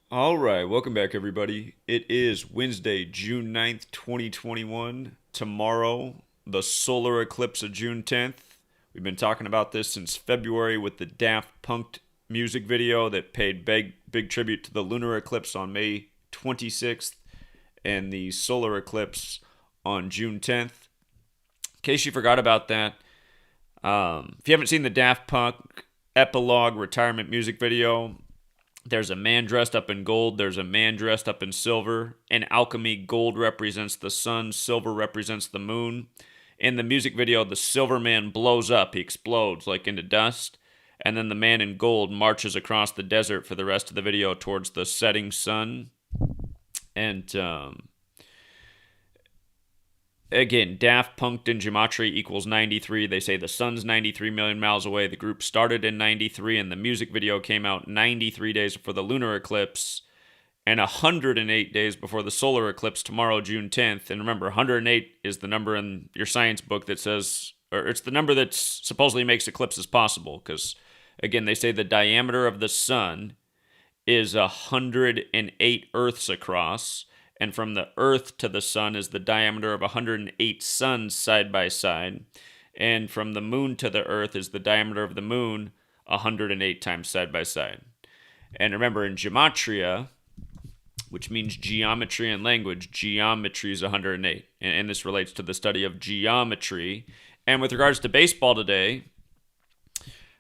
All right, welcome back, everybody. It is Wednesday, June 9th, 2021. Tomorrow, the solar eclipse of June 10th. We've been talking about this since February with the Daft Punk music video that paid big tribute to the lunar eclipse on May 26th and the solar eclipse on June 10th. In case you forgot about that, if you haven't seen the Daft Punk epilogue retirement music video, there's a man dressed up in gold. There's a man dressed up in silver. In alchemy, gold represents the sun, silver represents the moon. In the music video, the silver man blows up. He explodes like into dust. And then the man in gold marches across the desert for the rest of the video towards the setting sun. And again, Daft Punk and Gematria equals 93. They say the sun's 93 million miles away. The group started in 93, and the music video came out 93 days before the lunar eclipse and 108 days before the solar eclipse tomorrow, June 10th. And remember, 108 is the number in your science book that says, or it's the number that supposedly makes eclipses possible. Because, again, they say the diameter of the sun is 108 Earths across, and from the Earth to the sun is the diameter of 108 suns side by side, and from the moon to the Earth is the diameter of the moon 108 times side by side. And remember, in gematria, which means geometry in language, geometry is 108, and this relates to the study of geometry. And with regards to baseball today,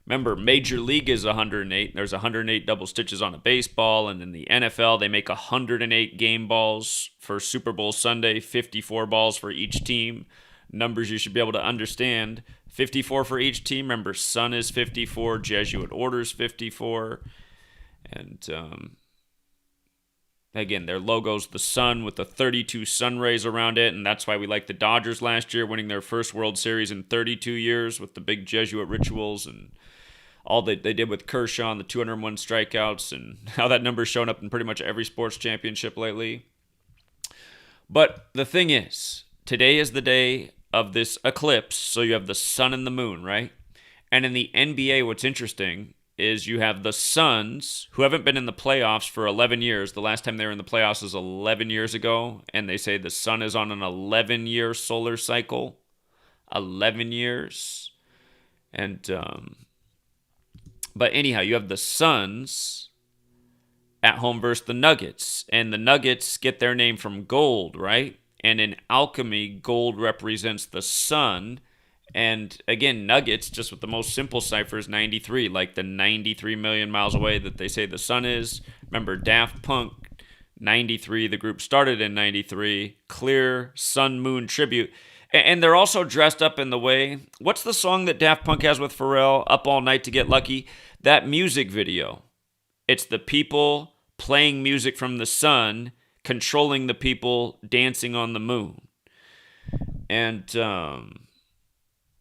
remember, Major League is 108. There's 108 double stitches on a baseball. And in the NFL, they make 108 game balls for Super Bowl Sunday, 54 balls for each team. Numbers you should be able to understand. 54 for each team. Remember, sun is 54, Jesuit orders 54. And again, their logo's the sun with the 32 sun rays around it. And that's why we like the Dodgers last year, winning their first World Series in 32 years with the big Jesuit rituals and all they did with Kershaw and the 201 strikeouts, and how that number's shown up in pretty much every sports championship lately. But the thing is, today is the day of this eclipse, so you have the sun and the moon, right? And in the NBA, what's interesting is you have the Suns, who haven't been in the playoffs for 11 years. The last time they were in the playoffs was 11 years ago, and they say the sun is on an 11-year solar cycle. 11 years. And but anyhow, you have the Suns at home versus the Nuggets. And the Nuggets get their name from gold, right? And in alchemy, gold represents the sun. And again, Nuggets, just with the most simple cipher, is 93, like the 93 million miles away that they say the sun is. Remember, Daft Punk, 93, the group started in 93. Clear sun moon tribute. And they're also dressed up in the way. What's the song that Daft Punk has with Pharrell, Up All Night to Get Lucky? That music video. It's the people playing music from the sun, controlling the people dancing on the moon. And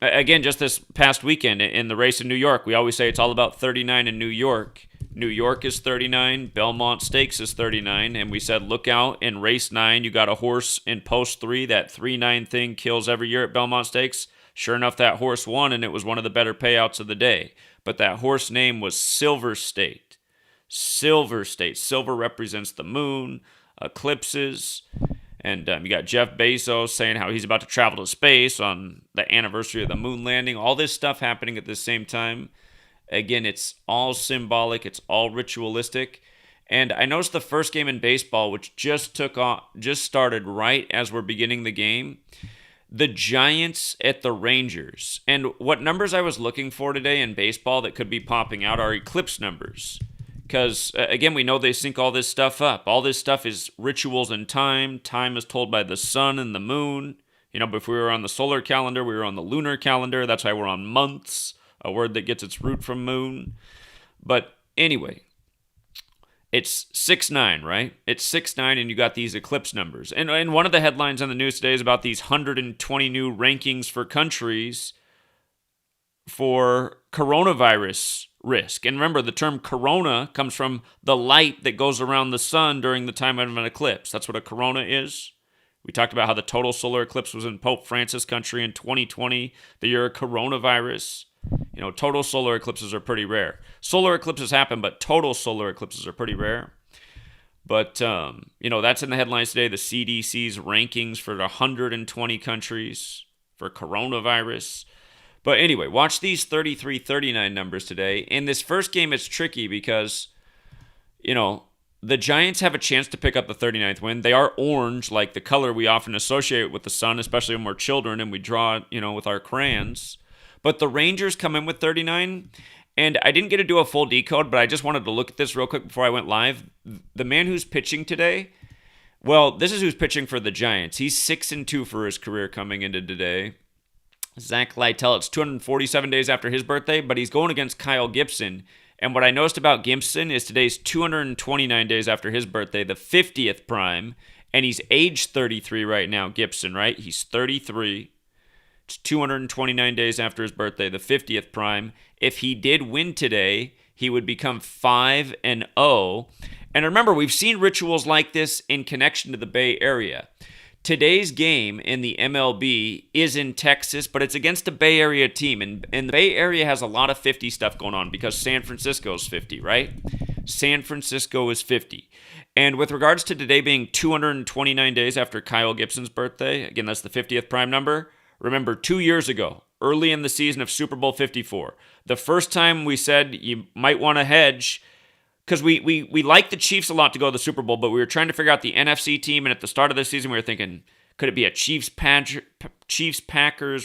again, just this past weekend in the race in New York, we always say it's all about 39 in New York. New York is 39, Belmont Stakes is 39, and we said, look out, in race 9, you got a horse in post 3, that 3-9 thing kills every year at Belmont Stakes. Sure enough, that horse won, and it was one of the better payouts of the day. But that horse name was Silver State. Silver State. Silver represents the moon, eclipses, and you got Jeff Bezos saying how he's about to travel to space on the anniversary of the moon landing. All this stuff happening at the same time. Again, it's all symbolic. It's all ritualistic. And I noticed the first game in baseball, which just started right as we're beginning the game, the Giants at the Rangers. And what numbers I was looking for today in baseball that could be popping out are eclipse numbers. Because, again, we know they sync all this stuff up. All this stuff is rituals in time. Time is told by the sun and the moon. You know, if we were on the solar calendar, we were on the lunar calendar. That's why we're on months, a word that gets its root from moon. But anyway, it's 6-9, right? It's 6-9, and you got these eclipse numbers. And one of the headlines on the news today is about these 120 new rankings for countries for coronavirus risk. And remember, the term corona comes from the light that goes around the sun during the time of an eclipse. That's what a corona is. We talked about how the total solar eclipse was in Pope Francis' country in 2020, the year of coronavirus. You know, total solar eclipses are pretty rare. Solar eclipses happen, but total solar eclipses are pretty rare. But, that's in the headlines today. The CDC's rankings for 120 countries for coronavirus. But anyway, watch these 33-39 numbers today. In this first game, it's tricky because, the Giants have a chance to pick up the 39th win. They are orange, like the color we often associate with the sun, especially when we're children and we draw, with our crayons. But the Rangers come in with 39. And I didn't get to do a full decode, but I just wanted to look at this real quick before I went live. The man who's pitching today, well, this is who's pitching for the Giants. He's 6-2 for his career coming into today. Zach Lytle, it's 247 days after his birthday, but he's going against Kyle Gibson. And what I noticed about Gibson is today's 229 days after his birthday, the 50th prime, and he's age 33 right now, Gibson, right? He's 33. It's 229 days after his birthday, the 50th prime. If he did win today, he would become 5-0. And remember, we've seen rituals like this in connection to the Bay Area. Today's game in the MLB is in Texas, but it's against a Bay Area team. And the Bay Area has a lot of 50 stuff going on because San Francisco's 50, right? San Francisco is 50. And with regards to today being 229 days after Kyle Gibson's birthday, again, that's the 50th prime number. Remember, 2 years ago, early in the season of Super Bowl 54, the first time we said you might want to hedge, because we like the Chiefs a lot to go to the Super Bowl, but we were trying to figure out the NFC team, and at the start of the season, we were thinking, could it be a Chiefs-Packers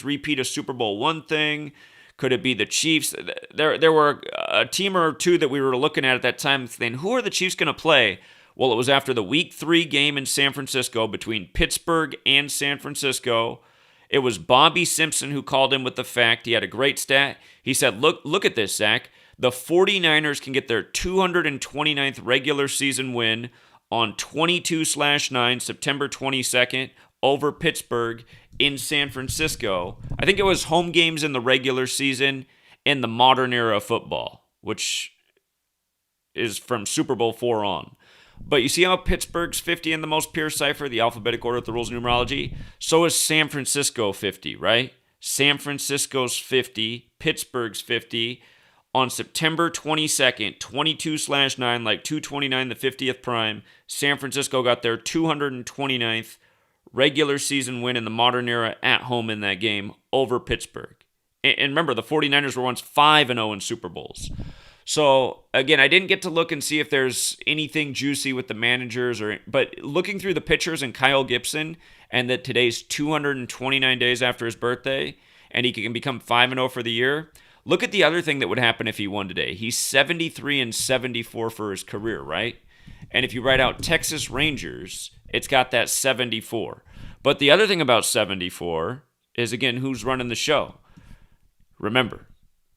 repeat of Super Bowl I thing? Could it be the Chiefs? There were a team or two that we were looking at that time saying, who are the Chiefs going to play? Well, it was after the Week 3 game in San Francisco between Pittsburgh and San Francisco. It was Bobby Simpson who called in with the fact. He had a great stat. He said, look at this, Zach. The 49ers can get their 229th regular season win on 22/9, September 22nd, over Pittsburgh in San Francisco. I think it was home games in the regular season in the modern era of football, which is from Super Bowl IV on. But you see how Pittsburgh's 50 in the most pure cipher, the alphabetic order of the rules of numerology? So is San Francisco 50, right? San Francisco's 50, Pittsburgh's 50. On September 22nd, 22/9, like 229, the 50th prime, San Francisco got their 229th regular season win in the modern era at home in that game over Pittsburgh. And remember, the 49ers were once 5-0 in Super Bowls. So, again, I didn't get to look and see if there's anything juicy with the managers, but looking through the pictures and Kyle Gibson, and that today's 229 days after his birthday, and he can become 5-0 for the year. Look at the other thing that would happen if he won today. He's 73-74 for his career, right? And if you write out Texas Rangers, it's got that 74. But the other thing about 74 is, again, who's running the show. Remember,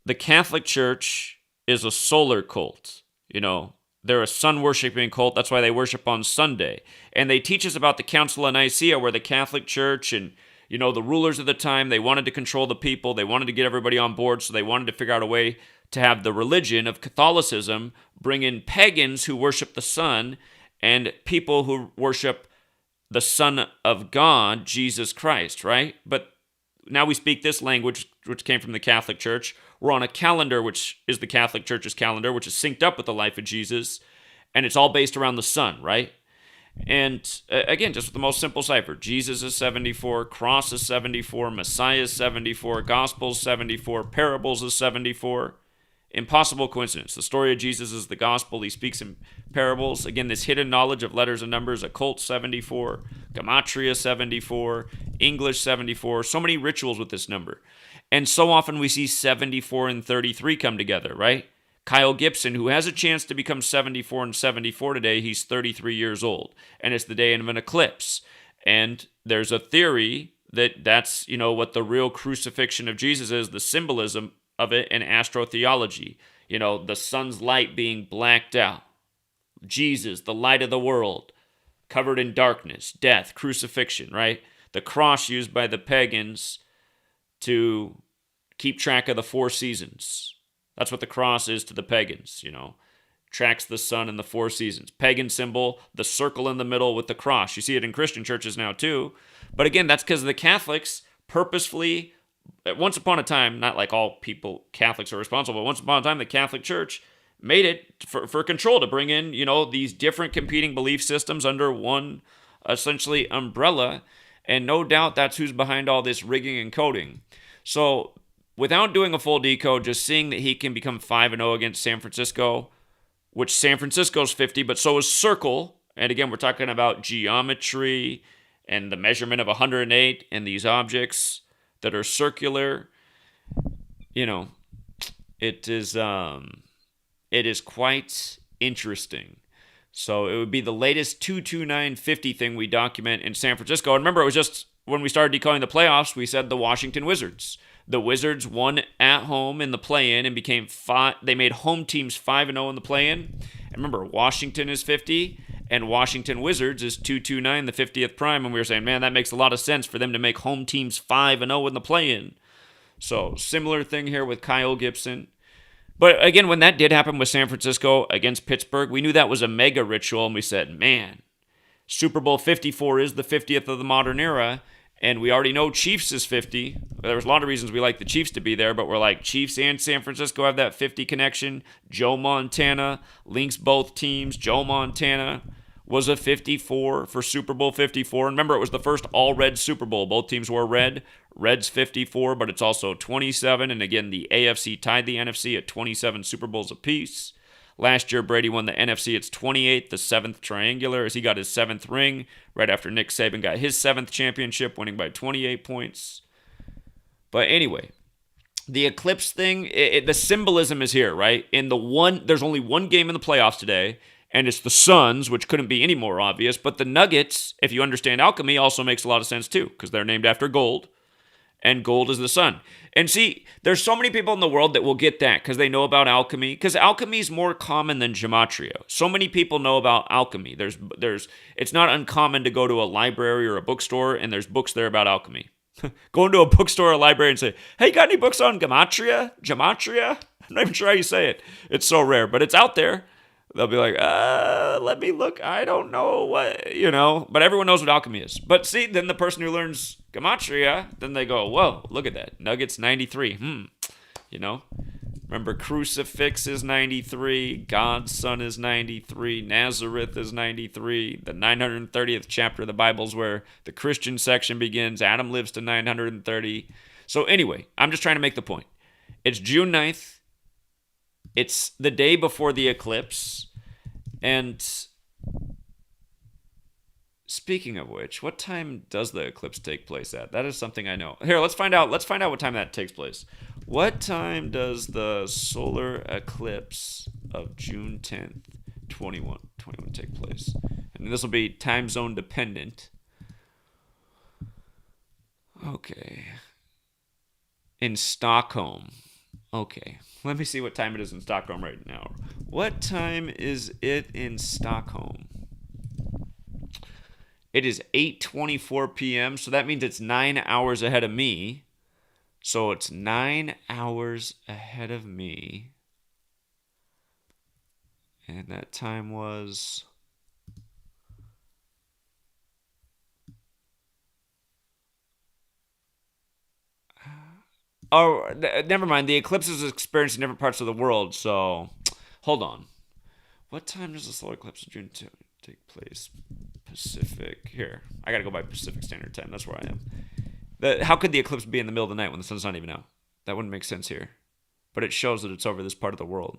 the Catholic Church is a solar cult. They're a sun-worshiping cult. That's why they worship on Sunday. And they teach us about the Council of Nicaea, where the Catholic Church and the rulers of the time, they wanted to control the people. They wanted to get everybody on board, so they wanted to figure out a way to have the religion of Catholicism bring in pagans who worship the sun and people who worship the Son of God, Jesus Christ, right? But now we speak this language, which came from the Catholic Church. We're on a calendar, which is the Catholic Church's calendar, which is synced up with the life of Jesus, and it's all based around the sun, right? And again, just with the most simple cipher. Jesus is 74, cross is 74, Messiah is 74, gospel is 74, parables is 74. Impossible coincidence. The story of Jesus is the gospel. He speaks in parables. Again, this hidden knowledge of letters and numbers, occult 74, Gematria 74, English 74. So many rituals with this number. And so often we see 74 and 33 come together, right? Kyle Gibson, who has a chance to become 74 today, he's 33 years old. And it's the day of an eclipse. And there's a theory that that's, what the real crucifixion of Jesus is, the symbolism of it in astrotheology. The sun's light being blacked out. Jesus, the light of the world, covered in darkness, death, crucifixion, right? The cross used by the pagans to keep track of the 4 seasons. That's what the cross is to the pagans, tracks the sun and the 4 seasons. Pagan symbol, the circle in the middle with the cross. You see it in Christian churches now too. But again, that's because the Catholics purposefully, once upon a time, not like all Catholics are responsible, but once upon a time, the Catholic Church made it for control to bring in, these different competing belief systems under one essentially umbrella. And no doubt that's who's behind all this rigging and coding. So without doing a full decode, just seeing that he can become 5-0 against San Francisco, which San Francisco's 50, but so is Circle. And again, we're talking about geometry and the measurement of 108 and these objects that are circular. It is quite interesting. So it would be the latest 22950 thing we document in San Francisco. And remember, it was just when we started decoding the playoffs, we said the Washington Wizards. The Wizards won at home in the play-in and became they made home teams 5-0 in the play-in. And remember, Washington is 50 and Washington Wizards is 229, the 50th prime. And we were saying, man, that makes a lot of sense for them to make home teams 5-0 in the play-in. So similar thing here with Kyle Gibson. But again, when that did happen with San Francisco against Pittsburgh, we knew that was a mega ritual, and we said, man, Super Bowl 54 is the 50th of the modern era, and we already know Chiefs is 50. There was a lot of reasons we like the Chiefs to be there, but we're like, Chiefs and San Francisco have that 50 connection. Joe Montana links both teams. Joe Montana was a 54 for Super Bowl 54. And remember, it was the first all-red Super Bowl. Both teams wore red. Red's 54, but it's also 27. And again, the AFC tied the NFC at 27 Super Bowls apiece. Last year, Brady won the NFC. It's 28, the 7th triangular, as he got his 7th ring right after Nick Saban got his 7th championship, winning by 28 points. But anyway, the Eclipse thing, the symbolism is here, right? There's only one game in the playoffs today, and it's the Suns, which couldn't be any more obvious. But the Nuggets, if you understand alchemy, also makes a lot of sense too, because they're named after gold, and gold is the sun. And see, there's so many people in the world that will get that because they know about alchemy, because alchemy is more common than gematria. So many people know about alchemy. It's not uncommon to go to a library or a bookstore, and there's books there about alchemy. Go into a bookstore or a library and say, hey, got any books on Gematria? Gematria? I'm not even sure how you say it. It's so rare, but it's out there. They'll be like, let me look. I don't know what, but everyone knows what alchemy is. But see, then the person who learns Gematria, then they go, whoa, look at that. Nuggets 93. Remember, crucifix is 93. God's son is 93. Nazareth is 93. The 930th chapter of the Bible is where the Christian section begins. Adam lives to 930. So anyway, I'm just trying to make the point. It's June 9th. It's the day before the eclipse. And speaking of which, what time does the eclipse take place at? That is something I know. Here, let's find out. Let's find out what time that takes place. What time does the solar eclipse of June 10th, 21 take place? And this will be time zone dependent. Okay. In Stockholm. Okay, let me see what time it is in Stockholm right now. What time is it in Stockholm? It is 8:24 p.m., so that means it's 9 hours ahead of me. So it's 9 hours ahead of me. And that time was... Oh, never mind. The eclipse is experienced in different parts of the world, so hold on. What time does the solar eclipse of June take place? Pacific. Here, I gotta go by Pacific Standard Time. That's where I am. How could the eclipse be in the middle of the night when the sun's not even out? That wouldn't make sense here. But it shows that it's over this part of the world.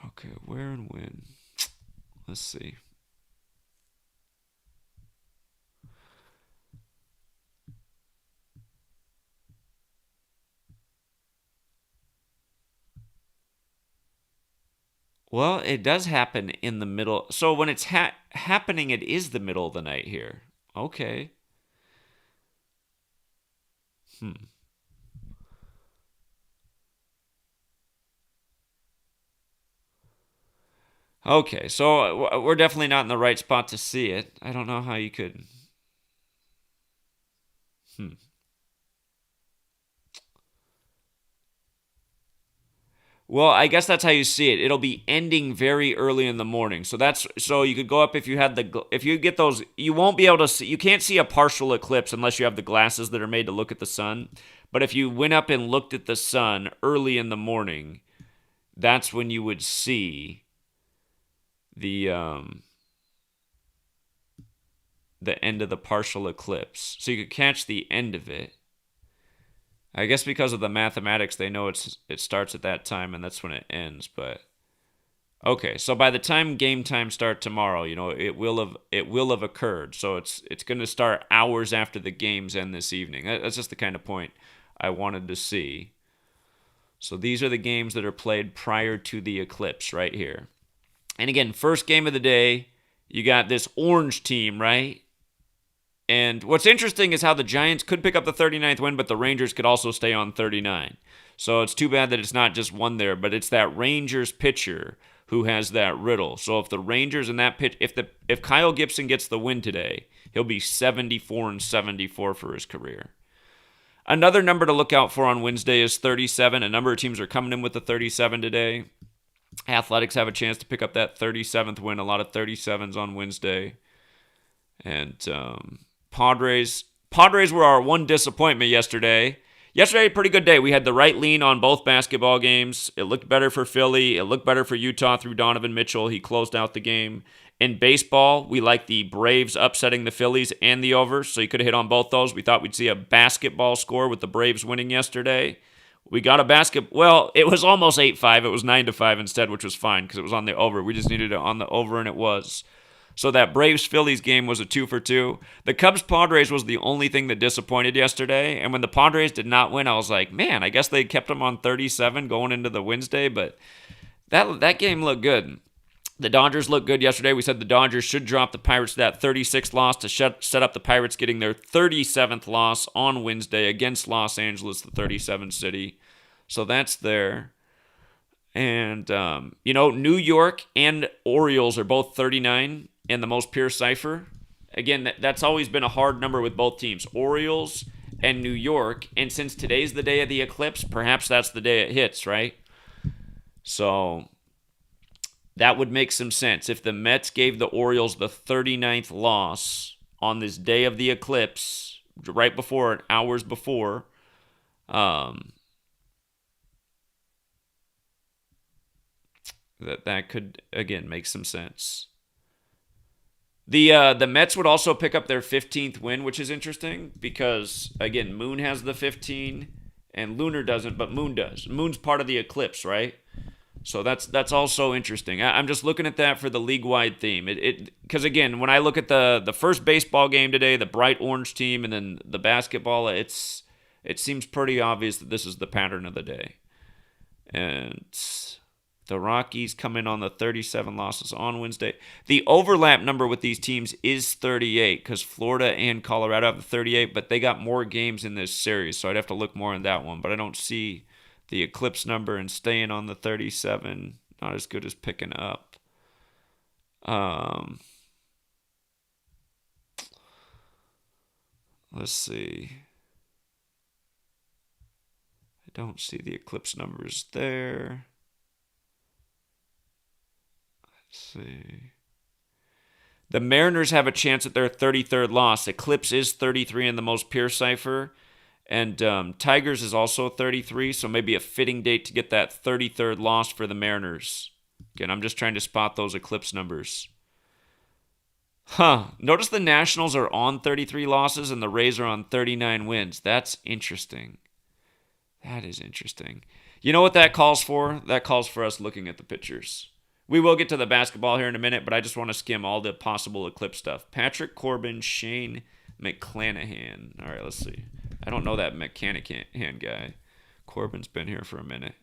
Okay, where and when? Let's see. Well, it does happen in the middle. So when it's happening, it is the middle of the night here. Okay. Okay, so we're definitely not in the right spot to see it. I don't know how you could. Well, I guess that's how you see it. It'll be ending very early in the morning. So you could go up if you had if you get those, you won't be able to see, you can't see a partial eclipse unless you have the glasses that are made to look at the sun. But if you went up and looked at the sun early in the morning, that's when you would see the end of the partial eclipse. So you could catch the end of it. I guess because of the mathematics, they know it starts at that time and that's when it ends. But okay, so by the time game time start tomorrow, it will have occurred. So it's going to start hours after the games end this evening. That's just the kind of point I wanted to see. So these are the games that are played prior to the eclipse right here. And again, first game of the day, you got this orange team, right? And what's interesting is how the Giants could pick up the 39th win, but the Rangers could also stay on 39. So it's too bad that it's not just one there, but it's that Rangers pitcher who has that riddle. So if the Rangers in that pitch, if Kyle Gibson gets the win today, he'll be 74-74 for his career. Another number to look out for on Wednesday is 37. A number of teams are coming in with the 37 today. Athletics have a chance to pick up that 37th win. A lot of 37s on Wednesday. And Padres were our one disappointment yesterday. Yesterday, a pretty good day. We had the right lean on both basketball games. It looked better for Philly. It looked better for Utah through Donovan Mitchell. He closed out the game. In baseball, we like the Braves upsetting the Phillies and the over, so you could have hit on both those. We thought we'd see a basketball score with the Braves winning yesterday. We got a well, it was almost 8-5. It was 9-5 instead, which was fine because it was on the over. We just needed it on the over, and it was. So that Braves-Phillies game was a 2-for-2. The Cubs-Padres was the only thing that disappointed yesterday. And when the Padres did not win, I was like, man, I guess they kept them on 37 going into the Wednesday. But that game looked good. The Dodgers looked good yesterday. We said the Dodgers should drop the Pirates to that 36th loss to set up the Pirates getting their 37th loss on Wednesday against Los Angeles, the 37th city. So that's there. And, New York and Orioles are both 39 in the most pure cipher. Again, that's always been a hard number with both teams, Orioles and New York. And since today's the day of the eclipse, perhaps that's the day it hits, right? So that would make some sense. If the Mets gave the Orioles the 39th loss on this day of the eclipse, right before, hours before, that could, again, make some sense. The Mets would also pick up their 15th win, which is interesting because, again, Moon has the 15 and Lunar doesn't, but Moon does. Moon's part of the eclipse, right? So that's also interesting. I'm just looking at that for the league-wide theme. Because, again, when I look at the first baseball game today, the bright orange team, and then the basketball, it seems pretty obvious that this is the pattern of the day. And the Rockies come in on the 37 losses on Wednesday. The overlap number with these teams is 38 because Florida and Colorado have the 38, but they got more games in this series, so I'd have to look more in that one. But I don't see the Eclipse number and staying on the 37. Not as good as picking up. Let's see. I don't see the Eclipse numbers there. Let's see. The Mariners have a chance at their 33rd loss. Eclipse is 33 in the most pure cipher. And Tigers is also 33, so maybe a fitting date to get that 33rd loss for the Mariners. Again, I'm just trying to spot those Eclipse numbers. Notice the Nationals are on 33 losses and the Rays are on 39 wins. That's interesting. That is interesting. You know what that calls for? That calls for us looking at the pitchers. We will get to the basketball here in a minute, but I just want to skim all the possible Eclipse stuff. Patrick Corbin, Shane McClanahan. All right, let's see. I don't know that McClanahan guy. Corbin's been here for a minute.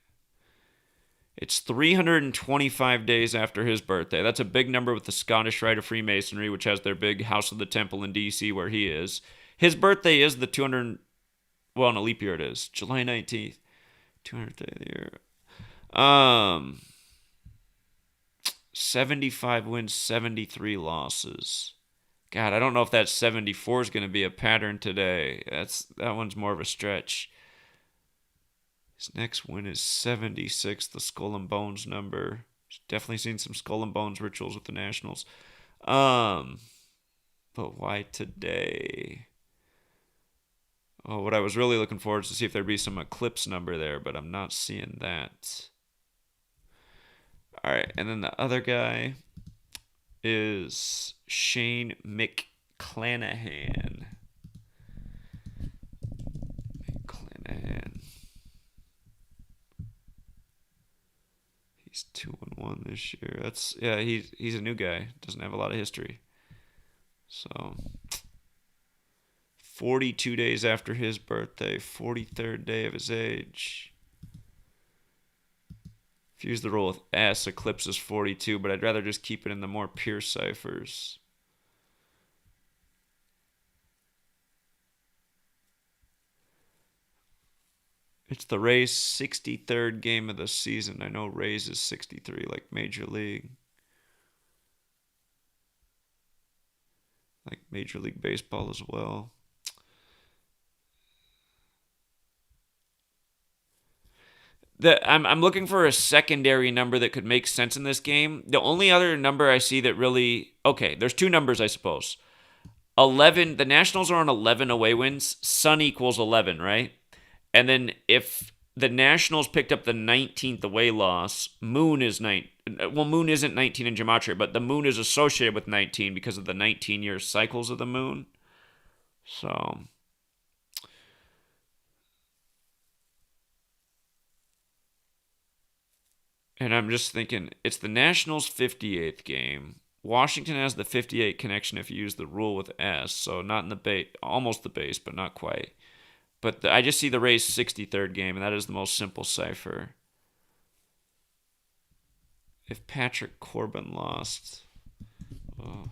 It's 325 days after his birthday. That's a big number with the Scottish Rite of Freemasonry, which has their big House of the Temple in D.C. where he is. His birthday is the 200... Well, in a leap year it is. July 19th. 200th day of the year. 75 wins, 73 losses. God, I don't know if that 74 is going to be a pattern today. That one's more of a stretch. His next win is 76, the Skull and Bones number. Definitely seen some Skull and Bones rituals with the Nationals. Um, but why today? Oh, what I was really looking for is to see if there'd be some Eclipse number there, but I'm not seeing that. All right, and then the other guy is Shane McClanahan. McClanahan. He's 2-1 this year. He's a new guy. Doesn't have a lot of history. So 42 days after his birthday, 43rd day of his age. If you use the rule with S, Eclipse is 42, but I'd rather just keep it in the more pure ciphers. It's the Rays' 63rd game of the season. I know Rays is 63, like Major League. Like Major League Baseball as well. I'm looking for a secondary number that could make sense in this game. The only other number I see that really... Okay, there's two numbers, I suppose. 11, the Nationals are on 11 away wins. Sun equals 11, right? And then if the Nationals picked up the 19th away loss, Moon is 9. Well, Moon isn't 19 in Gematria, but the Moon is associated with 19 because of the 19-year cycles of the Moon. So, and I'm just thinking, it's the Nationals' 58th game. Washington has the 58 connection if you use the rule with S, so not in the base, almost the base, but not quite. But I just see the Rays' 63rd game, and that is the most simple cipher. If Patrick Corbin lost, oh,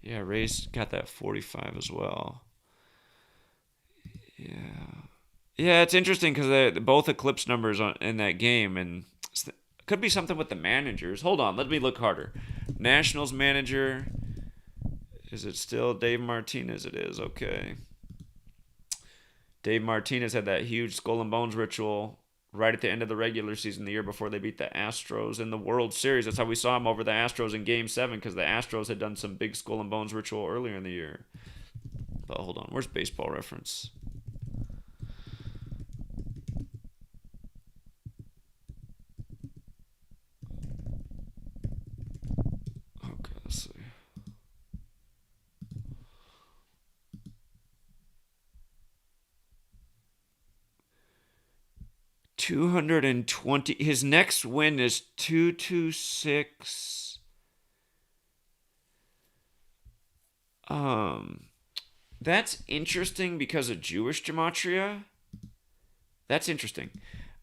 yeah, Rays got that 45 as well. Yeah, it's interesting because both Eclipse numbers in that game, and it could be something with the managers. Hold on, let me look harder. Nationals manager, is it still Dave Martinez? It is, okay. Dave Martinez had that huge Skull and Bones ritual right at the end of the regular season the year before they beat the Astros in the World Series. That's how we saw him over the Astros in Game 7 because the Astros had done some big Skull and Bones ritual earlier in the year. But hold on, where's Baseball Reference? Okay, let's see. 220. His next win is 226. That's interesting because of Jewish gematria. That's interesting.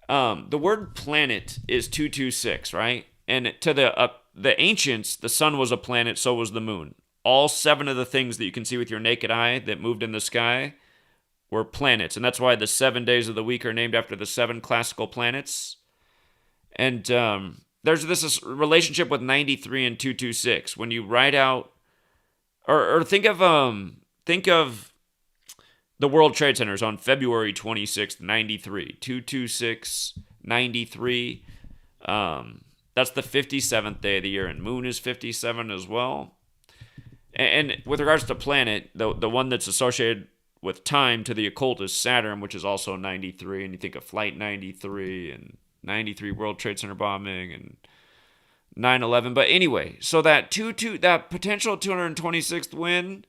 The word planet is 226, right? And to the ancients, the sun was a planet, so was the moon. All 7 of the things that you can see with your naked eye that moved in the sky were planets, and that's why the 7 days of the week are named after the 7 classical planets. And there's this relationship with 93 and 226. When you write out, or think of the World Trade Centers on February 26th, 93, 226, 93. That's the 57th day of the year, and Moon is 57 as well. And with regards to planet, the one that's associated with time to the occult is Saturn, which is also 93, and you think of Flight 93 and 93 World Trade Center bombing and 9/11. But anyway, so that that potential 226th win,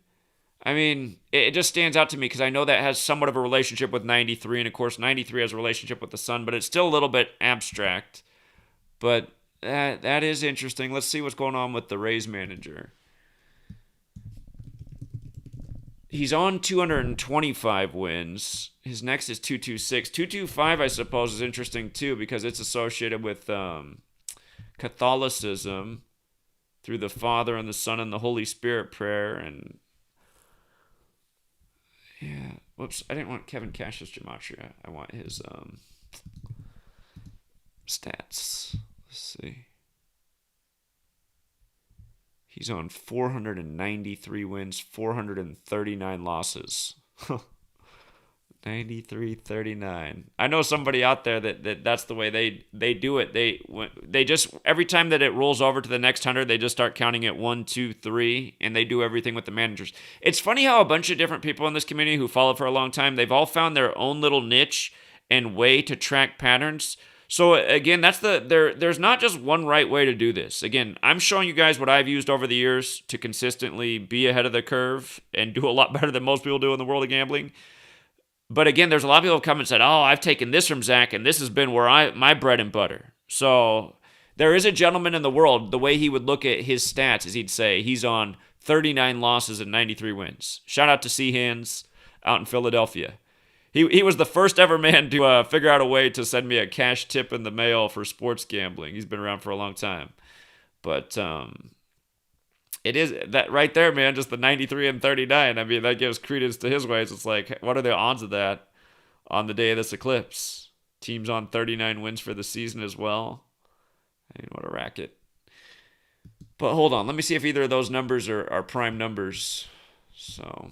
I mean, it just stands out to me because I know that has somewhat of a relationship with 93, and of course 93 has a relationship with the sun, but it's still a little bit abstract. But that is interesting. Let's see what's going on with the Rays manager. He's on 225 wins. His next is 226. 225, I suppose, is interesting too because it's associated with Catholicism through the Father and the Son and the Holy Spirit prayer. And yeah, whoops, I didn't want Kevin Cash's gematria. I want his stats. Let's see. He's on 493 wins, 439 losses. 93-39. I know somebody out there that's the way they do it. They just every time that it rolls over to the next 100, they just start counting it 1, 2, 3, and they do everything with the managers. It's funny how a bunch of different people in this community who follow for a long time, they've all found their own little niche and way to track patterns. So again, there's not just one right way to do this. Again, I'm showing you guys what I've used over the years to consistently be ahead of the curve and do a lot better than most people do in the world of gambling. But again, there's a lot of people who come and said, "Oh, I've taken this from Zach, and this has been where my bread and butter." So there is a gentleman in the world. The way he would look at his stats is he'd say he's on 39 losses and 93 wins. Shout out to C Hands out in Philadelphia. He was the first ever man to figure out a way to send me a cash tip in the mail for sports gambling. He's been around for a long time, but it is that right there, man. Just the 93 and 39. I mean, that gives credence to his ways. It's like, what are the odds of that on the day of this eclipse? Teams on 39 wins for the season as well. I mean, what a racket. But hold on, let me see if either of those numbers are prime numbers. So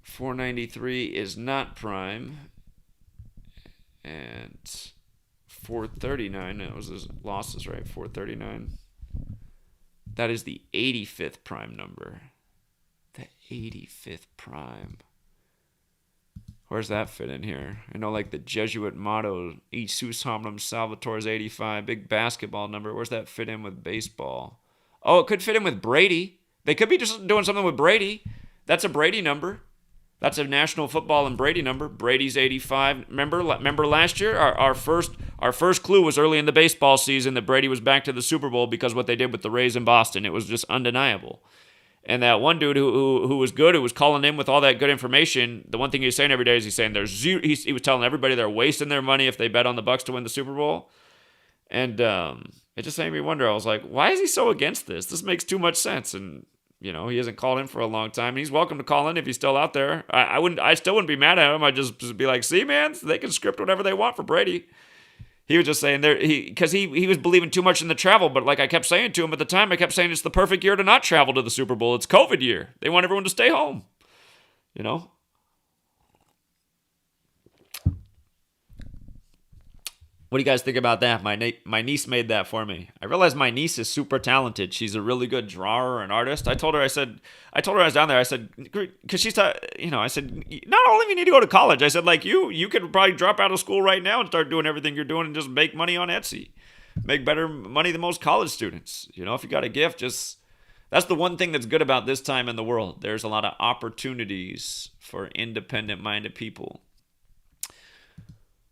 493 is not prime, and 439, that was his losses, right? 439. That is the 85th prime number. The 85th prime. Where's that fit in here? I know, like the Jesuit motto, Jesus Hominum Salvator's 85, big basketball number. Where's that fit in with baseball? Oh, it could fit in with Brady. They could be just doing something with Brady. That's a Brady number. That's a National Football and Brady number. Brady's 85. Remember last year? Our first clue was early in the baseball season that Brady was back to the Super Bowl because what they did with the Rays in Boston. It was just undeniable. And that one dude who was good, who was calling in with all that good information, the one thing he was saying every day is he's saying there's zero. He was telling everybody they're wasting their money if they bet on the Bucs to win the Super Bowl. And it just made me wonder. I was like, why is he so against this? This makes too much sense. And you know, he hasn't called in for a long time. He's welcome to call in if he's still out there. I still wouldn't be mad at him. I'd just be like, see, man, they can script whatever they want for Brady. He was just saying because he was believing too much in the travel. But like I kept saying to him at the time, I kept saying it's the perfect year to not travel to the Super Bowl. It's COVID year. They want everyone to stay home. You know? What do you guys think about that? My niece made that for me. I realized my niece is super talented. She's a really good drawer and artist. I told her I was down there. I said, because she's, I said, not only do you need to go to college. I said, like you could probably drop out of school right now and start doing everything you're doing and just make money on Etsy. Make better money than most college students. You know, if you got a gift, that's the one thing that's good about this time in the world. There's a lot of opportunities for independent-minded people.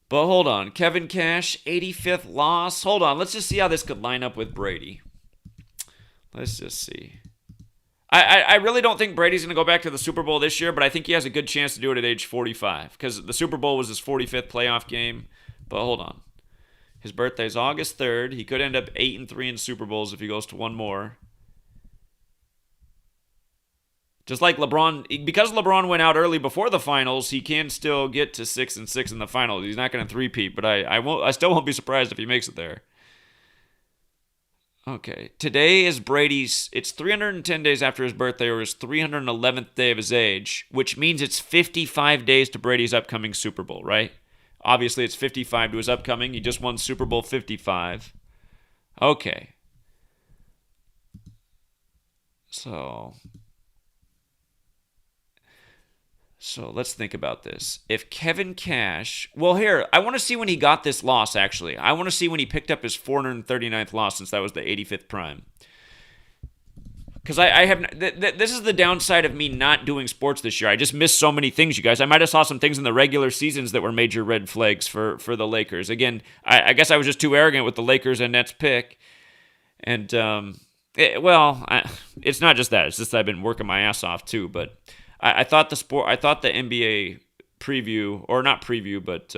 But hold on, Kevin Cash, 85th loss. Hold on, let's just see how this could line up with Brady. Let's just see. I really don't think Brady's going to go back to the Super Bowl this year, but I think he has a good chance to do it at age 45 because the Super Bowl was his 45th playoff game. But hold on. His birthday's August 3rd. He could end up 8-3 in Super Bowls if he goes to one more. Just like LeBron, because LeBron went out early before the finals, he can still get to 6-6 in the finals. He's not going to three-peat, but I still won't be surprised if he makes it there. Okay, today is Brady's. It's 310 days after his birthday, or his 311th day of his age, which means it's 55 days to Brady's upcoming Super Bowl, right? Obviously, it's 55 to his upcoming. He just won Super Bowl 55. Okay. So let's think about this. If Kevin Cash... Well, here, I want to see when he got this loss, actually. I want to see when he picked up his 439th loss, since that was the 85th prime. Because I have... This is the downside of me not doing sports this year. I just missed so many things, you guys. I might have saw some things in the regular seasons that were major red flags for the Lakers. Again, I guess I was just too arrogant with the Lakers and Nets pick. And, it's not just that. It's just that I've been working my ass off, too, but... I thought the NBA preview, or not preview, but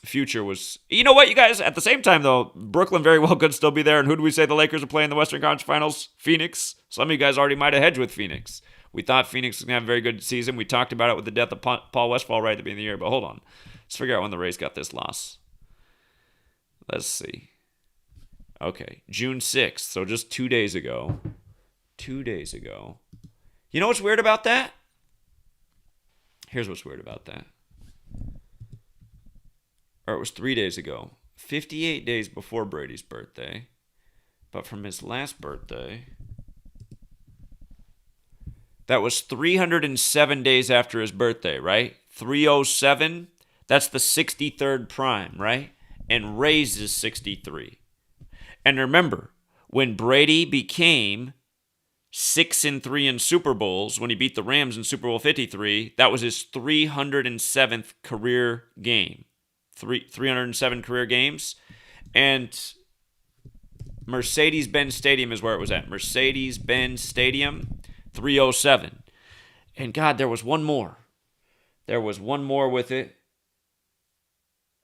future was... You know what, you guys? At the same time, though, Brooklyn very well could still be there. And who do we say the Lakers are playing in the Western Conference Finals? Phoenix. Some of you guys already might have hedged with Phoenix. We thought Phoenix was going to have a very good season. We talked about it with the death of Paul Westphal right at the beginning of the year. But hold on. Let's figure out when the Rays got this loss. Let's see. Okay, June 6th, so just 2 days ago. 2 days ago. You know what's weird about that? Here's what's weird about that. Or it was 3 days ago. 58 days before Brady's birthday. But from his last birthday, that was 307 days after his birthday, right? 307, that's the 63rd prime, right? And Ray's is 63. And remember, when Brady became 6-3 in Super Bowls, when he beat the Rams in Super Bowl 53, that was his 307th career game. 307 career games. And Mercedes-Benz Stadium is where it was at. Mercedes-Benz Stadium, 307. And God, there was one more. There was one more with it.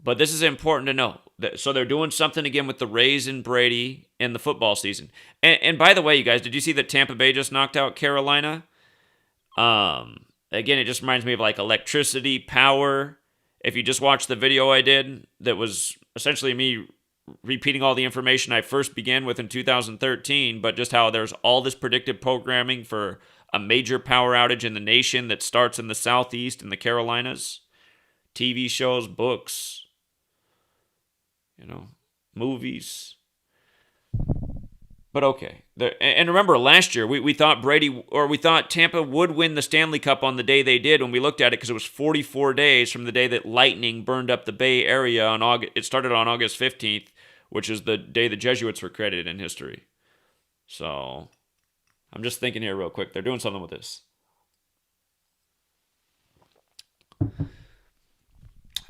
But this is important to know. So they're doing something again with the Rays and Brady in the football season. And by the way, you guys, did you see that Tampa Bay just knocked out Carolina? Again, it just reminds me of like electricity, power. If you just watch the video I did, that was essentially me repeating all the information I first began with in 2013, but just how there's all this predictive programming for a major power outage in the nation that starts in the Southeast and the Carolinas. TV shows, books, movies. But okay. And remember, last year, we thought we thought Tampa would win the Stanley Cup on the day they did when we looked at it, because it was 44 days from the day that lightning burned up the Bay Area on August. It started on August 15th, which is the day the Jesuits were credited in history. So, I'm just thinking here real quick. They're doing something with this.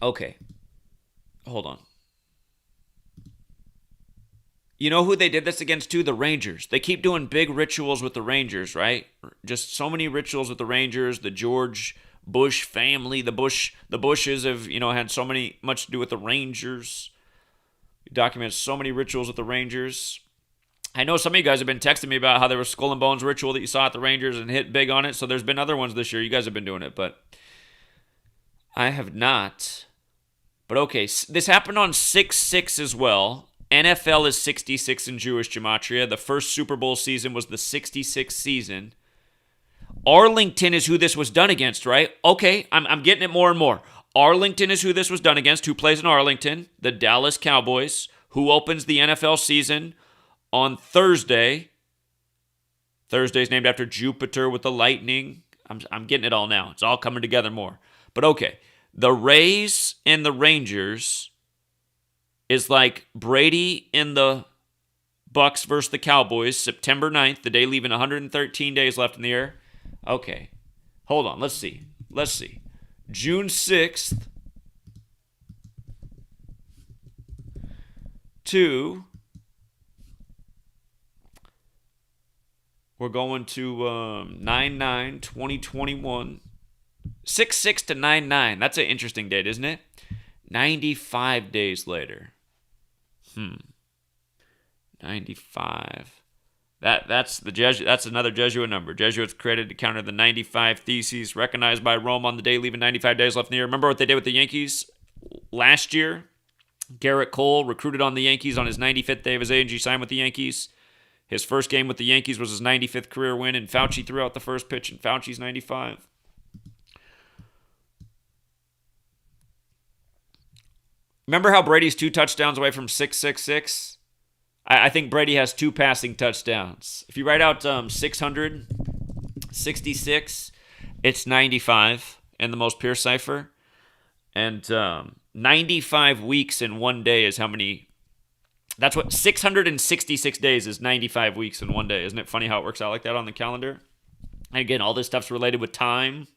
Okay. Hold on. You know who they did this against too? The Rangers. They keep doing big rituals with the Rangers, right? Just so many rituals with the Rangers. The George Bush family, the Bushes have, had so much to do with the Rangers. We documented so many rituals with the Rangers. I know some of you guys have been texting me about how there was Skull and Bones ritual that you saw at the Rangers and hit big on it. So there's been other ones this year. You guys have been doing it, but I have not. But okay, this happened on 6/6 as well. NFL is 66 in Jewish Gematria. The first Super Bowl season was the 66th season. Arlington is who this was done against, right? Okay, I'm getting it more and more. Arlington is who this was done against. Who plays in Arlington? The Dallas Cowboys. Who opens the NFL season on Thursday? Thursday's named after Jupiter with the lightning. I'm getting it all now. It's all coming together more. But okay, the Rays and the Rangers is like Brady in the Bucks versus the Cowboys, September 9th, the day leaving 113 days left in the year. Okay, hold on, let's see. June 6th to, we're going to 9/9/2021. 6/6 to 9/9. That's an interesting date, isn't it? 95 days later. 95. That's another Jesuit number. Jesuits created to counter the 95 theses recognized by Rome on the day leaving 95 days left in the year. Remember what they did with the Yankees last year? Gerritt Cole recruited on the Yankees on his 95th day of his age. He signed with the Yankees. His first game with the Yankees was his 95th career win, and Fauci threw out the first pitch in Fauci's 95. Remember how Brady's 2 touchdowns away from 666? I think Brady has 2 passing touchdowns. If you write out 666, it's 95 in the most pure cipher. And 95 weeks in one day is how many... That's what 666 days is 95 weeks in one day. Isn't it funny how it works out like that on the calendar? And again, all this stuff's related with time.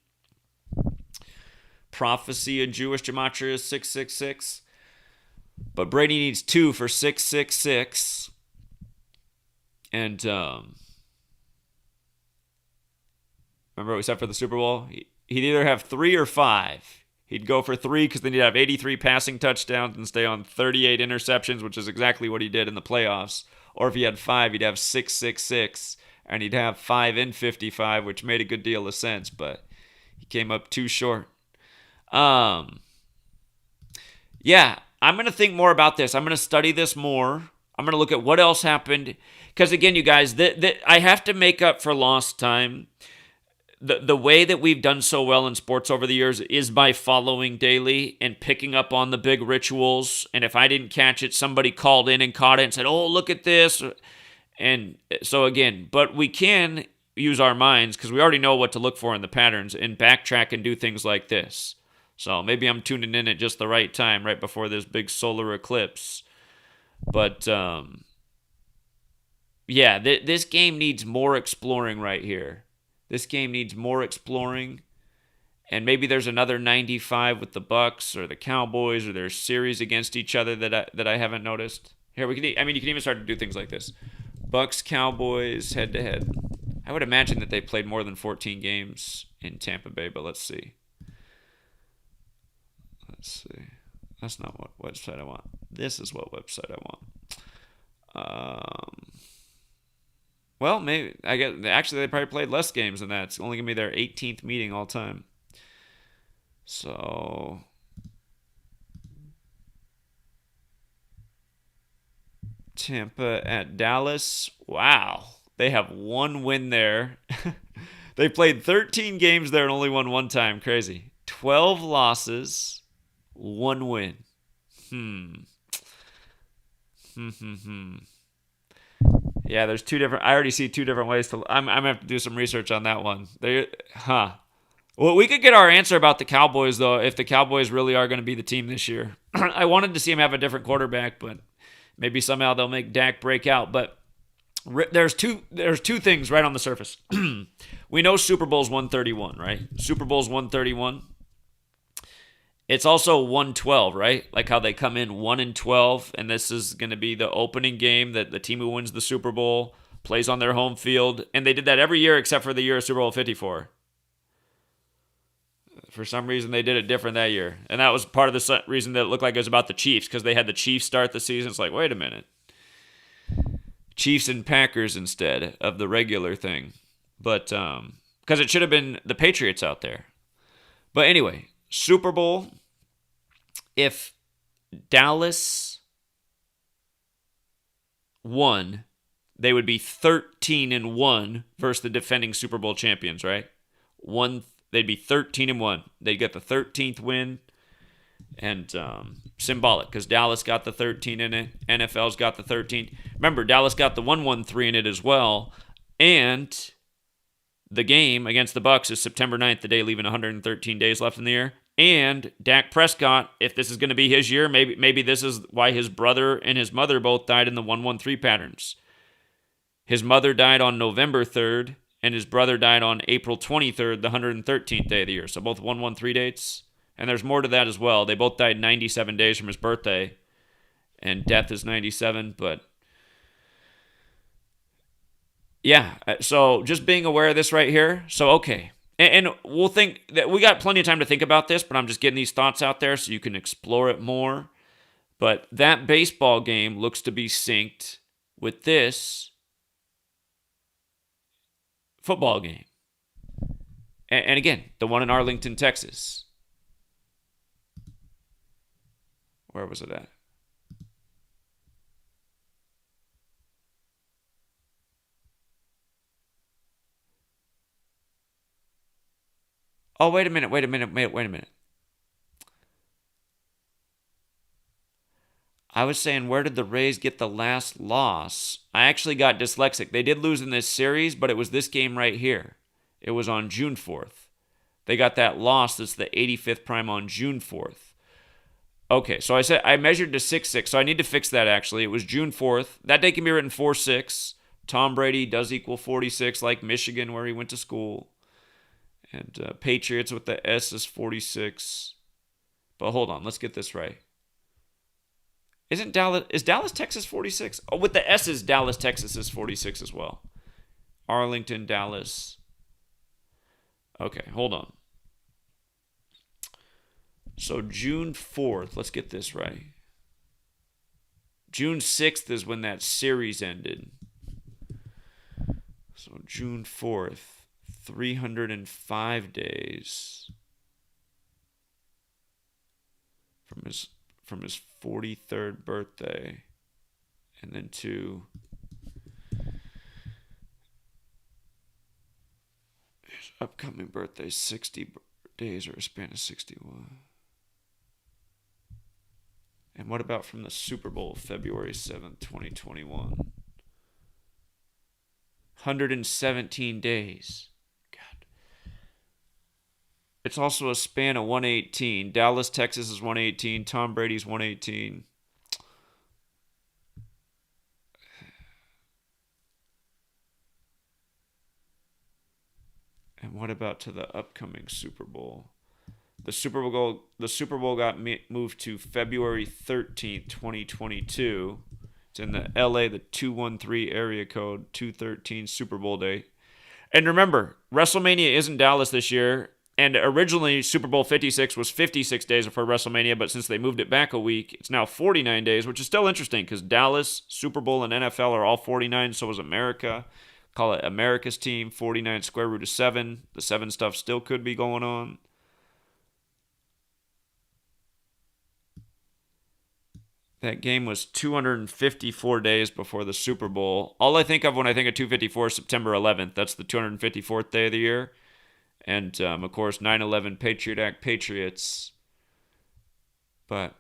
Prophecy in Jewish Gematria is 666. But Brady needs 2 for 666. And remember what we said for the Super Bowl? He'd either have 3 or 5. He'd go for 3 because then he'd have 83 passing touchdowns and stay on 38 interceptions, which is exactly what he did in the playoffs. Or if he had 5, he'd have 666, and he'd have 5 in 55, which made a good deal of sense, but he came up too short. Yeah, I'm going to think more about this. I'm going to study this more. I'm going to look at what else happened. because again, you guys, I have to make up for lost time. The way that we've done so well in sports over the years is by following daily and picking up on the big rituals. And if I didn't catch it, somebody called in and caught it and said, "Oh, look at this." And so again, but we can use our minds because we already know what to look for in the patterns and backtrack and do things like this. So maybe I'm tuning in at just the right time, right before this big solar eclipse. But yeah, this game needs more exploring right here. This game needs more exploring. And maybe there's another 95 with the Bucks or the Cowboys or their series against each other that I haven't noticed. Here you can even start to do things like this. Bucks Cowboys head to head. I would imagine that they played more than 14 games in Tampa Bay, but let's see. That's not what website I want. This is what website I want. Well, maybe I guess actually they probably played less games than that. It's only gonna be their 18th meeting all time. So Tampa at Dallas. Wow. They have one win there. They played 13 games there and only won one time. Crazy. 12 losses, one win. Yeah, there's two different. I already see two different ways to. I'm gonna have to do some research on that one. Well, we could get our answer about the Cowboys though, if the Cowboys really are going to be the team this year. I wanted to see him have a different quarterback, but maybe somehow they'll make Dak break out. But there's two things right on the surface. We know Super Bowl's 131, right? Super Bowl's 131. It's also 112, right? Like how they come in 1-12, and this is going to be the opening game that the team who wins the Super Bowl plays on their home field. And they did that every year except for the year of Super Bowl 54. For some reason, they did it different that year. And that was part of the reason that it looked like it was about the Chiefs, because they had the Chiefs start the season. It's like, wait a minute. Chiefs and Packers instead of the regular thing. But, because it should have been the Patriots out there. But anyway, Super Bowl, if Dallas won, they would be 13-1 versus the defending Super Bowl champions, right? They'd be 13-1. They'd get the 13th win, and symbolic because Dallas got the 13 in it. NFL's got the 13. Remember, Dallas got the 1-1-3 in it as well, and the game against the Bucks is September 9th, the day leaving 113 days left in the year. And Dak Prescott, if this is going to be his year, maybe this is why his brother and his mother both died in the 1-1-3 patterns. His mother died on November 3rd, and his brother died on April 23rd, the 113th day of the year. So both 1-1-3 dates. And there's more to that as well. They both died 97 days from his birthday, and death is 97, but yeah, so just being aware of this right here. So, okay. And we'll think that we got plenty of time to think about this, but I'm just getting these thoughts out there so you can explore it more. But that baseball game looks to be synced with this football game. And again, the one in Arlington, Texas. Where was it at? Oh, wait a minute. I was saying, where did the Rays get the last loss? I actually got dyslexic. They did lose in this series, but it was this game right here. It was on June 4th. They got that loss that's the 85th prime on June 4th. Okay, so I measured to 6-6, so I need to fix that actually. It was June 4th. That day can be written 4-6. Tom Brady does equal 46, like Michigan, where he went to school. And Patriots with the S is 46. But hold on, let's get this right. Is Dallas, Texas 46? Oh, with the S's, Dallas, Texas is 46 as well. Arlington, Dallas. Okay, hold on. So June 4th, let's get this right. June 6th is when that series ended. So June 4th. 305 days from his 43rd birthday, and then to Upcoming birthdays, 60 days or a span of 61. And what about from the Super Bowl, February 7th, 2021? 117 days. God. It's also a span of 118. Dallas, Texas is 118. Tom Brady's 118. And what about to the upcoming Super Bowl? The Super Bowl got moved to February 13th, 2022. It's in the LA, the 213 area code, 213 Super Bowl day. And remember, WrestleMania isn't Dallas this year. And originally, Super Bowl 56 was 56 days before WrestleMania, but since they moved it back a week, it's now 49 days, which is still interesting because Dallas, Super Bowl, and NFL are all 49, so is America. Call it America's team, 49 square root of 7. The 7 stuff still could be going on. That game was 254 days before the Super Bowl. All I think of when I think of 254 is September 11th. That's the 254th day of the year. And, of course, 9/11 Patriot Act Patriots. But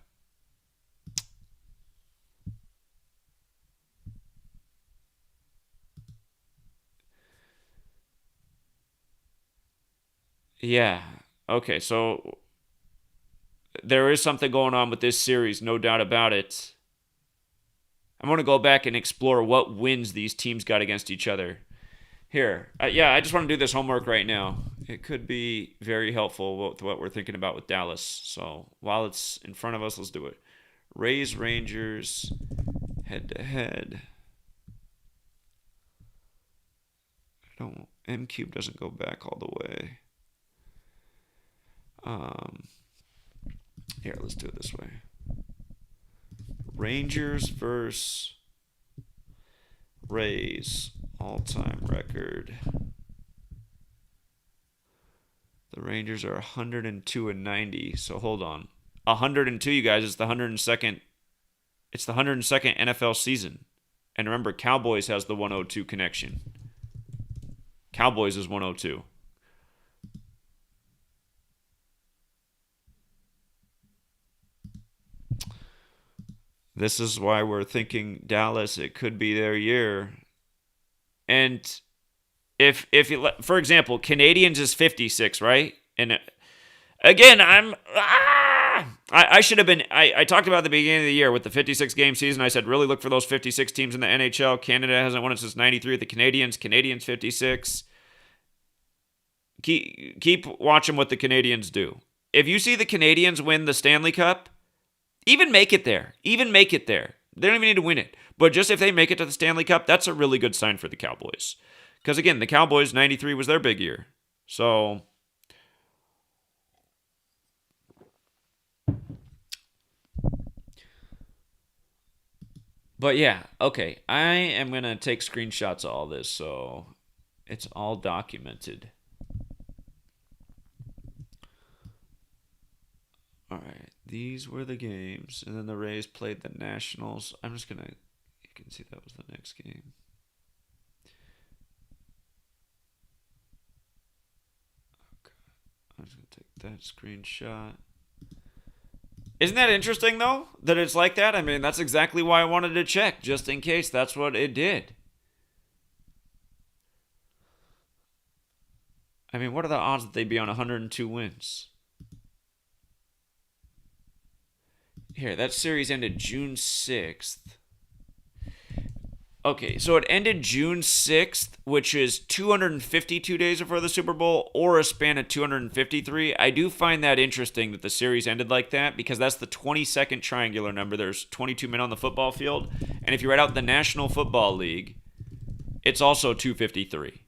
yeah. Okay, so there is something going on with this series, no doubt about it. I'm going to go back and explore what wins these teams got against each other. Here, I just want to do this homework right now. It could be very helpful with what we're thinking about with Dallas. So while it's in front of us, let's do it. Rays, Rangers, head-to-head. M-Cube doesn't go back all the way. Here, let's do it this way. Rangers versus Rays, all-time record. The Rangers are 102-90. So hold on, 102, you guys, is the 102nd. It's the 102nd NFL season, and remember, Cowboys has the 102 connection. Cowboys is 102. This is why we're thinking Dallas, it could be their year. And if you, for example, Canadians is 56, right? And again, I should have been, I talked about at the beginning of the year with the 56 game season. I said, really look for those 56 teams in the NHL. Canada hasn't won it since 93 with the Canadians 56. Keep watching what the Canadians do. If you see the Canadians win the Stanley Cup, even make it there. They don't even need to win it. But just if they make it to the Stanley Cup, that's a really good sign for the Cowboys. Because again, the Cowboys, 93 was their big year. So, but yeah, okay. I am going to take screenshots of all this so it's all documented. All right, these were the games, and then the Rays played the Nationals. You can see that was the next game. Okay, I'm just going to take that screenshot. Isn't that interesting, though, that it's like that? I mean, that's exactly why I wanted to check, just in case that's what it did. I mean, what are the odds that they'd be on 102 wins? Here, that series ended June 6th. Okay, so it ended June 6th, which is 252 days before the Super Bowl, or a span of 253. I do find that interesting that the series ended like that, because that's the 22nd triangular number. There's 22 men on the football field. And if you write out the National Football League, it's also 253.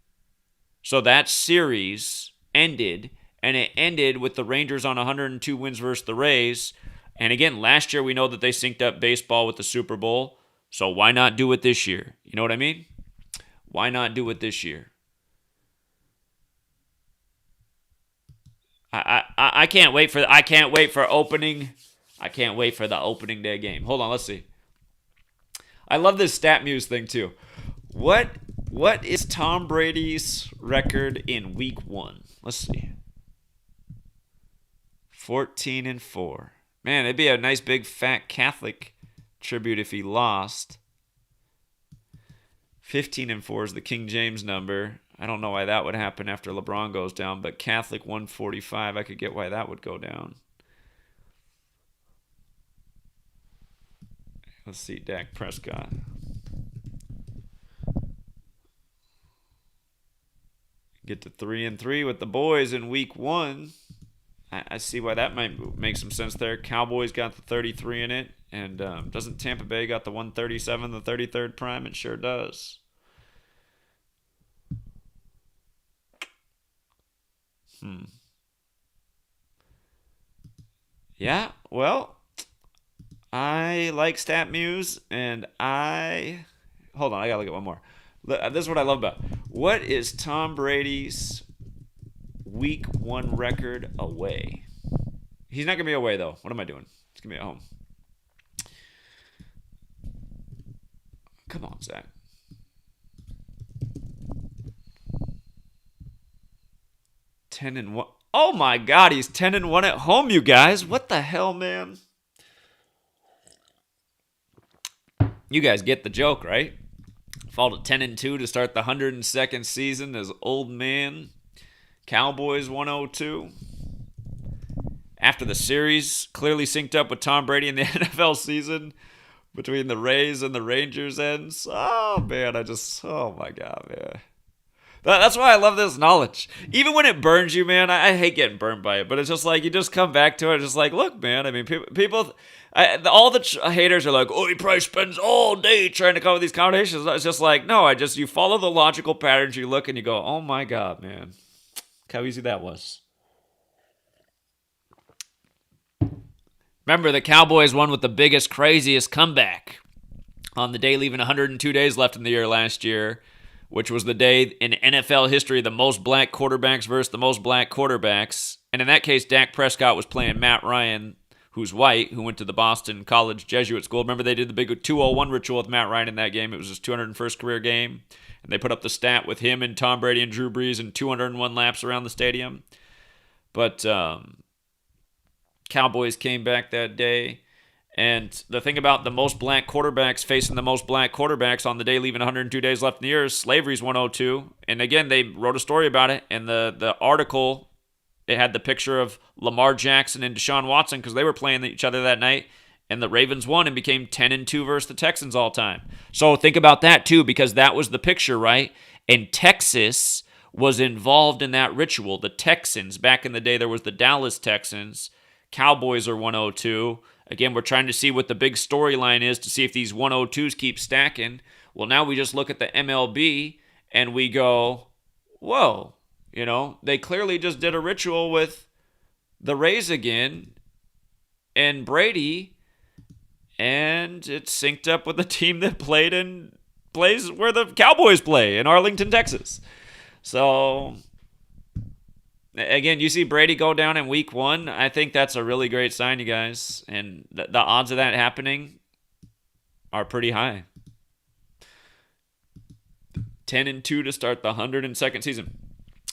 So that series ended, and it ended with the Rangers on 102 wins versus the Rays. And again, last year we know that they synced up baseball with the Super Bowl. So why not do it this year? You know what I mean? Why not do it this year? I can't wait for opening. I can't wait for the opening day game. Hold on, let's see. I love this stat muse thing too. What What is Tom Brady's record in week 1? Let's see. 14-4. Man, it'd be a nice big fat Catholic tribute if he lost. 15-4 is the King James number. I don't know why that would happen after LeBron goes down, but Catholic 145, I could get why that would go down. Let's see, Dak Prescott. Get to 3-3 with the boys in week 1. I see why that might make some sense there. Cowboys got the 33 in it. And doesn't Tampa Bay got the 137, the 33rd prime? It sure does. Yeah, well, I like StatMuse, and hold on, I gotta look at one more. This is what I love about it. What is Tom Brady's week 1 record away? He's not gonna be away though. What am I doing? He's gonna be at home. Come on, Zach. 10-1. Oh my God, he's 10-1 at home, you guys. What the hell, man? You guys get the joke, right? Fall to 10-2 to start the 102nd season as old man. Cowboys 102. After the series clearly synced up with Tom Brady in the NFL season between the Rays and the Rangers ends. Oh man, oh my God, man. That's why I love this knowledge. Even when it burns you, man, I hate getting burned by it, but it's just like you just come back to it. Just like, look, man, I mean, all the haters are like, oh, he probably spends all day trying to come up with these combinations. It's just like, no, you follow the logical patterns. You look and you go, oh my God, man. Look how easy that was. Remember, the Cowboys won with the biggest, craziest comeback on the day leaving 102 days left in the year last year, which was the day in NFL history the most black quarterbacks versus the most black quarterbacks. And in that case, Dak Prescott was playing Matt Ryan, who's white, who went to the Boston College Jesuit School. Remember, they did the big 201 ritual with Matt Ryan in that game. It was his 201st career game. And they put up the stat with him and Tom Brady and Drew Brees and 201 laps around the stadium. But Cowboys came back that day. And the thing about the most black quarterbacks facing the most black quarterbacks on the day leaving 102 days left in the year is slavery's 102. And again, they wrote a story about it. And the article, it had the picture of Lamar Jackson and Deshaun Watson because they were playing each other that night. And the Ravens won and became 10-2 versus the Texans all time. So think about that too, because that was the picture, right? And Texas was involved in that ritual. The Texans, back in the day, there was the Dallas Texans. Cowboys are 102. Again, we're trying to see what the big storyline is to see if these 102s keep stacking. Well, now we just look at the MLB and we go, whoa, they clearly just did a ritual with the Rays again and Brady, and it's synced up with the team that plays where the Cowboys play in Arlington, Texas. So again, you see Brady go down in week 1. I think that's a really great sign, you guys. And the odds of that happening are pretty high. 10-2 to start the 102nd season.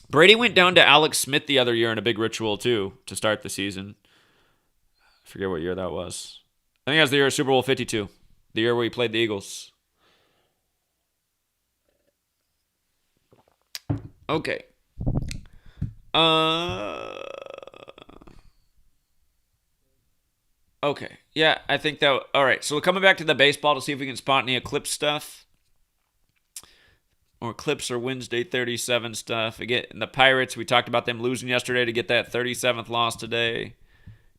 Brady went down to Alex Smith the other year in a big ritual, too, to start the season. I forget what year that was. I think that was the year of Super Bowl 52, the year where he played the Eagles. Okay. Okay. Yeah, I think that... All right, so we're coming back to the baseball to see if we can spot any Eclipse stuff. Or Eclipse or Wednesday 37 stuff. Again, the Pirates, we talked about them losing yesterday to get that 37th loss today.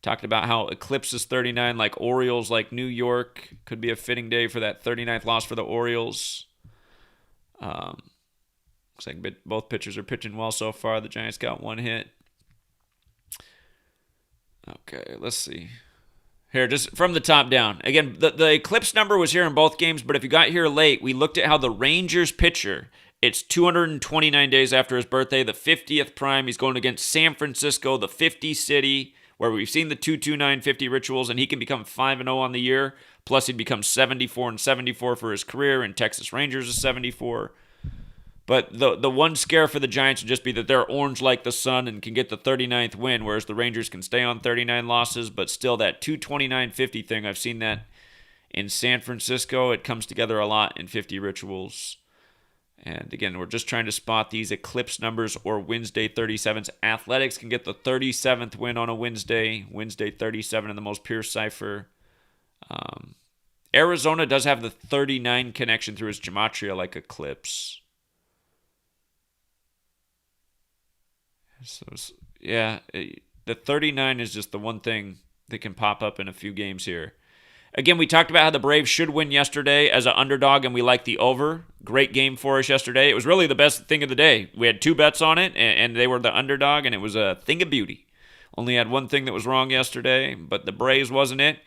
Talked about how Eclipse is 39, like Orioles, like New York. Could be a fitting day for that 39th loss for the Orioles. Looks like both pitchers are pitching well so far. The Giants got one hit. Okay, let's see. Here, just from the top down. Again, the Eclipse number was here in both games, but if you got here late, we looked at how the Rangers pitcher, it's 229 days after his birthday, the 50th prime. He's going against San Francisco, the 50 city, where we've seen the 229-50 rituals, and he can become 5-0 on the year. Plus, he'd become 74-74 for his career, and Texas Rangers is 74. But the one scare for the Giants would just be that they're orange like the sun and can get the 39th win, whereas the Rangers can stay on 39 losses. But still, that 229-50 thing, I've seen that in San Francisco. It comes together a lot in 50 rituals. And again, we're just trying to spot these Eclipse numbers or Wednesday 37s. Athletics can get the 37th win on a Wednesday. Wednesday 37 in the most pure cipher. Arizona does have the 39 connection through its Gematria like Eclipse. So, yeah, the 39 is just the one thing that can pop up in a few games here. Again, we talked about how the Braves should win yesterday as an underdog, and we like the over. Great game for us yesterday. It was really the best thing of the day. We had 2 bets on it, and they were the underdog, and it was a thing of beauty. Only had one thing that was wrong yesterday, but the Braves wasn't it.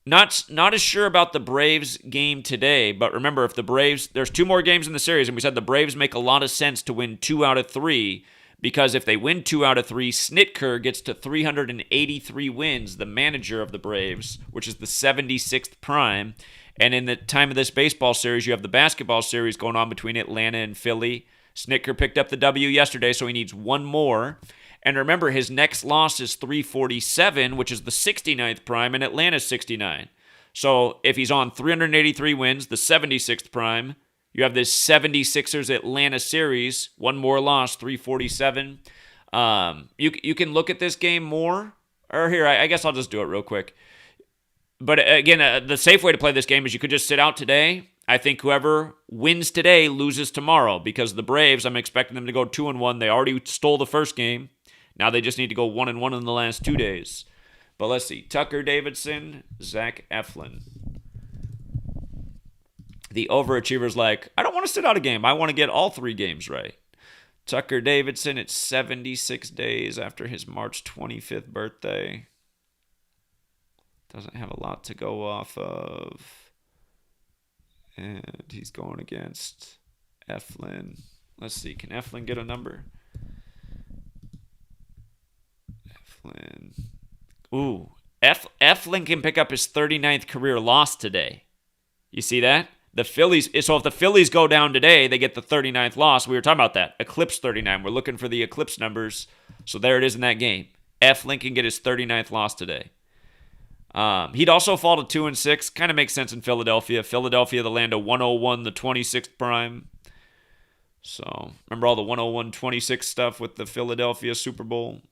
Not as sure about the Braves game today, but remember, if the Braves, there's 2 more games in the series, and we said the Braves make a lot of sense to win 2 out of 3, because if they win 2 out of 3, Snitker gets to 383 wins, the manager of the Braves, which is the 76th prime. And in the time of this baseball series, you have the basketball series going on between Atlanta and Philly. Snitker picked up the W yesterday, so he needs 1 more. And remember, his next loss is 347, which is the 69th prime, and Atlanta's 69. So if he's on 383 wins, the 76th prime, you have this 76ers Atlanta series, 1 more loss, 347. You can look at this game more. Or here, I guess I'll just do it real quick. But again, the safe way to play this game is you could just sit out today. I think whoever wins today loses tomorrow, because the Braves, I'm expecting them to go 2-1. They already stole the first game. Now they just need to go 1-1 in the last 2 days. But let's see. Tucker Davidson, Zach Eflin. The overachiever's like, I don't want to sit out a game. I want to get all 3 games right. Tucker Davidson, it's 76 days after his March 25th birthday. Doesn't have a lot to go off of. And he's going against Eflin. Let's see, can Eflin get a number? Eflin. Ooh, Eflin can pick up his 39th career loss today. You see that? The Phillies, so if the Phillies go down today, they get the 39th loss. We were talking about that. Eclipse 39. We're looking for the Eclipse numbers. So there it is in that game. Eflin can get his 39th loss today. He'd also fall to 2-6. Kind of makes sense in Philadelphia. Philadelphia, the land of 101, the 26th prime. So remember all the 101-26 stuff with the Philadelphia Super Bowl?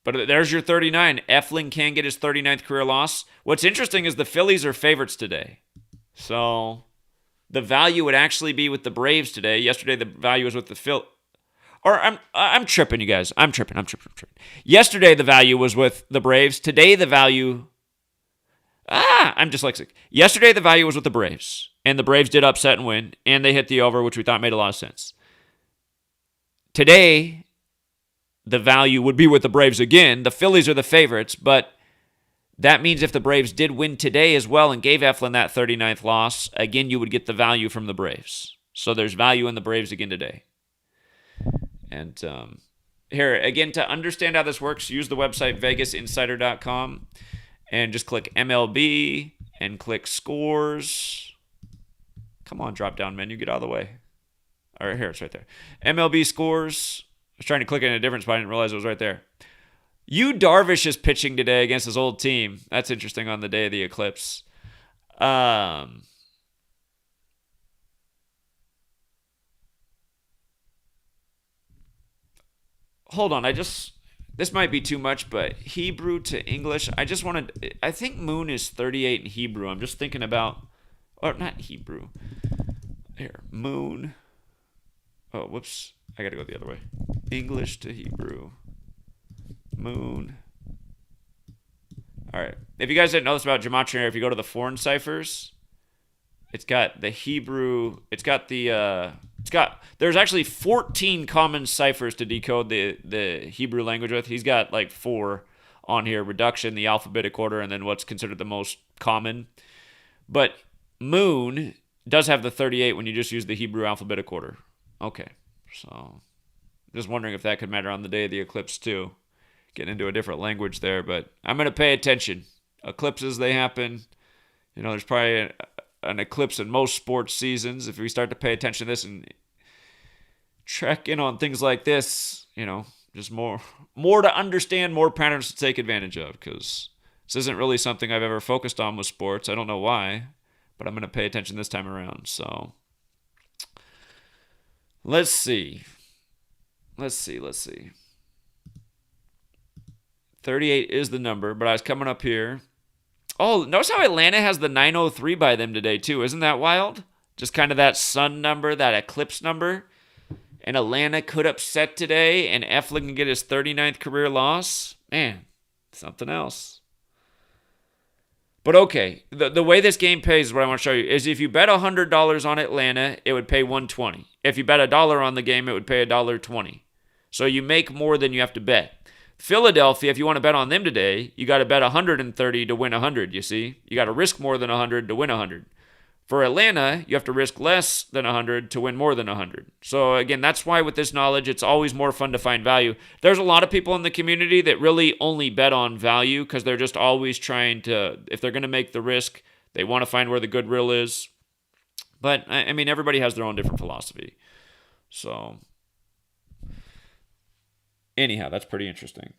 But there's your 39. Eflin can get his 39th career loss. What's interesting is the Phillies are favorites today. So the value would actually be with the Braves today. Yesterday the value was with the Phillies. Or I'm tripping, you guys. I'm tripping. Yesterday the value was with the Braves. Today the value... I'm dyslexic. Yesterday the value was with the Braves. And the Braves did upset and win. And they hit the over, which we thought made a lot of sense. Today... the value would be with the Braves again. The Phillies are the favorites, but that means if the Braves did win today as well and gave Eflin that 39th loss, again, you would get the value from the Braves. So there's value in the Braves again today. And here, again, to understand how this works, use the website vegasinsider.com and just click MLB and click scores. Come on, drop-down menu, get out of the way. All right, here, it's right there. MLB scores. I was trying to click in a different spot. I didn't realize it was right there. Yu Darvish is pitching today against his old team. That's interesting on the day of the eclipse. Hold on. This might be too much, but Hebrew to English. I think Moon is 38 in Hebrew. I'm just thinking about, or not Hebrew. Here, Moon. Oh, whoops. I got to go the other way. English to Hebrew. Moon. All right. If you guys didn't know this about Gematria, if you go to the foreign ciphers, it's got the Hebrew. There's actually 14 common ciphers to decode the Hebrew language with. He's got like 4 on here. Reduction, the alphabetic order, and then what's considered the most common. But Moon does have the 38 when you just use the Hebrew alphabetic order. Okay. So, just wondering if that could matter on the day of the eclipse too. Getting into a different language there, but I'm going to pay attention. Eclipses, they happen. There's probably an eclipse in most sports seasons. If we start to pay attention to this and check in on things like this, just more to understand, more patterns to take advantage of, because this isn't really something I've ever focused on with sports. I don't know why, but I'm going to pay attention this time around. So let's see. 38 is the number, but I was coming up here. Oh, notice how Atlanta has the 903 by them today, too. Isn't that wild? Just kind of that sun number, that eclipse number. And Atlanta could upset today, and Eflin can get his 39th career loss. Man, something else. But okay, the way this game pays is what I want to show you. Is if you bet $100 on Atlanta, it would pay $120. If you bet $1 on the game, it would pay $1.20. So you make more than you have to bet. Philadelphia, if you want to bet on them today, you got to bet 130 to win 100, you see? You got to risk more than 100 to win 100. For Atlanta, you have to risk less than 100 to win more than 100. So again, that's why with this knowledge, it's always more fun to find value. There's a lot of people in the community that really only bet on value because they're just always trying to, if they're going to make the risk, they want to find where the goodwill is. But, I mean, everybody has their own different philosophy. So, anyhow, that's pretty interesting.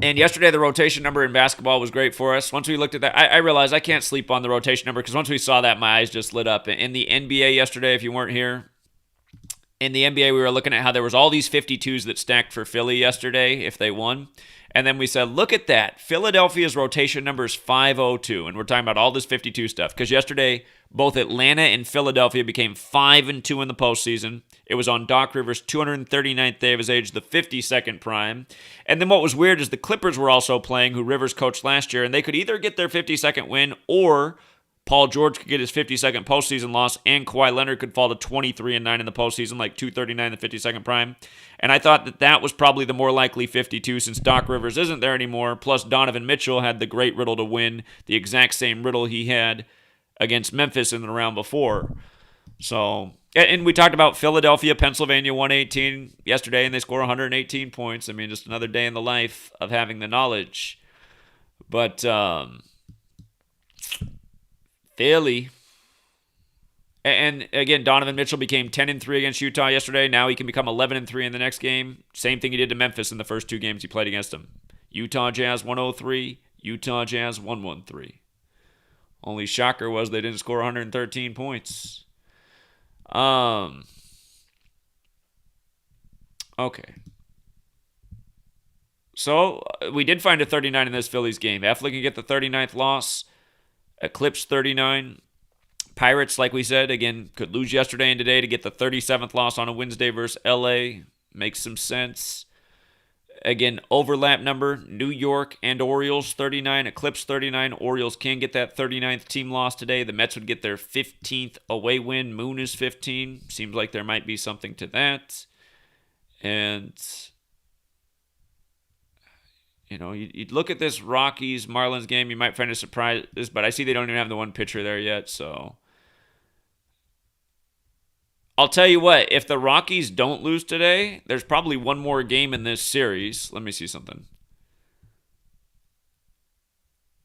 And yesterday, the rotation number in basketball was great for us. Once we looked at that, I realized I can't sleep on the rotation number because once we saw that, my eyes just lit up. In the NBA yesterday, if you weren't here, in the NBA, we were looking at how there was all these 52s that stacked for Philly yesterday if they won. And then we said, look at that. Philadelphia's rotation number is 502. And we're talking about all this 52 stuff. Because yesterday, both Atlanta and Philadelphia became 5-2 in the postseason. It was on Doc Rivers' 239th day of his age, the 52nd prime. And then what was weird is the Clippers were also playing, who Rivers coached last year. And they could either get their 52nd win or Paul George could get his 52nd postseason loss, and Kawhi Leonard could fall to 23-9 in the postseason, like 239 the 52nd prime. And I thought that was probably the more likely 52 since Doc Rivers isn't there anymore. Plus, Donovan Mitchell had the great riddle to win, the exact same riddle he had against Memphis in the round before. So, and we talked about Philadelphia, Pennsylvania 118 yesterday, and they scored 118 points. I mean, just another day in the life of having the knowledge. But, Philly. And again, Donovan Mitchell became 10-3 against Utah yesterday. Now he can become 11-3 in the next game. Same thing he did to Memphis in the first two games he played against them. Utah Jazz 103, Utah Jazz 113. Only shocker was they didn't score 113 points. Okay. So we did find a 39 in this Phillies game. Eflin can get the 39th loss. Eclipse 39. Pirates, like we said, again, could lose yesterday and today to get the 37th loss on a Wednesday versus LA. Makes some sense. Again, overlap number, New York and Orioles 39, Eclipse 39. Orioles can get that 39th team loss today. The Mets would get their 15th away win. Moon is 15. Seems like there might be something to that. And you'd look at this Rockies-Marlins game, you might find a surprise, but I see they don't even have the one pitcher there yet, so I'll tell you what, if the Rockies don't lose today, there's probably one more game in this series. Let me see something.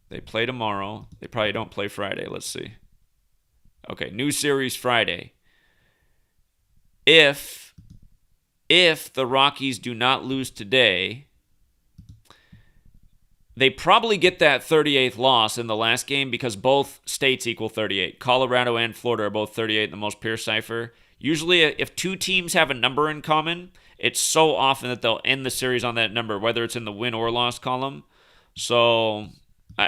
They play tomorrow. They probably don't play Friday. Let's see. Okay, new series Friday. If the Rockies do not lose today, they probably get that 38th loss in the last game because both states equal 38. Colorado and Florida are both 38 in the most pure cipher. Usually, if two teams have a number in common, it's so often that they'll end the series on that number, whether it's in the win or loss column. So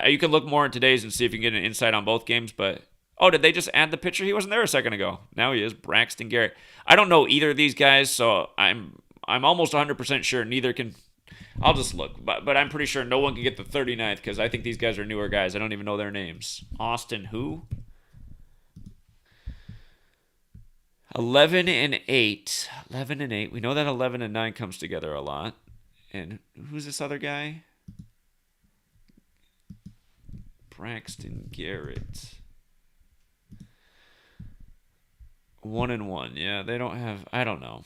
you can look more in today's and see if you can get an insight on both games. But, did they just add the pitcher? He wasn't there a second ago. Now he is, Braxton Garrett. I don't know either of these guys, so I'm almost 100% sure neither can. I'll just look, but I'm pretty sure no one can get the 39th because I think these guys are newer guys. I don't even know their names. Austin who? 11-8. 11-8. We know that 11-9 comes together a lot. And who's this other guy? Braxton Garrett. 1-1. Yeah, they don't have. I don't know.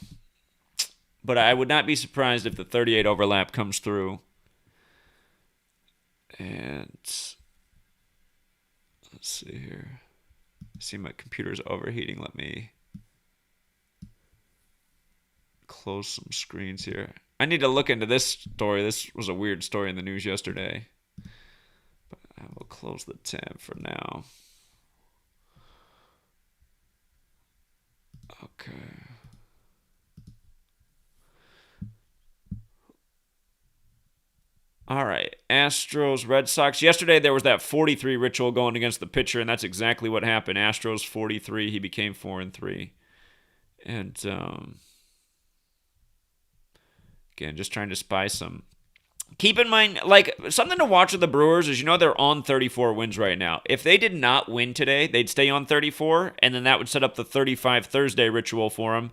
But I would not be surprised if the 38 overlap comes through. And Let's see here. I see my computer's overheating. Let me close some screens here. I need to look into this story. This was a weird story in the news yesterday. But I will close the tab for now. Okay. All right. Astros, Red Sox. Yesterday there was that 43 ritual going against the pitcher, and that's exactly what happened. Astros 43. He became 4-3. And again, just trying to spy some. Keep in mind, like, something to watch with the Brewers is, they're on 34 wins right now. If they did not win today, they'd stay on 34, and then that would set up the 35 Thursday ritual for them.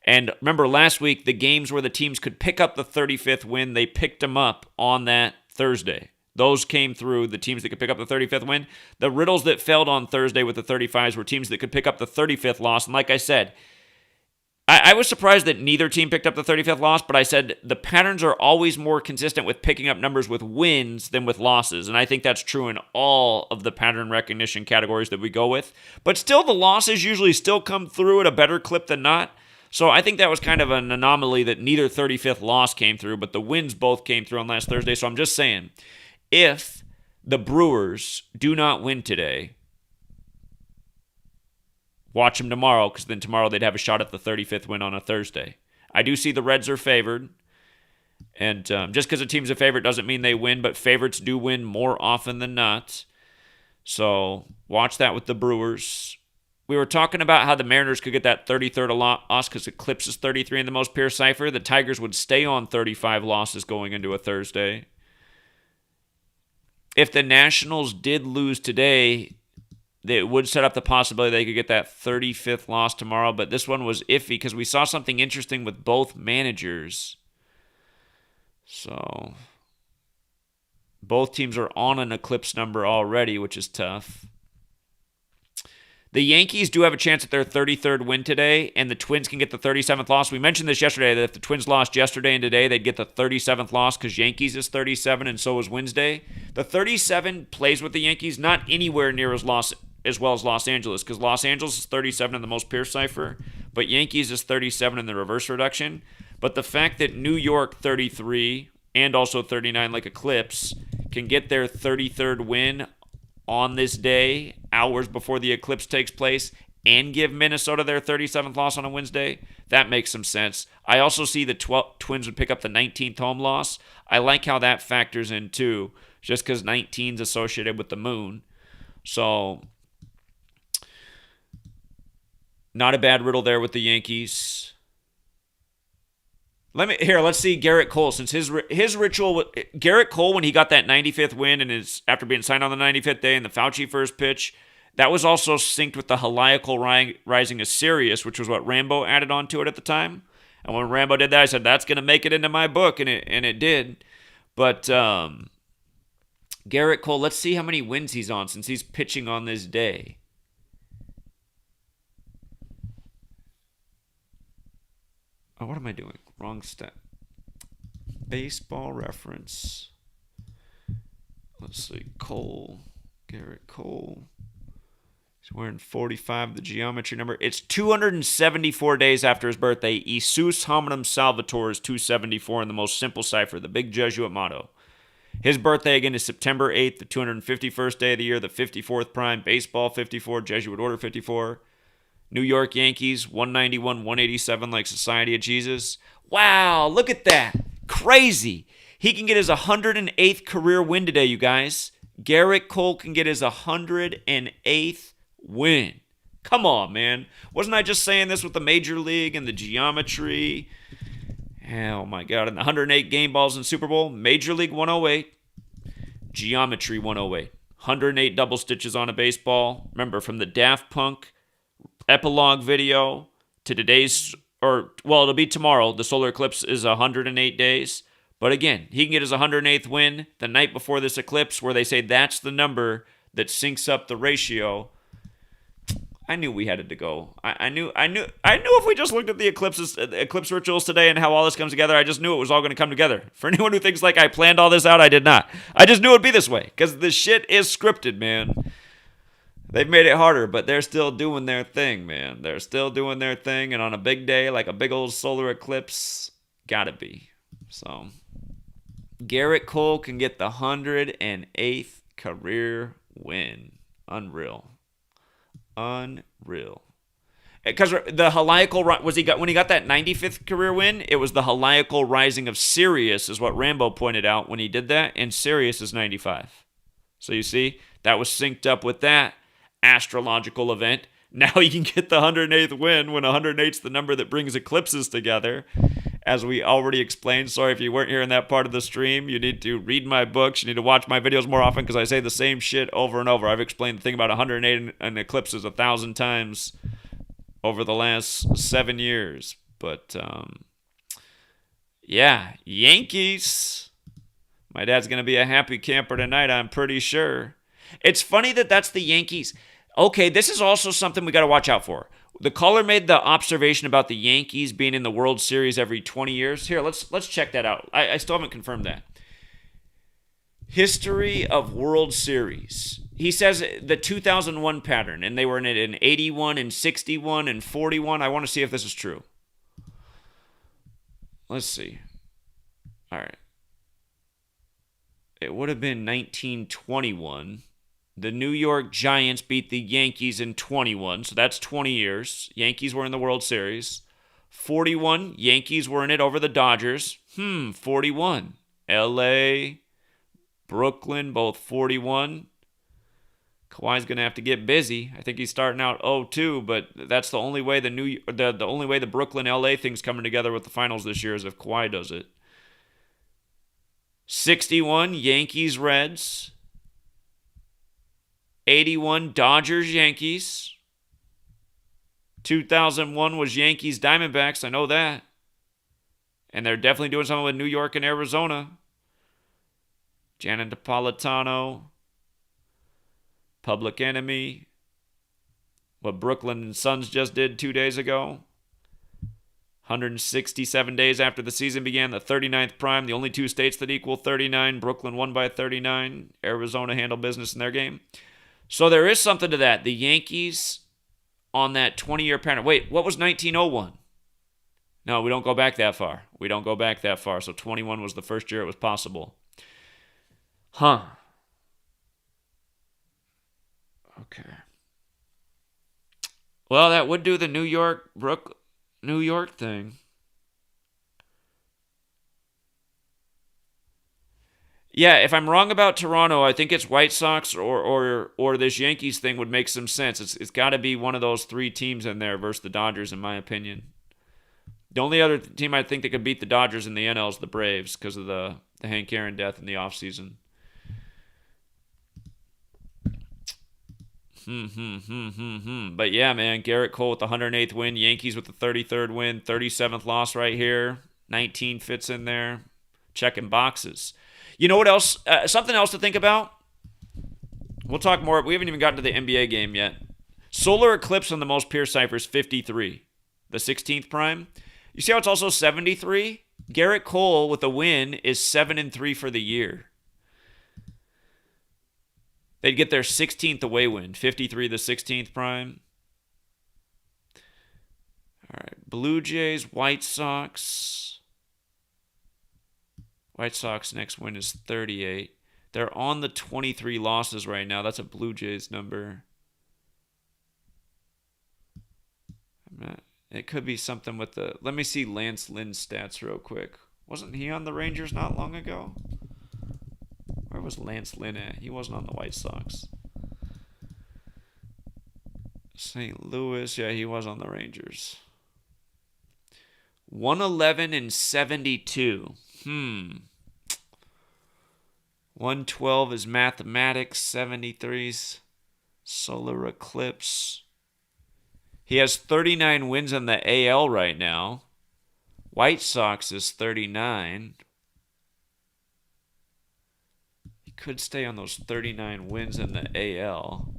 And remember, last week, the games where the teams could pick up the 35th win, they picked them up on that Thursday. Those came through, the teams that could pick up the 35th win. The riddles that failed on Thursday with the 35s were teams that could pick up the 35th loss. And like I said, I was surprised that neither team picked up the 35th loss, but I said the patterns are always more consistent with picking up numbers with wins than with losses, and I think that's true in all of the pattern recognition categories that we go with. But still, the losses usually still come through at a better clip than not, so I think that was kind of an anomaly that neither 35th loss came through, but the wins both came through on last Thursday, so I'm just saying, if the Brewers do not win today, watch them tomorrow, because then tomorrow they'd have a shot at the 35th win on a Thursday. I do see the Reds are favored, and just because a team's a favorite doesn't mean they win, but favorites do win more often than not. So watch that with the Brewers. We were talking about how the Mariners could get that 33rd loss because Eclipse is 33 in the most pure cipher. The Tigers would stay on 35 losses going into a Thursday. If the Nationals did lose today, it would set up the possibility they could get that 35th loss tomorrow, but this one was iffy because we saw something interesting with both managers. So, both teams are on an Eclipse number already, which is tough. The Yankees do have a chance at their 33rd win today, and the Twins can get the 37th loss. We mentioned this yesterday, that if the Twins lost yesterday and today, they'd get the 37th loss because Yankees is 37 and so is Wednesday. The 37 plays with the Yankees, not anywhere near as well as Los Angeles, because Los Angeles is 37 in the most pure cipher, but Yankees is 37 in the reverse reduction. But the fact that New York 33 and also 39 like Eclipse can get their 33rd win on this day, hours before the eclipse takes place, and give Minnesota their 37th loss on a Wednesday, that makes some sense. I also see the Twins would pick up the 19th home loss. I like how that factors in too, just because 19 is associated with the moon. So, not a bad riddle there with the Yankees. Let's see Gerritt Cole, since his ritual. Gerritt Cole, when he got that 95th win and after being signed on the 95th day and the Fauci first pitch, that was also synced with the Heliacal Rising of Sirius, which was what Rambo added onto it at the time. And when Rambo did that, I said that's going to make it into my book, and it did. But Gerritt Cole, let's see how many wins he's on since he's pitching on this day. Oh, what am I doing? Wrong step. Baseball reference. Let's see. Gerritt Cole. He's wearing 45, the geometry number. It's 274 days after his birthday. Isus hominum salvator is 274 in the most simple cipher, the big Jesuit motto. His birthday again is September 8th, the 251st day of the year, the 54th prime, baseball 54, Jesuit order 54. New York Yankees, 191, 187 like Society of Jesus. Wow, look at that. Crazy. He can get his 108th career win today, you guys. Gerritt Cole can get his 108th win. Come on, man. Wasn't I just saying this with the Major League and the geometry? Oh, my God. And the 108 game balls in Super Bowl. Major League 108. Geometry 108. 108 double stitches on a baseball. Remember, from the Daft Punk epilogue video to today's, it'll be tomorrow. The solar eclipse is 108 days. But again, he can get his 108th win the night before this eclipse, where they say that's the number that syncs up the ratio. I knew we had it to go. I knew if we just looked at the eclipse rituals today and how all this comes together, I just knew it was all going to come together. For anyone who thinks like I planned all this out, I did not. I just knew it would be this way, because this shit is scripted, man. They've made it harder, but they're still doing their thing, man. They're still doing their thing, and on a big day like a big old solar eclipse, gotta be. So, Gerritt Cole can get the 108th career win. Unreal. Unreal. Because the heliacal was he got when he got that 95th career win, it was the heliacal rising of Sirius, is what Rambo pointed out when he did that, and Sirius is 95. So you see, that was synced up with that astrological event. Now he can get the 108th win when 108 is the number that brings eclipses together, as we already explained. Sorry if you weren't here in that part of the stream. You need to read my books. You need to watch my videos more often because I say the same shit over and over. I've explained the thing about 108 and eclipses 1,000 times over the last 7 years. But, yeah, Yankees. My dad's going to be a happy camper tonight, I'm pretty sure. It's funny that that's the Yankees. Okay, this is also something we got to watch out for. The caller made the observation about the Yankees being in the World Series every 20 years. Here, let's check that out. I still haven't confirmed that. History of World Series. He says the 2001 pattern, and they were in it in 81 and 61 and 41. I want to see if this is true. Let's see. All right. It would have been 1921. The New York Giants beat the Yankees in 21, so that's 20 years. Yankees were in the World Series. 41, Yankees were in it over the Dodgers. 41. LA, Brooklyn, both 41. Kawhi's going to have to get busy. I think he's starting out 0-2, but that's the only way the only way the Brooklyn LA thing's coming together with the finals this year is if Kawhi does it. 61, Yankees, Reds. 81, Dodgers, Yankees. 2001 was Yankees, Diamondbacks. I know that. And they're definitely doing something with New York and Arizona. Janet Napolitano. Public Enemy. What Brooklyn and Suns just did 2 days ago. 167 days after the season began, the 39th prime, the only two states that equal 39. Brooklyn won by 39. Arizona handled business in their game. So there is something to that. The Yankees on that 20-year pattern. Wait, what was 1901? No, we don't go back that far. We don't go back that far. So 21 was the first year it was possible. Huh. Okay. Well, that would do the New York thing. Yeah, if I'm wrong about Toronto, I think it's White Sox or this Yankees thing would make some sense. It's got to be one of those three teams in there versus the Dodgers, in my opinion. The only other team I think that could beat the Dodgers in the NL is the Braves because of the Hank Aaron death in the offseason. But yeah, man, Gerritt Cole with the 108th win, Yankees with the 33rd win, 37th loss right here, 19 fits in there, checking boxes. You know what else? Something else to think about? We'll talk more. We haven't even gotten to the NBA game yet. Solar eclipse on the most pure cipher is 53, the 16th prime. You see how it's also 73? Gerritt Cole with a win is 7-3 for the year. They'd get their 16th away win, 53 the 16th prime. All right, Blue Jays, White Sox. White Sox next win is 38. They're on the 23 losses right now. That's a Blue Jays number. It could be something with the... Let me see Lance Lynn's stats real quick. Wasn't he on the Rangers not long ago? Where was Lance Lynn at? He wasn't on the White Sox. St. Louis, yeah, he was on the Rangers. 111 and 72. 112 is mathematics. 73's solar eclipse. He has 39 wins in the AL right now. White Sox is 39. He could stay on those 39 wins in the AL.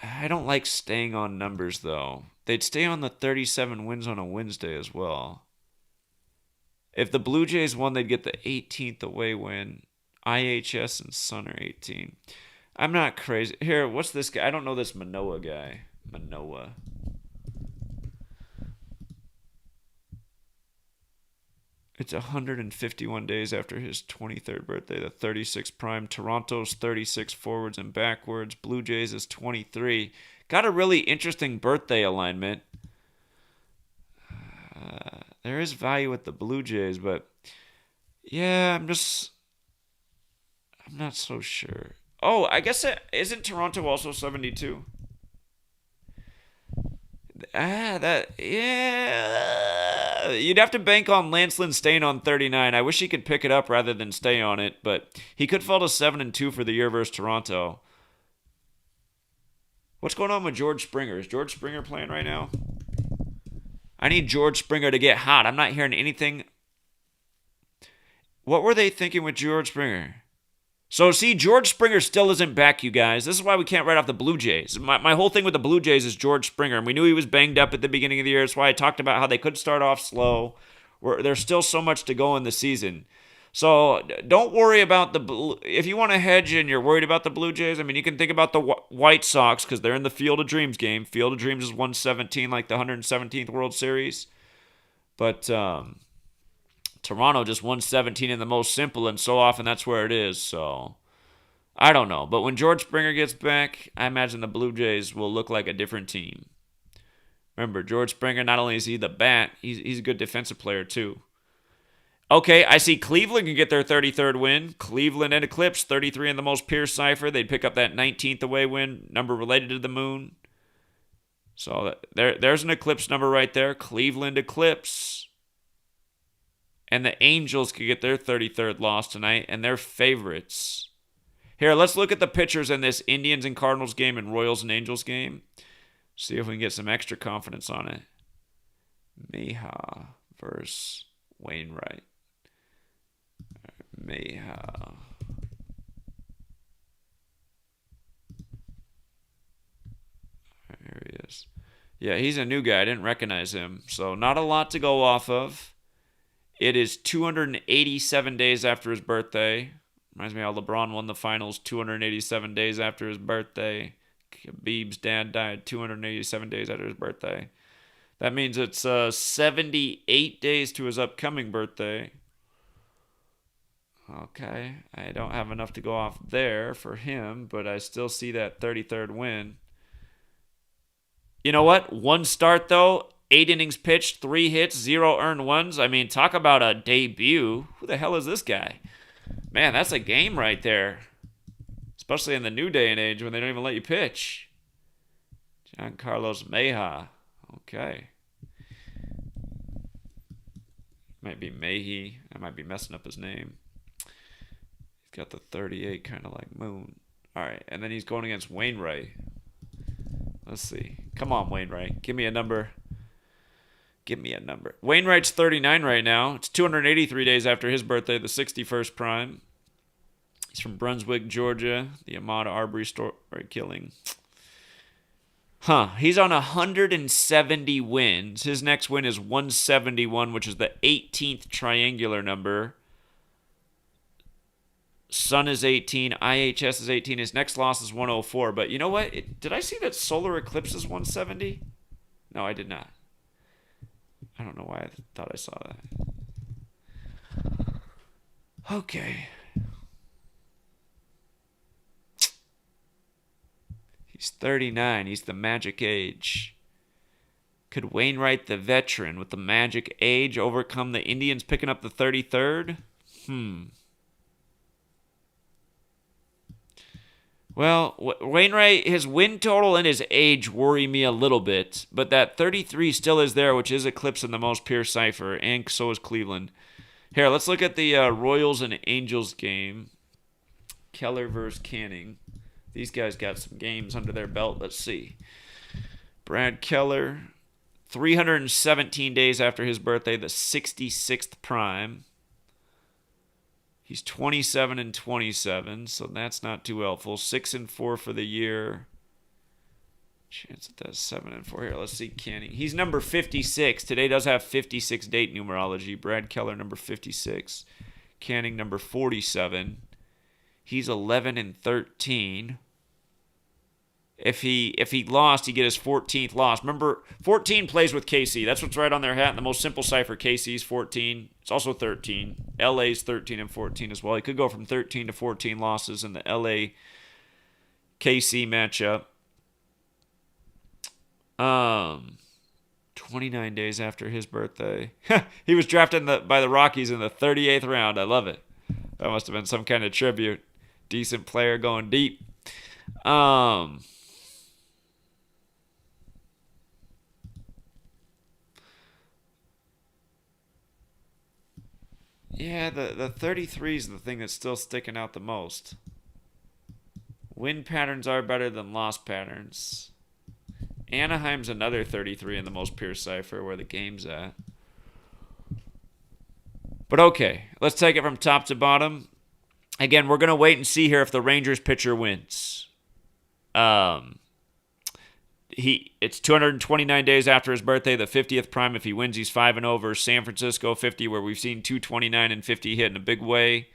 I don't like staying on numbers, though. They'd stay on the 37 wins on a Wednesday as well. If the Blue Jays won, they'd get the 18th away win. IHS and Sun are 18. I'm not crazy. Here, what's this guy? I don't know this Manoah guy. Manoah. It's 151 days after his 23rd birthday, the 36 prime. Toronto's 36 forwards and backwards. Blue Jays is 23. Got a really interesting birthday alignment. There is value with the Blue Jays, but yeah, I'm not so sure. Oh, I guess isn't Toronto also 72? Yeah. You'd have to bank on Lance Lynn staying on 39. I wish he could pick it up rather than stay on it, but he could fall to 7-2 for the year versus Toronto. What's going on with George Springer? Is George Springer playing right now? I need George Springer to get hot. I'm not hearing anything. What were they thinking with George Springer? So, see, George Springer still isn't back, you guys. This is why we can't write off the Blue Jays. My whole thing with the Blue Jays is George Springer, and we knew he was banged up at the beginning of the year. That's why I talked about how they could start off slow. There's still so much to go in the season. So, don't worry about if you want to hedge and you're worried about the Blue Jays, I mean, you can think about the White Sox because they're in the Field of Dreams game. Field of Dreams is 117, like the 117th World Series. But Toronto just 117 in the most simple, and so often that's where it is. So I don't know. But when George Springer gets back, I imagine the Blue Jays will look like a different team. Remember, George Springer, not only is he the bat, he's a good defensive player too. Okay, I see Cleveland can get their 33rd win. Cleveland and Eclipse, 33 in the most pure cipher. They'd pick up that 19th away win, number related to the moon. So there's an Eclipse number right there. Cleveland Eclipse. And the Angels could get their 33rd loss tonight, and they're favorites. Here, let's look at the pitchers in this Indians and Cardinals game and Royals and Angels game. See if we can get some extra confidence on it. Meha versus Wainwright. Meha. There he is. Yeah, he's a new guy. I didn't recognize him. So not a lot to go off of. It is 287 days after his birthday. Reminds me how LeBron won the finals 287 days after his birthday. Khabib's dad died 287 days after his birthday. That means it's 78 days to his upcoming birthday. Okay, I don't have enough to go off there for him, but I still see that 33rd win. You know what? One start, though. 8 innings pitched, 3 hits, 0 earned ones. I mean, talk about a debut. Who the hell is this guy? Man, that's a game right there. Especially in the new day and age when they don't even let you pitch. Giancarlos Meja. Okay. Might be Mehi. I might be messing up his name. He's got the 38 kind of like Moon. All right, and then he's going against Wainwright. Let's see. Come on, Wainwright. Give me a number. Give me a number. Wainwright's 39 right now. It's 283 days after his birthday, the 61st prime. He's from Brunswick, Georgia. The Ahmaud Arbery story killing. He's on 170 wins. His next win is 171, which is the 18th triangular number. Sun is 18. IHS is 18. His next loss is 104. But you know what? Did I see that Solar Eclipse is 170? No, I did not. I don't know why I thought I saw that. Okay. He's 39. He's the magic age. Could Wainwright, the veteran with the magic age, overcome the Indians picking up the 33rd? Well, Wainwright, his win total and his age worry me a little bit, but that 33 still is there, which is Eclipse in the most pure cipher, and so is Cleveland. Here, let's look at the Royals and Angels game. Keller versus Canning. These guys got some games under their belt. Let's see. Brad Keller, 317 days after his birthday, the 66th prime. He's 27-27, so that's not too helpful. 6-4 for the year. Chance that that's 7-4 here. Let's see Canning. He's number 56. Today does have 56 date numerology. Brad Keller, number 56. Canning, number 47. He's 11-13. If he lost, he get his 14th loss. Remember, 14 plays with KC. That's what's right on their hat. And the most simple cipher, KC's 14. It's also 13. LA's 13 and 14 as well. He could go from 13 to 14 losses in the LA KC matchup. 29 days after his birthday. He was drafted by the Rockies in the 38th round. I love it. That must have been some kind of tribute. Decent player going deep. Yeah, the 33 is the thing that's still sticking out the most. Win patterns are better than loss patterns. Anaheim's another 33 in the most pure cipher where the game's at. But okay, let's take it from top to bottom. Again, we're going to wait and see here if the Rangers pitcher wins. It's 229 days after his birthday, the 50th prime. If he wins, he's 5-0 over San Francisco 50, where we've seen 229 and 50 hit in a big way.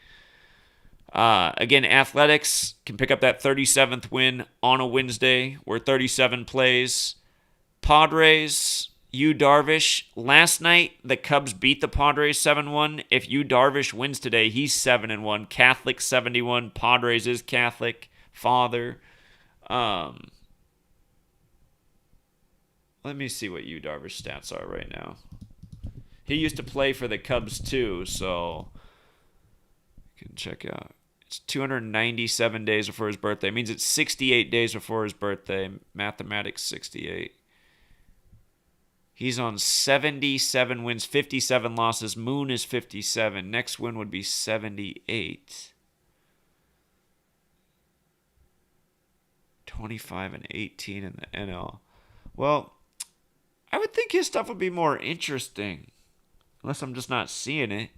Again, Athletics can pick up that 37th win on a Wednesday, where 37 plays. Padres, Yu Darvish. Last night, the Cubs beat the Padres 7-1. If Yu Darvish wins today, he's 7-1. Catholic 71. Padres is Catholic. Father. Let me see what Yu Darvish stats are right now. He used to play for the Cubs too, so you can check out. It's 297 days before his birthday. It means it's 68 days before his birthday. Mathematics 68. He's on 77 wins, 57 losses. Moon is 57. Next win would be 78. 25 and 18 in the NL. Well, I would think his stuff would be more interesting. Unless I'm just not seeing it.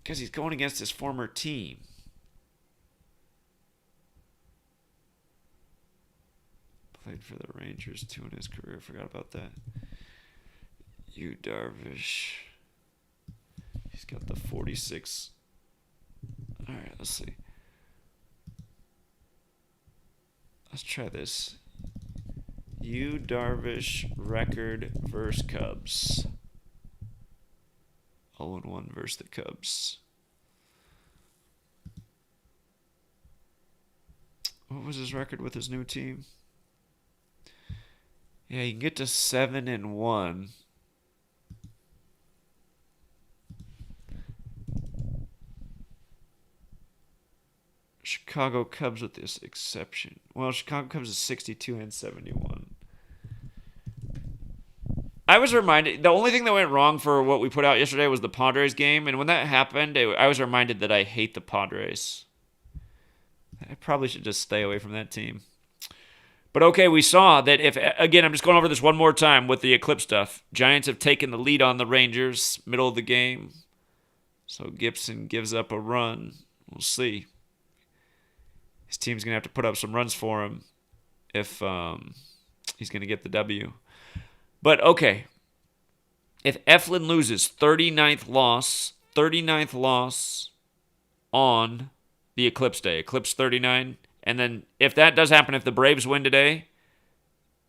Because he's going against his former team. Played for the Rangers too in his career. Forgot about that. Yu Darvish. He's got the 46. All right, let's see. Let's try this. Yu Darvish record versus Cubs. 0-1 versus the Cubs. What was his record with his new team? Yeah, you can get to 7-1. Chicago Cubs with this exception. Well, Chicago Cubs is 62 and 71. I was reminded, the only thing that went wrong for what we put out yesterday was the Padres game, and when that happened, I was reminded that I hate the Padres. I probably should just stay away from that team. But okay, we saw that if, again, I'm just going over this one more time with the Eclipse stuff. Giants have taken the lead on the Rangers, middle of the game. So Gibson gives up a run. We'll see. His team's going to have to put up some runs for him if he's going to get the W. But okay, if Eflin loses, 39th loss on the Eclipse day, Eclipse 39. And then if that does happen, if the Braves win today,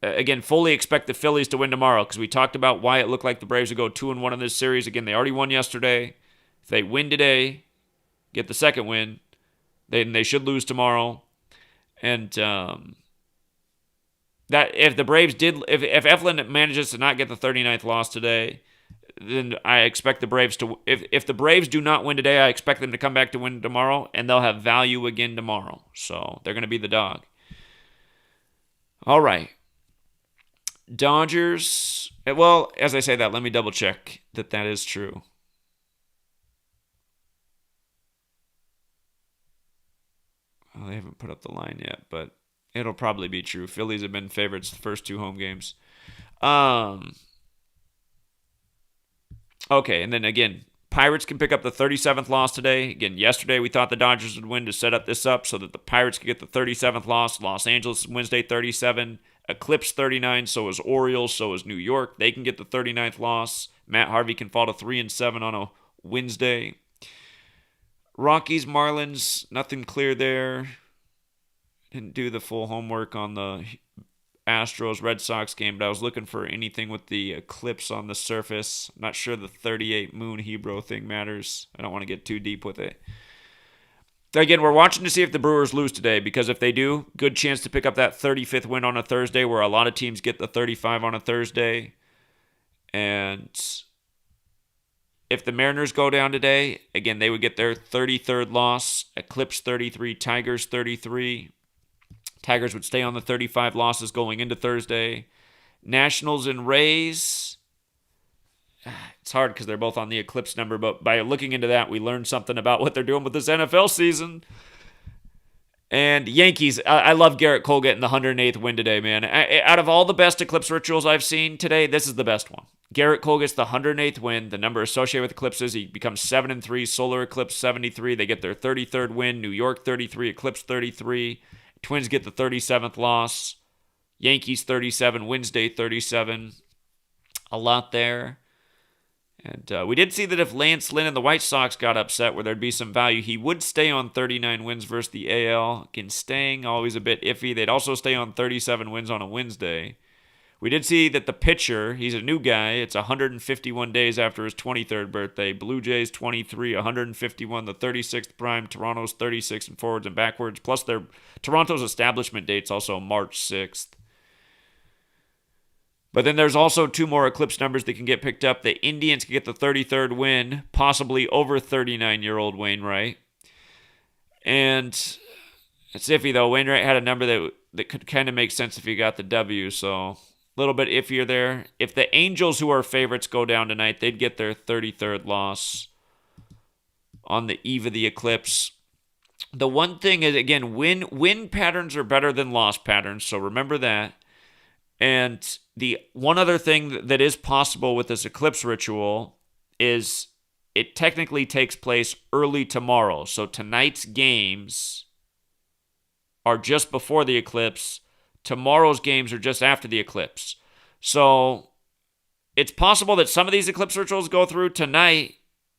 again, fully expect the Phillies to win tomorrow because we talked about why it looked like the Braves would go 2-1 in this series. Again, they already won yesterday. If they win today, get the second win, then they should lose tomorrow. And that if the Braves did, if Eflin manages to not get the 39th loss today, then I expect the Braves to, if the Braves do not win today, I expect them to come back to win tomorrow, and they'll have value again tomorrow. So they're going to be the dog. All right. Dodgers, well, as I say that, let me double check that is true. Well, they haven't put up the line yet, but it'll probably be true. Phillies have been favorites the first two home games. Okay, and then again, Pirates can pick up the 37th loss today. Again, yesterday we thought the Dodgers would win to set up this up so that the Pirates could get the 37th loss. Los Angeles Wednesday 37, Eclipse 39, so is Orioles, so is New York. They can get the 39th loss. Matt Harvey can fall to 3-7 on a Wednesday. Rockies, Marlins, nothing clear there. Didn't do the full homework on the Astros Red Sox game, but I was looking for anything with the eclipse on the surface. I'm not sure the 38 moon Hebrew thing matters. I don't want to get too deep with it. Again, we're watching to see if the Brewers lose today, because if they do, good chance to pick up that 35th win on a Thursday, where a lot of teams get the 35 on a Thursday. And if the Mariners go down today, again, they would get their 33rd loss. Eclipse 33, Tigers 33. Tigers would stay on the 35 losses going into Thursday. Nationals and Rays. It's hard because they're both on the Eclipse number, but by looking into that, we learned something about what they're doing with this NFL season. And Yankees, I love Gerritt Cole getting the 108th win today, man. Out of all the best Eclipse rituals I've seen today, this is the best one. Gerritt Cole gets the 108th win. The number associated with eclipses, he becomes 7-3. Solar Eclipse 73. They get their 33rd win. New York 33. Eclipse 33. Twins get the 37th loss. Yankees 37. Wednesday 37. A lot there. And we did see that if Lance Lynn and the White Sox got upset where there'd be some value, he would stay on 39 wins versus the AL. Again, staying always a bit iffy. They'd also stay on 37 wins on a Wednesday. We did see that the pitcher, he's a new guy. It's 151 days after his 23rd birthday. Blue Jays 23, 151, the 36th prime. Toronto's 36 and forwards and backwards. Plus their Toronto's establishment date's also March 6th. But then there's also two more Eclipse numbers that can get picked up. The Indians can get the 33rd win, possibly over 39-year-old Wainwright. And it's iffy, though. Wainwright had a number that could kind of make sense if he got the W, so a little bit iffier there. If the Angels, who are favorites, go down tonight, they'd get their 33rd loss on the eve of the Eclipse. The one thing is, again, win patterns are better than loss patterns, so remember that. And the one other thing that is possible with this Eclipse ritual is it technically takes place early tomorrow. So tonight's games are just before the Eclipse. Tomorrow's games are just after the Eclipse. So it's possible that some of these Eclipse rituals go through tonight,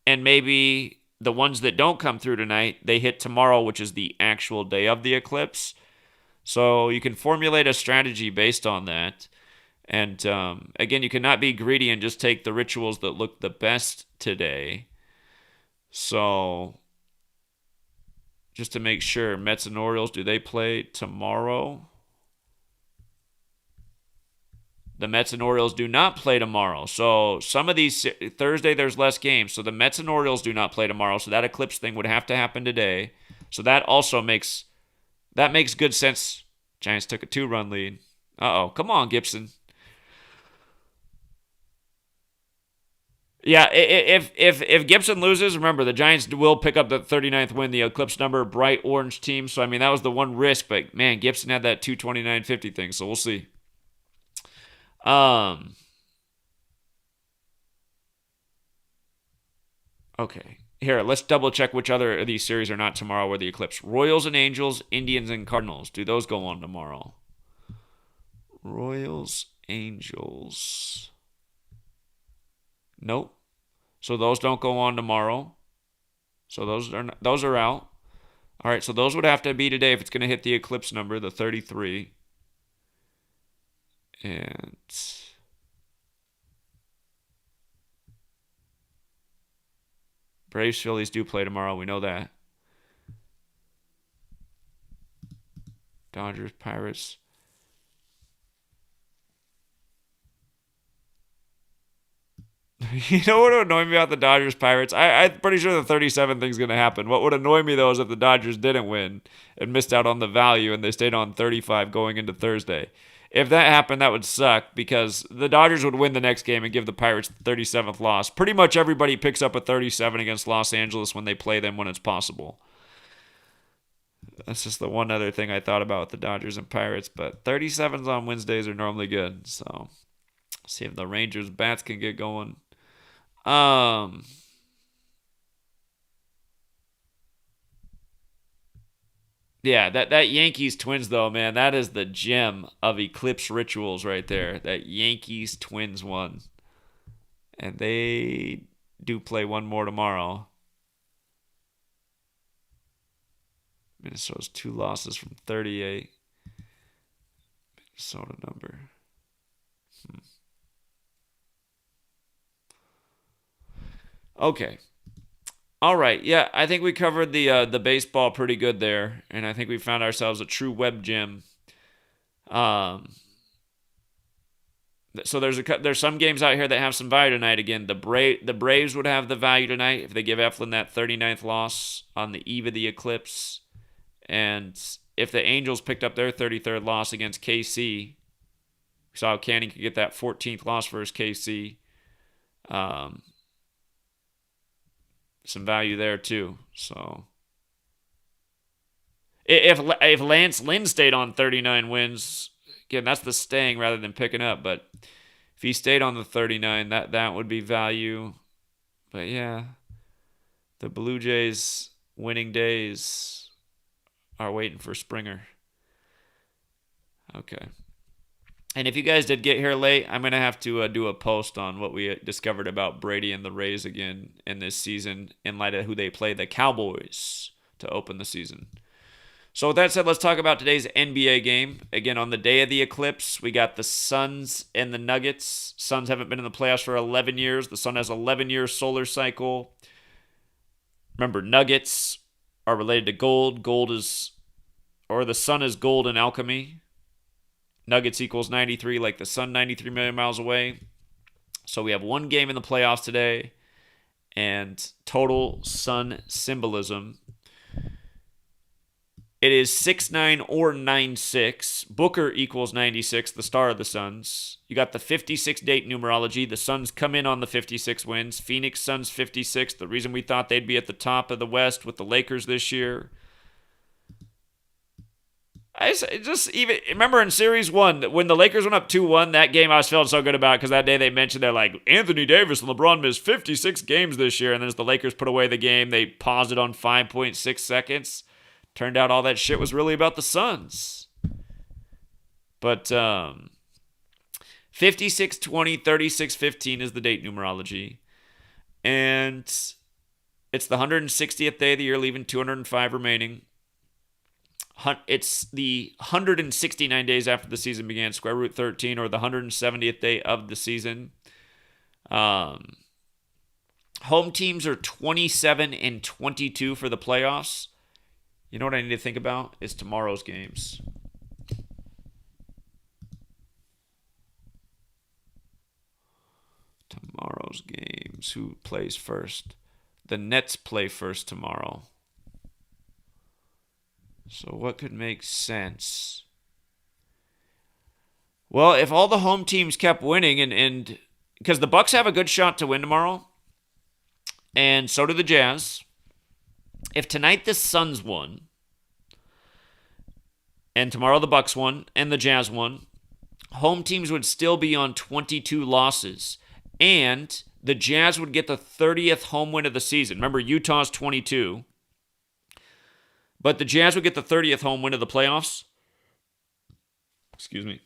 and maybe the ones that don't come through tonight, they hit tomorrow, which is the actual day of the Eclipse. So you can formulate a strategy based on that. And again, you cannot be greedy and just take the rituals that look the best today. So just to make sure, Mets and Orioles, do they play tomorrow? The Mets and Orioles do not play tomorrow. So some of these, Thursday there's less games. So the Mets and Orioles do not play tomorrow. So that Eclipse thing would have to happen today. So that also makes good sense. Giants took a 2-run lead. Uh-oh. Come on, Gibson. Yeah, if Gibson loses, remember, the Giants will pick up the 39th win, the Eclipse number, bright orange team. So, I mean, that was the one risk. But, man, Gibson had that 229.50 thing, so we'll see. Okay. Here, let's double check which other of these series are not tomorrow where the Eclipse. Royals and Angels, Indians and Cardinals. Do those go on tomorrow? Royals, Angels. Nope. So those don't go on tomorrow. So those are out. All right, so those would have to be today if it's going to hit the Eclipse number, the 33. And Braves, Phillies do play tomorrow. We know that. Dodgers, Pirates. You know what would annoy me about the Dodgers, Pirates? I'm pretty sure the 37 thing's going to happen. What would annoy me, though, is if the Dodgers didn't win and missed out on the value and they stayed on 35 going into Thursday. If that happened, that would suck because the Dodgers would win the next game and give the Pirates the 37th loss. Pretty much everybody picks up a 37 against Los Angeles when they play them when it's possible. That's just the one other thing I thought about with the Dodgers and Pirates. But 37s on Wednesdays are normally good. So, see if the Rangers bats can get going. Yeah, that Yankees Twins though, man, that is the gem of Eclipse rituals right there. That Yankees Twins one. And they do play one more tomorrow. Minnesota's 2 losses from 38. Minnesota number. Okay. All right. Yeah, I think we covered the baseball pretty good there, and I think we found ourselves a true web gem. So there's some games out here that have some value tonight. Again, the Braves would have the value tonight if they give Eflin that 39th loss on the eve of the Eclipse, and if the Angels picked up their 33rd loss against KC, we saw how Canning could get that 14th loss versus KC. Some value there too. So if Lance Lynn stayed on 39 wins, again, that's the staying rather than picking up. But if he stayed on the 39, that would be value. But yeah, the Blue Jays winning days are waiting for Springer. Okay. And if you guys did get here late, I'm going to have to do a post on what we discovered about Brady and the Rays again in this season in light of who they play, the Cowboys, to open the season. So with that said, let's talk about today's NBA game. Again, on the day of the Eclipse, we got the Suns and the Nuggets. Suns haven't been in the playoffs for 11 years. The Sun has 11-year solar cycle. Remember, Nuggets are related to gold. The Sun is gold in alchemy. Nuggets equals 93, like the Sun 93 million miles away. So we have one game in the playoffs today, and total Sun symbolism. It is 6'9" or 9'6". Booker equals 96, the star of the Suns. You got the 56 date numerology. The Suns come in on the 56 wins. Phoenix Suns 56. The reason we thought they'd be at the top of the West with the Lakers this year. I just even remember in Series 1, when the Lakers went up 2-1, that game I was feeling so good about because that day they mentioned they're like, Anthony Davis and LeBron missed 56 games this year. And then as the Lakers put away the game, they paused it on 5.6 seconds. Turned out all that shit was really about the Suns. But 56-20, 36-15 is the date numerology. And it's the 160th day of the year, leaving 205 remaining. It's the 169 days after the season began, square root 13, or the 170th day of the season. Home teams are 27-22 for the playoffs. You know what I need to think about? Is tomorrow's games. Tomorrow's games. Who plays first? The Nets play first tomorrow. So what could make sense? Well, if all the home teams kept winning, and because the Bucks have a good shot to win tomorrow, and so do the Jazz. If tonight the Suns won, and tomorrow the Bucks won, and the Jazz won, home teams would still be on 22 losses, and the Jazz would get the 30th home win of the season. Remember, Utah's 22. But the Jazz would get the 30th home win of the playoffs. Excuse me.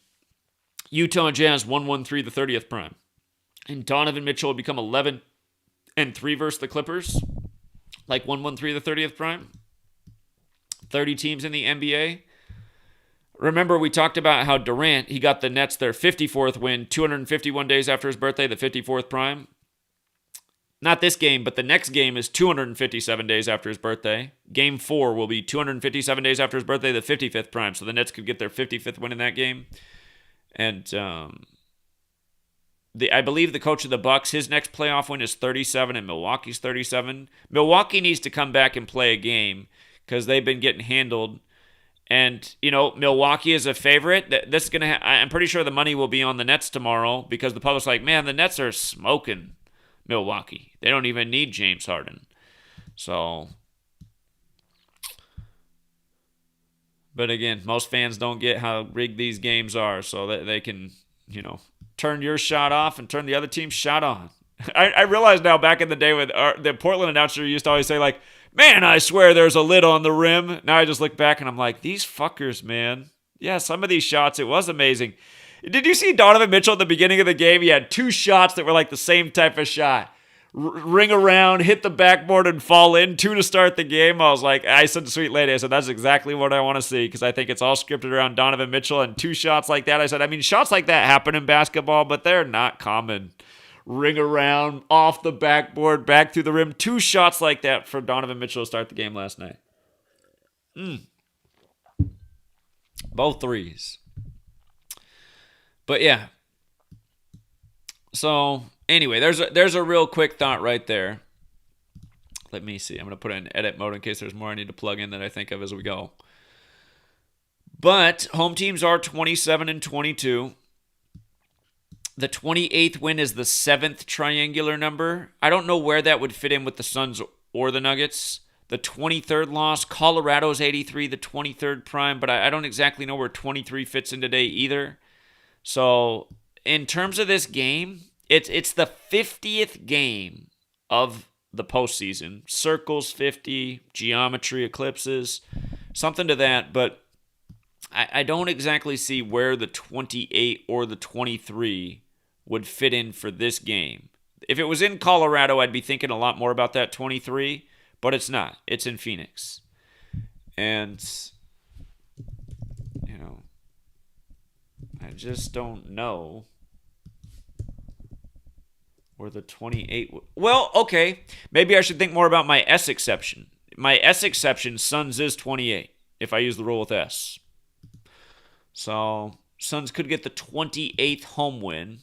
Utah and Jazz 1-1-3 the 30th prime. And Donovan Mitchell would become 11-3 versus the Clippers. Like 1-1-3 the 30th prime. 30 teams in the NBA. Remember, we talked about how Durant, he got the Nets their 54th win 251 days after his birthday, the 54th prime. Not this game, but the next game is 257 days after his birthday. Game 4 will be 257 days after his birthday, the 55th prime. So the Nets could get their 55th win in that game. And I believe the coach of the Bucks, his next playoff win is 37, and Milwaukee's 37. Milwaukee needs to come back and play a game because they've been getting handled. And, Milwaukee is a favorite. This is gonna. I'm pretty sure the money will be on the Nets tomorrow because the public's like, man, the Nets are smoking Milwaukee. They don't even need James Harden. So, but again, most fans don't get how rigged these games are, so that they can, turn your shot off and turn the other team's shot on. I realize now, back in the day with the Portland announcer used to always say, like, man, I swear there's a lid on the rim. Now I just look back and I'm like, these fuckers, man. Yeah, some of these shots, it was amazing. Did you see Donovan Mitchell at the beginning of the game? He had 2 shots that were like the same type of shot. ring around, hit the backboard, and fall in, 2 to start the game. I was like, I said to Sweet Lady, I said, that's exactly what I want to see because I think it's all scripted around Donovan Mitchell and 2 shots like that. I said, I mean, shots like that happen in basketball, but they're not common. Ring around, off the backboard, back through the rim. 2 shots like that for Donovan Mitchell to start the game last night. Both threes. But yeah. So anyway, there's a real quick thought right there. Let me see. I'm going to put it in edit mode in case there's more I need to plug in that I think of as we go. But home teams are 27 and 22. The 28th win is the 7th triangular number. I don't know where that would fit in with the Suns or the Nuggets. The 23rd loss, Colorado's 83, the 23rd prime, but I don't exactly know where 23 fits in today either. So in terms of this game, it's the 50th game of the postseason. Circles 50, geometry, eclipses, something to that, but I don't exactly see where the 28 or the 23 would fit in for this game. If it was in Colorado, I'd be thinking a lot more about that 23, but it's not. It's in Phoenix. And, you know, I just don't know where the 28... Well, okay. Maybe I should think more about my S exception. My S exception, Suns is 28, if I use the rule with S. So, Suns could get the 28th home win.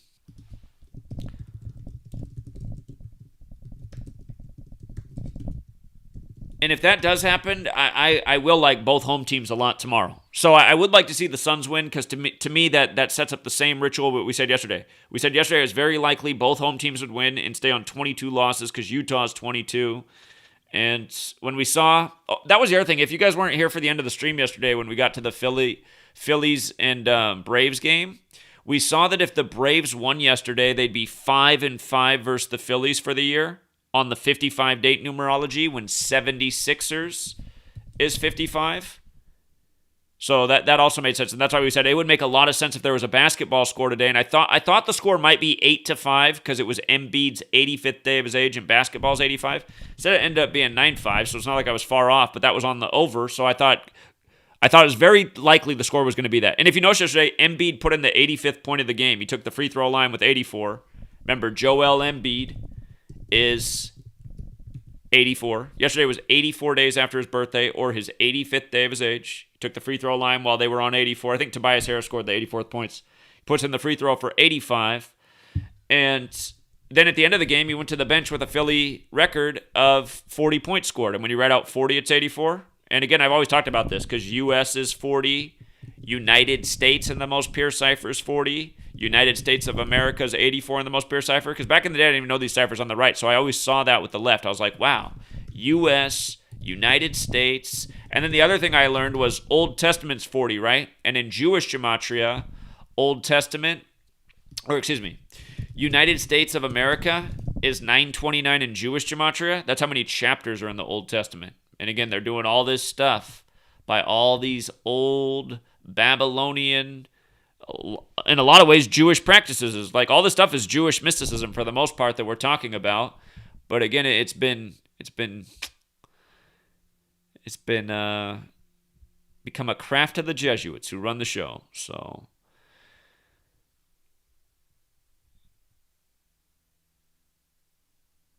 And if that does happen, I will like both home teams a lot tomorrow. So I would like to see the Suns win because to me that sets up the same ritual what we said yesterday. We said yesterday it was very likely both home teams would win and stay on 22 losses because Utah's 22. And when we saw, that was the other thing. If you guys weren't here for the end of the stream yesterday when we got to the Phillies and Braves game, we saw that if the Braves won yesterday, they'd be 5-5 versus the Phillies for the year on the 55 date numerology when 76ers is 55. So that also made sense, and that's why we said it would make a lot of sense if there was a basketball score today. And I thought the score might be 8-5 because it was Embiid's 85th day of his age and basketball's 85. Instead, it ended up being 9-5, so it's not like I was far off. But that was on the over, so I thought it was very likely the score was going to be that. And if you noticed yesterday, Embiid put in the 85th point of the game. He took the free throw line with 84. Remember, Joel Embiid is 84. Yesterday was 84 days after his birthday or his 85th day of his age. He took the free throw line while they were on 84. I think Tobias Harris scored the 84th points. He puts in the free throw for 85. And then at the end of the game, he went to the bench with a Philly record of 40 points scored. And when you write out 40, it's 84. And again, I've always talked about this because U.S. is 40. United States in the most pure cipher is 40. United States of America is 84 in the most pure cipher. Because back in the day, I didn't even know these ciphers on the right. So I always saw that with the left. I was like, wow, U.S., United States. And then the other thing I learned was Old Testament's 40, right? And in Jewish gematria, United States of America is 929 in Jewish gematria. That's how many chapters are in the Old Testament. And again, they're doing all this stuff by all these old Babylonian, in a lot of ways, Jewish practices. Is like all this stuff is Jewish mysticism for the most part that we're talking about. But again, it's been become a craft of the Jesuits who run the show. So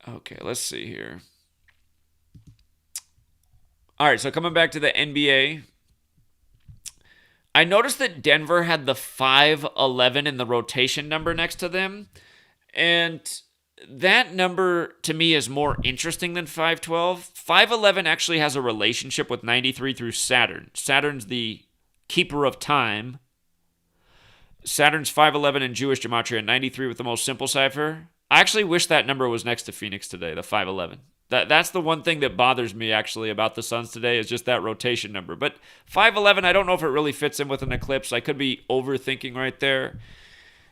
okay, let's see here. All right, so coming back to the NBA, I noticed that Denver had the 511 in the rotation number next to them, and that number to me is more interesting than 512. 511 actually has a relationship with 93 through Saturn. Saturn's the keeper of time. Saturn's 511 in Jewish gematria, and 93 with the most simple cipher. I actually wish that number was next to Phoenix today, the 511. That's the one thing that bothers me, actually, about the Suns today is just that rotation number. But 511, I don't know if it really fits in with an eclipse. I could be overthinking right there.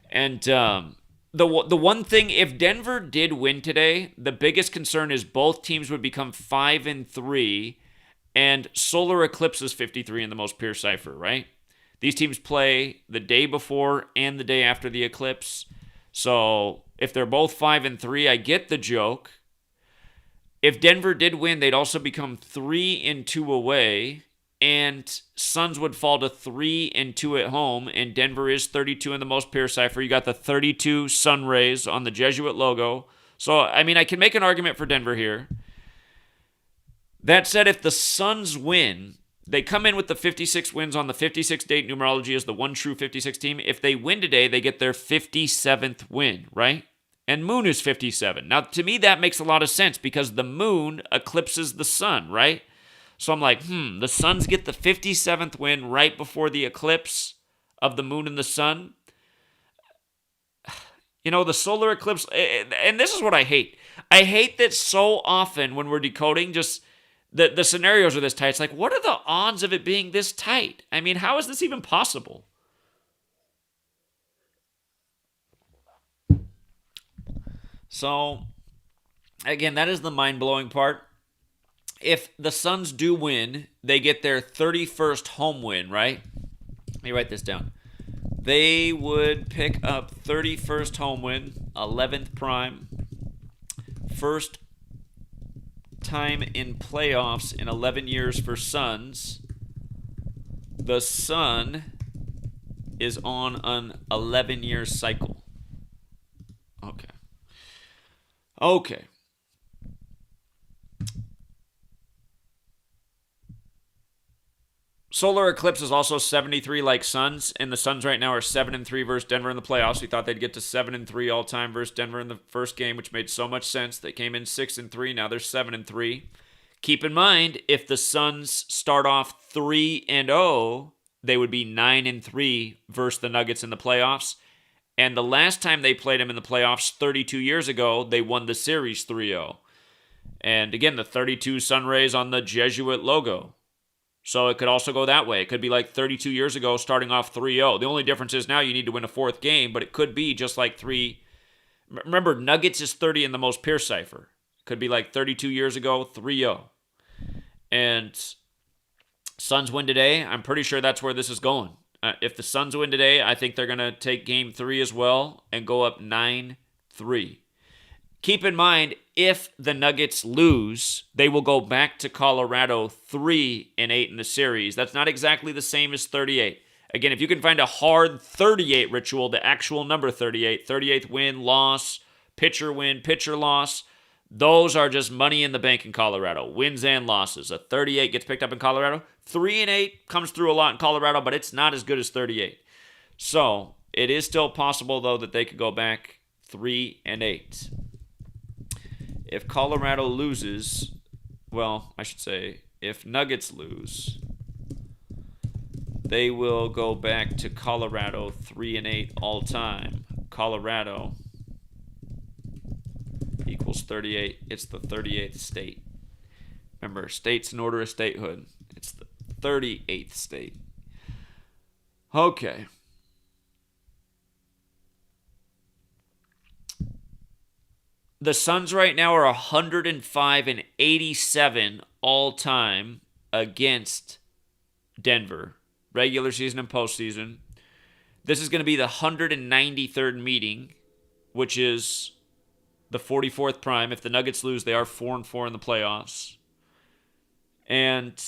And the one thing, if Denver did win today, the biggest concern is both teams would become 5-3, and solar eclipse is 53 in the most pure cipher, right? These teams play the day before and the day after the eclipse. So If they're both 5-3, I get the joke. If Denver did win, they'd also become 3-2 away, and Suns would fall to 3-2 at home, and Denver is 32 in the most pure cipher. You got the 32 Sun Rays on the Jesuit logo. So, I mean, I can make an argument for Denver here. That said, if the Suns win, they come in with the 56 wins on the 56 date numerology as the one true 56 team. If they win today, they get their 57th win, right? And moon is 57. Now, to me, that makes a lot of sense because the moon eclipses the sun, right? So I'm like, the Suns get the 57th win right before the eclipse of the moon and the sun. You know, the solar eclipse, and this is what I hate. I hate that so often when we're decoding, just the scenarios are this tight. It's like, what are the odds of it being this tight? I mean, how is this even possible? So, again, that is the mind-blowing part. If the Suns do win, they get their 31st home win, right? Let me write this down. They would pick up 31st home win, 11th prime, first time in playoffs in 11 years for Suns. The Sun is on an 11-year cycle. Okay. Solar eclipse is also 73 like Suns, and the Suns right now are 7-3 versus Denver in the playoffs. We thought they'd get to 7-3 all time versus Denver in the first game, which made so much sense. They came in 6-3, now they're 7-3. Keep in mind, if the Suns start off 3-0, they would be 9-3 versus the Nuggets in the playoffs. And the last time they played them in the playoffs 32 years ago, they won the series 3-0. And again, the 32 Sun Rays on the Jesuit logo. So it could also go that way. It could be like 32 years ago starting off 3-0. The only difference is now you need to win a fourth game, but it could be just like 3. Remember, Nuggets is 30 in the most pure cipher. It could be like 32 years ago, 3-0. And Suns win today. I'm pretty sure that's where this is going. If the Suns win today, I think they're going to take game 3 as well and go up 9-3. Keep in mind, if the Nuggets lose, they will go back to Colorado 3-8 in the series. That's not exactly the same as 38. Again, if you can find a hard 38 ritual, the actual number 38, 38th win, loss, pitcher win, pitcher loss, those are just money in the bank in Colorado. Wins and losses. A 38 gets picked up in Colorado. 3-8 comes through a lot in Colorado, but it's not as good as 38. So, it is still possible, though, that they could go back 3-8. If Colorado loses, well, I should say, if Nuggets lose, they will go back to Colorado 3-8 all time. Colorado equals 38. It's the 38th state. Remember, states in order of statehood. It's the 38th state. Okay. The Suns right now are 105-87 all time against Denver. Regular season and postseason. This is going to be the 193rd meeting, which is the 44th prime. If the Nuggets lose, they are 4-4 in the playoffs. And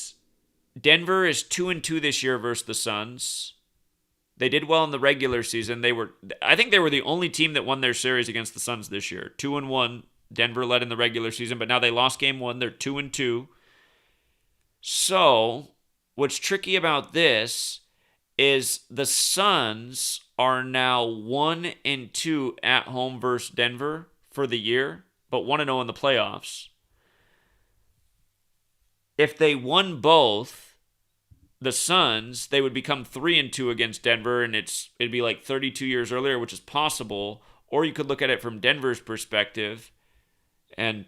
Denver is 2-2 this year versus the Suns. They did well in the regular season. I think they were the only team that won their series against the Suns this year. 2-1. Denver led in the regular season, but now they lost game 1. They're 2-2. So, what's tricky about this is the Suns are now 1-2 at home versus Denver for the year, but 1-0 in the playoffs. If they won both, the Suns, they would become 3-2 against Denver, and it'd be like 32 years earlier, which is possible. Or you could look at it from Denver's perspective, and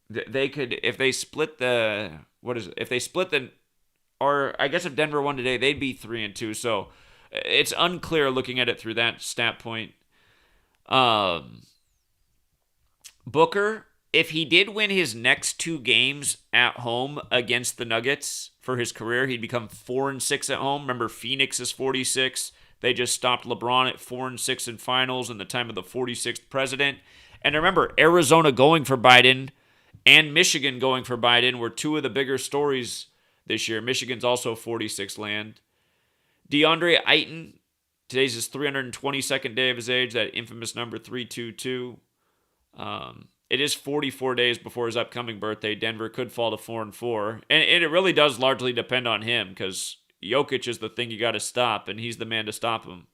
they could, if they split the, if they split the, or I guess if Denver won today, they'd be 3-2. So it's unclear looking at it through that stat point. Booker, if he did win his next 2 games at home against the Nuggets for his career, he'd become 4-6 at home. Remember, Phoenix is 46. They just stopped LeBron at 4-6 in finals in the time of the 46th president. And remember, Arizona going for Biden and Michigan going for Biden were two of the bigger stories this year. Michigan's also 46 land. DeAndre Ayton, today's his 322nd day of his age, that infamous number 322. It is 44 days before his upcoming birthday. Denver could fall to 4-4. And it really does largely depend on him because Jokic is the thing you got to stop, and he's the man to stop him.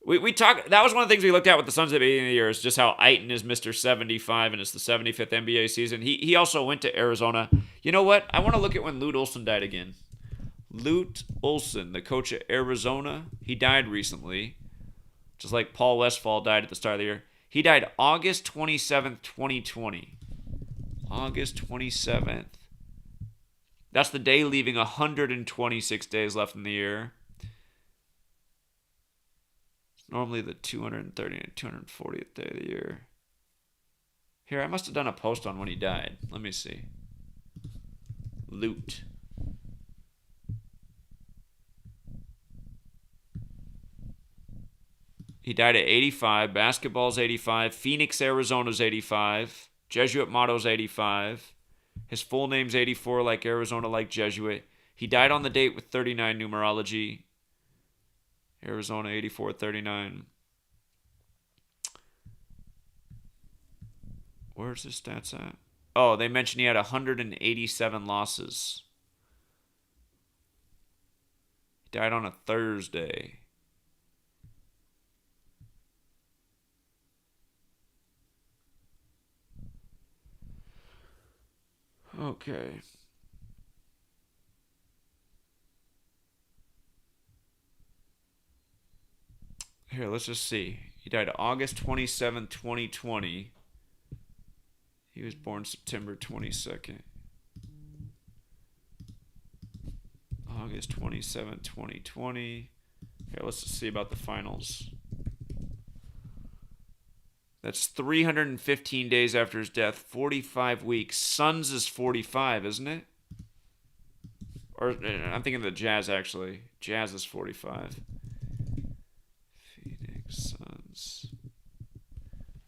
We talked. That was one of the things we looked at with the Suns at the beginning of the year, is just how Ayton is Mr. 75 and it's the 75th NBA season. He also went to Arizona. You know what? I want to look at when Lute Olson died again. Lute Olson, the coach of Arizona, he died recently, just like Paul Westphal died at the start of the year. He died August 27th, 2020. August 27th. That's the day leaving 126 days left in the year. Normally the 230th and 240th day of the year. Here, I must have done a post on when he died. Let me see. Lute. He died at 85. Basketball's 85. Phoenix, Arizona's 85. Jesuit motto's 85. His full name's 84, like Arizona, like Jesuit. He died on the date with 39 numerology. Arizona 84-39. Where's his stats at? Oh, they mentioned he had 187 losses. He died on a Thursday. Okay. Here, let's just see. He died August 27, 2020. He was born September 22nd. August 27, 2020. Here, let's just see about the finals. That's 315 days after his death, 45 weeks. Suns is 45, isn't it? Or I'm thinking of the Jazz, actually. Jazz is 45. Phoenix Suns.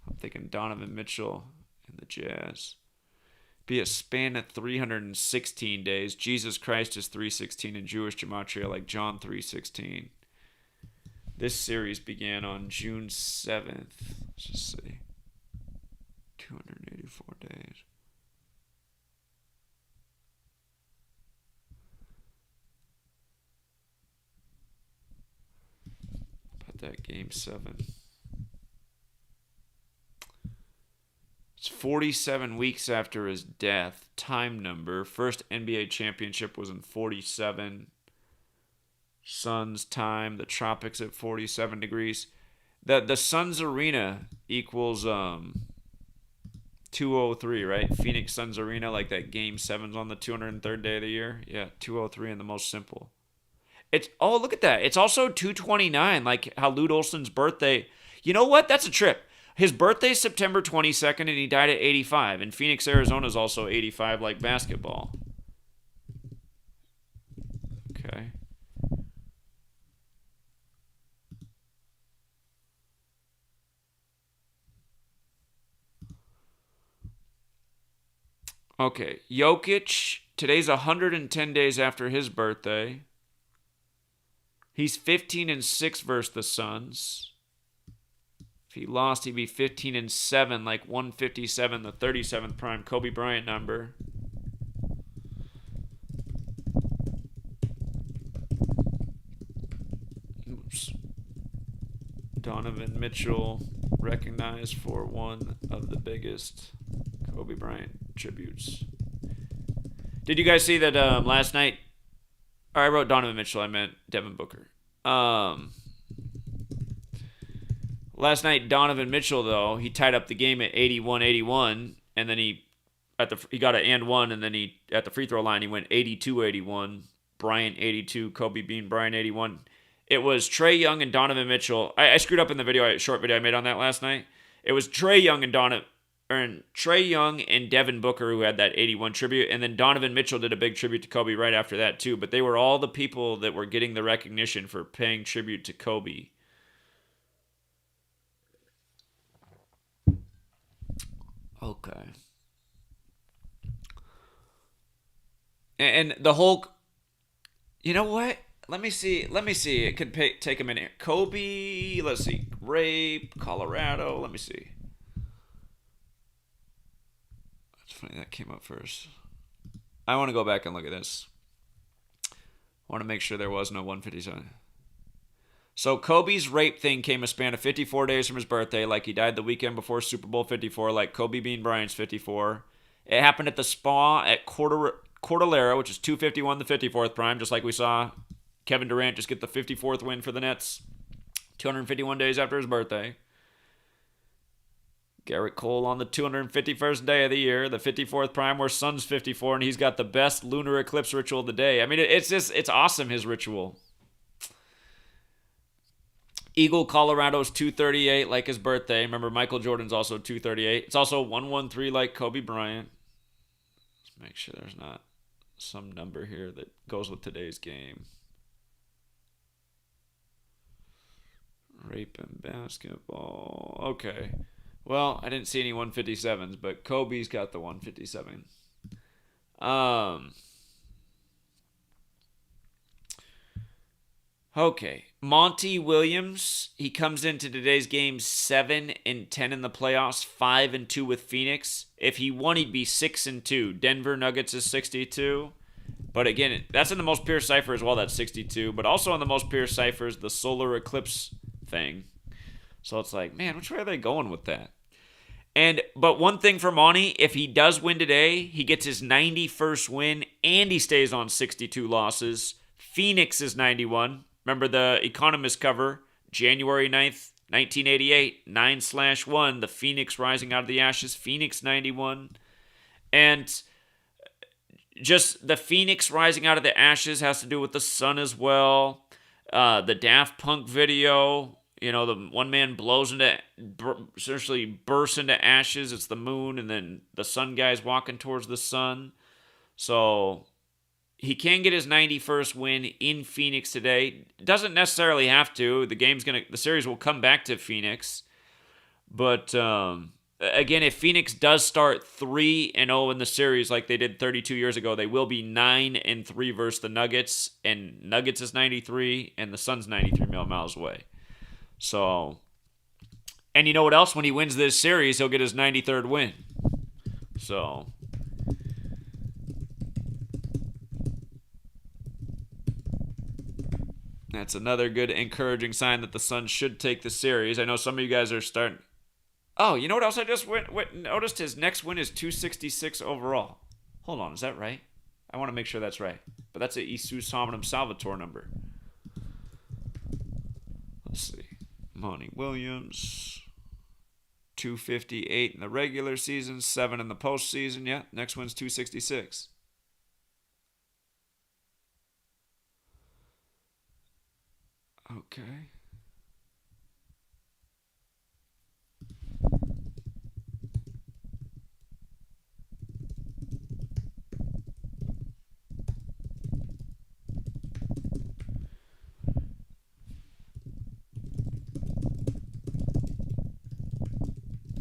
I'm thinking Donovan Mitchell and the Jazz. Be a span at 316 days. Jesus Christ is 316 in Jewish gematria, like John 3:16. This series began on June 7th. Let's just see. 284 days. About that game 7. It's 47 weeks after his death. Time number. First NBA championship was in 47. Suns time. The tropics at 47 degrees. The Suns arena equals 203, right? Phoenix Suns arena, like that game 7's on the 203rd day of the year. Yeah, 203 in the most simple. Look at that. It's also 229, like how Lute Olson's birthday. You know what? That's a trip. His birthday's September 22nd, and he died at 85. And Phoenix, Arizona is also 85, like basketball. Okay. Okay, Jokic, today's 110 days after his birthday. He's 15-6 versus the Suns. If he lost, he'd be 15-7, like 157, the 37th prime Kobe Bryant number. Oops. Donovan Mitchell recognized for one of the biggest Kobe Bryant tributes. Did you guys see that last night? I wrote Donovan Mitchell. I meant Devin Booker. Last night, Donovan Mitchell, though, he tied up the game at 81-81, and then he got an and one, and then he at the free throw line he went 82-81. Bryant 82, Kobe Bean, Bryant 81. It was Trae Young and Donovan Mitchell. I screwed up in the short video I made on that last night. It was Trae Young and Trae Young and Devin Booker, who had that 81 tribute, and then Donovan Mitchell did a big tribute to Kobe right after that too. But they were all the people that were getting the recognition for paying tribute to Kobe. Okay. And the whole, you know what? Let me see. It could take a minute. Kobe, let's see. Rape, Colorado. Let me see. It's funny that came up first. I want to go back and look at this. I want to make sure there was no 157. So Kobe's rape thing came a span of 54 days from his birthday, like he died the weekend before Super Bowl 54, like Kobe Bean Bryant's 54. It happened at the spa at Cordillera, which is 251 the 54th prime, just like we saw Kevin Durant just get the 54th win for the Nets 251 days after his birthday. Gerritt Cole on the 251st day of the year, the 54th prime, where Sun's 54, and he's got the best lunar eclipse ritual of the day. I mean, it's awesome, his ritual. Eagle, Colorado's 238, like his birthday. Remember, Michael Jordan's also 238. It's also 113, like Kobe Bryant. Let's make sure there's not some number here that goes with today's game. Rape and basketball. Okay. Well, I didn't see any 157s, but Kobe's got the 157. Okay. Monty Williams, he comes into today's game 7-10 in the playoffs, 5-2 with Phoenix. If he won, he'd be 6-2. Denver Nuggets is 62. But again, that's in the most pure cipher as well, that's 62. But also in the most pure ciphers, the solar eclipse thing. So it's like, man, which way are they going with that? But one thing for Monty, if he does win today, he gets his 91st win and he stays on 62 losses. Phoenix is 91. Remember the Economist cover, January 9th, 1988, 9/1, the Phoenix rising out of the ashes, Phoenix 91. And just the Phoenix rising out of the ashes has to do with the sun as well. The Daft Punk video, the one man essentially bursts into ashes. It's the moon, and then the sun guy's walking towards the sun. So he can get his 91st win in Phoenix today. Doesn't necessarily have to. The series will come back to Phoenix. But again, if Phoenix does start 3-0 in the series like they did 32 years ago, they will be 9-3 versus the Nuggets. And Nuggets is 93, and the Suns 93 miles away. So, and you know what else? When he wins this series, he'll get his 93rd win. So, that's another good encouraging sign that the Suns should take the series. I know some of you guys are starting. Oh, you know what else I just noticed? His next win is 266 overall. Hold on, is that right? I want to make sure that's right. But that's a Jesus Hominum Salvator number. Let's see. Monty Williams, 258 in the regular season, 7 in the postseason. Yeah, next one's 266. Okay.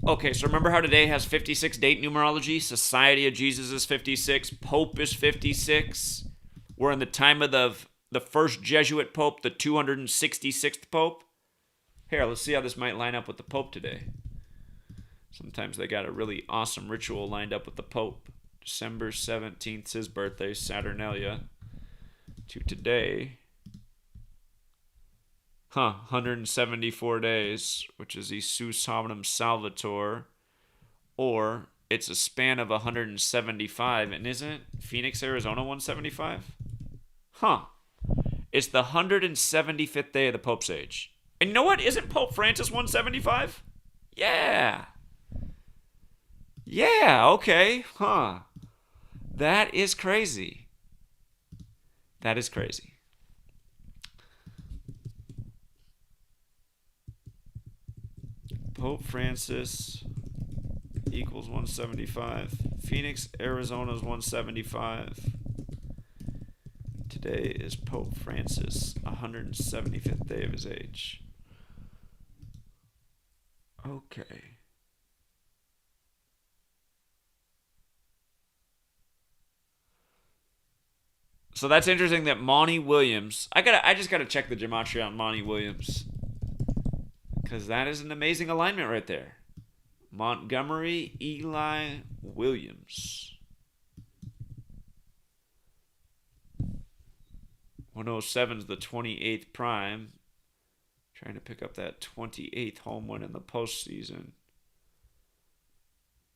Okay, so remember how today has 56 date numerology? Society of Jesus is 56. Pope is 56. We're in the time of the first Jesuit Pope, the 266th Pope. Here, let's see how this might line up with the Pope today. Sometimes they got a really awesome ritual lined up with the Pope. December 17th is his birthday, Saturnalia. To today. 174 days, which is Jesus Hominum Salvator. Or it's a span of 175. And isn't Phoenix, Arizona 175? It's the 175th day of the Pope's age. And you know what? Isn't Pope Francis 175? Yeah. Yeah, okay. That is crazy. That is crazy. Pope Francis equals 175. Phoenix, Arizona's 175. Today is Pope Francis, 175th day of his age. Okay. So that's interesting that Monty Williams. I just gotta check the gematria on Monty Williams, because that is an amazing alignment right there. Montgomery Eli Williams. 107 is the 28th prime. Trying to pick up that 28th home win in the postseason.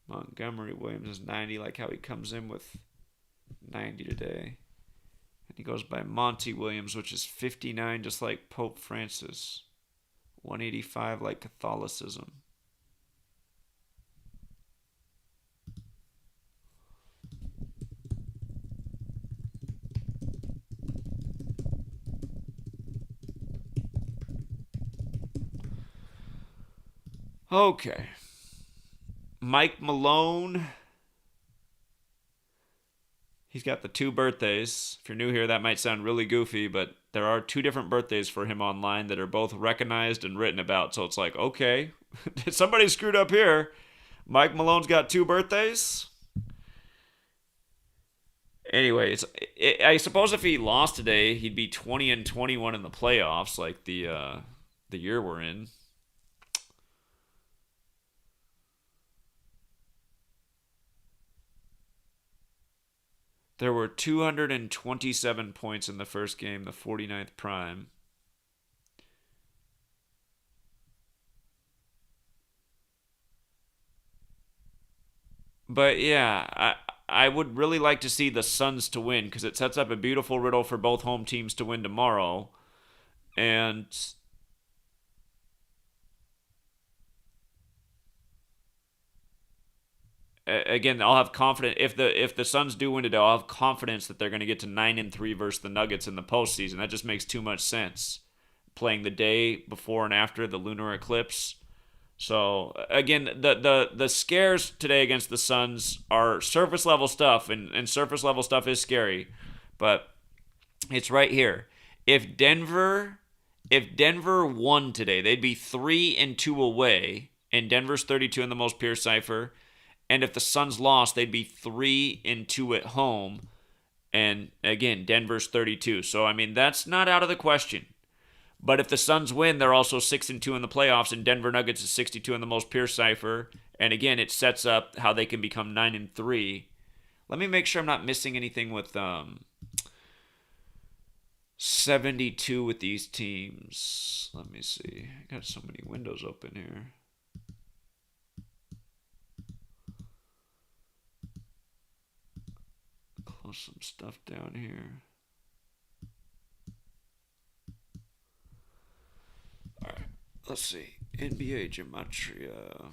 Montgomery Williams is 90, like how he comes in with 90 today. And he goes by Monty Williams, which is 59, just like Pope Francis. 185, like Catholicism. Okay. Mike Malone. He's got the 2 birthdays. If you're new here, that might sound really goofy, but there are 2 different birthdays for him online that are both recognized and written about. So it's like, okay, somebody screwed up here. Mike Malone's got 2 birthdays. Anyways, I suppose if he lost today, he'd be 20-21 in the playoffs, like the year we're in. There were 227 points in the first game, the 49th prime. But yeah, I would really like to see the Suns to win, because it sets up a beautiful riddle for both home teams to win tomorrow. And again, I'll have confidence if the Suns do win today. I'll have confidence that they're going to get to 9-3 versus the Nuggets in the postseason. That just makes too much sense. Playing the day before and after the lunar eclipse. So again, the scares today against the Suns are surface level stuff, and surface level stuff is scary, but it's right here. If Denver won today, they'd be 3-2 away, and Denver's 32 in the most pure cipher. And if the Suns lost, they'd be 3-2 at home. And again, Denver's 32. So I mean, that's not out of the question. But if the Suns win, they're also 6-2 in the playoffs, and Denver Nuggets is 62 in the most pure cipher. And again, it sets up how they can become 9-3. Let me make sure I'm not missing anything with 72 with these teams. Let me see. I got so many windows open here. Close some stuff down here. All right, let's see. NBA Gematria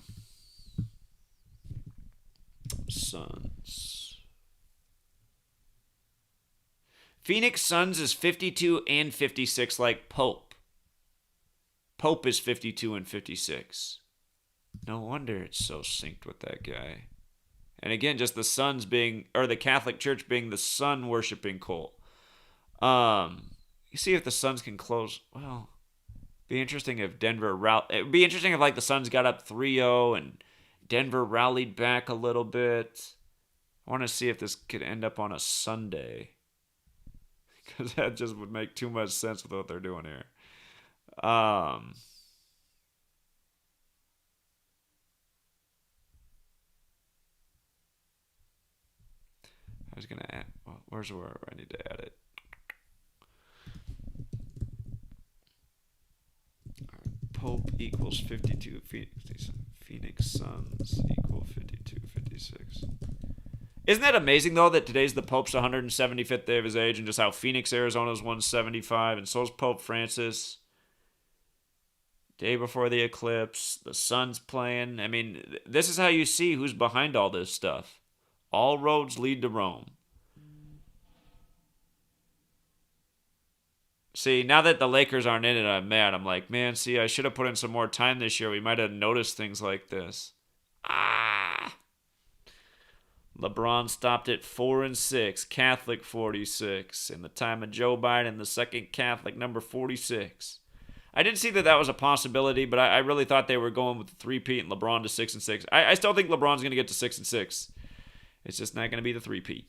Suns. Phoenix Suns is 52 and 56, like Pope. Pope is 52 and 56. No wonder it's so synced with that guy. And again, just the Suns being, or the Catholic Church being the sun worshiping cult. You see if the Suns can close. Well, be interesting if Denver it'd be interesting if like the Suns got up 3-0 and Denver rallied back a little bit. I want to see if this could end up on a Sunday, because that just would make too much sense with what they're doing here. I was gonna add. Well, where's where I need to add it? Pope equals 52. Phoenix Suns equal 52, 56. Isn't that amazing though that today's the Pope's 175th day of his age, and just how Phoenix, Arizona's 175, and so's Pope Francis. Day before the eclipse, the Sun's playing. I mean, this is how you see who's behind all this stuff. All roads lead to Rome. See, now that the Lakers aren't in it, I'm mad. I'm like, man, see, I should have put in some more time this year. We might have noticed things like this. Ah. LeBron stopped at 4-6. Catholic 46. In the time of Joe Biden, the second Catholic, number 46. I didn't see that was a possibility, but I really thought they were going with the three-peat and LeBron to 6-6. I still think LeBron's going to get to 6-6. It's just not going to be the three-peat.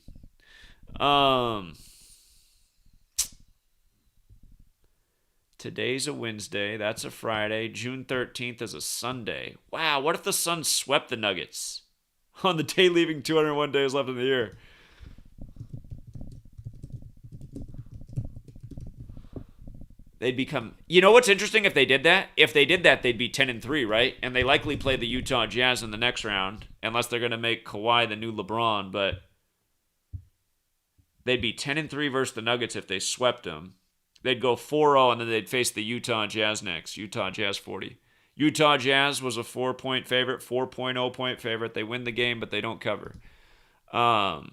Today's a Wednesday. That's a Friday. June 13th is a Sunday. Wow, what if the Suns swept the Nuggets on the day leaving 201 days left in the year? They'd become. You know what's interesting if they did that? If they did that, they'd be 10-3, right? And they likely play the Utah Jazz in the next round, unless they're going to make Kawhi the new LeBron. But they'd be 10-3 versus the Nuggets if they swept them. They'd go 4-0, and then they'd face the Utah Jazz next. Utah Jazz 40. Utah Jazz was a 4-point favorite, 4.0 point favorite. They win the game, but they don't cover. And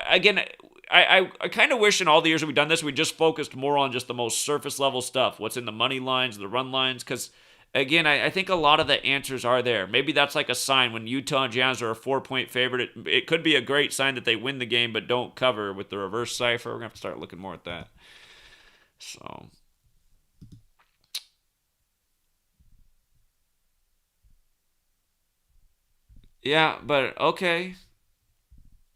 again, I kind of wish in all the years that we've done this, we just focused more on just the most surface level stuff. What's in the money lines, the run lines. Because, again, I think a lot of the answers are there. Maybe that's like a sign when Utah Jazz are a 4-point favorite. It could be a great sign that they win the game but don't cover with the reverse cipher. We're going to have to start looking more at that. So, yeah, but okay.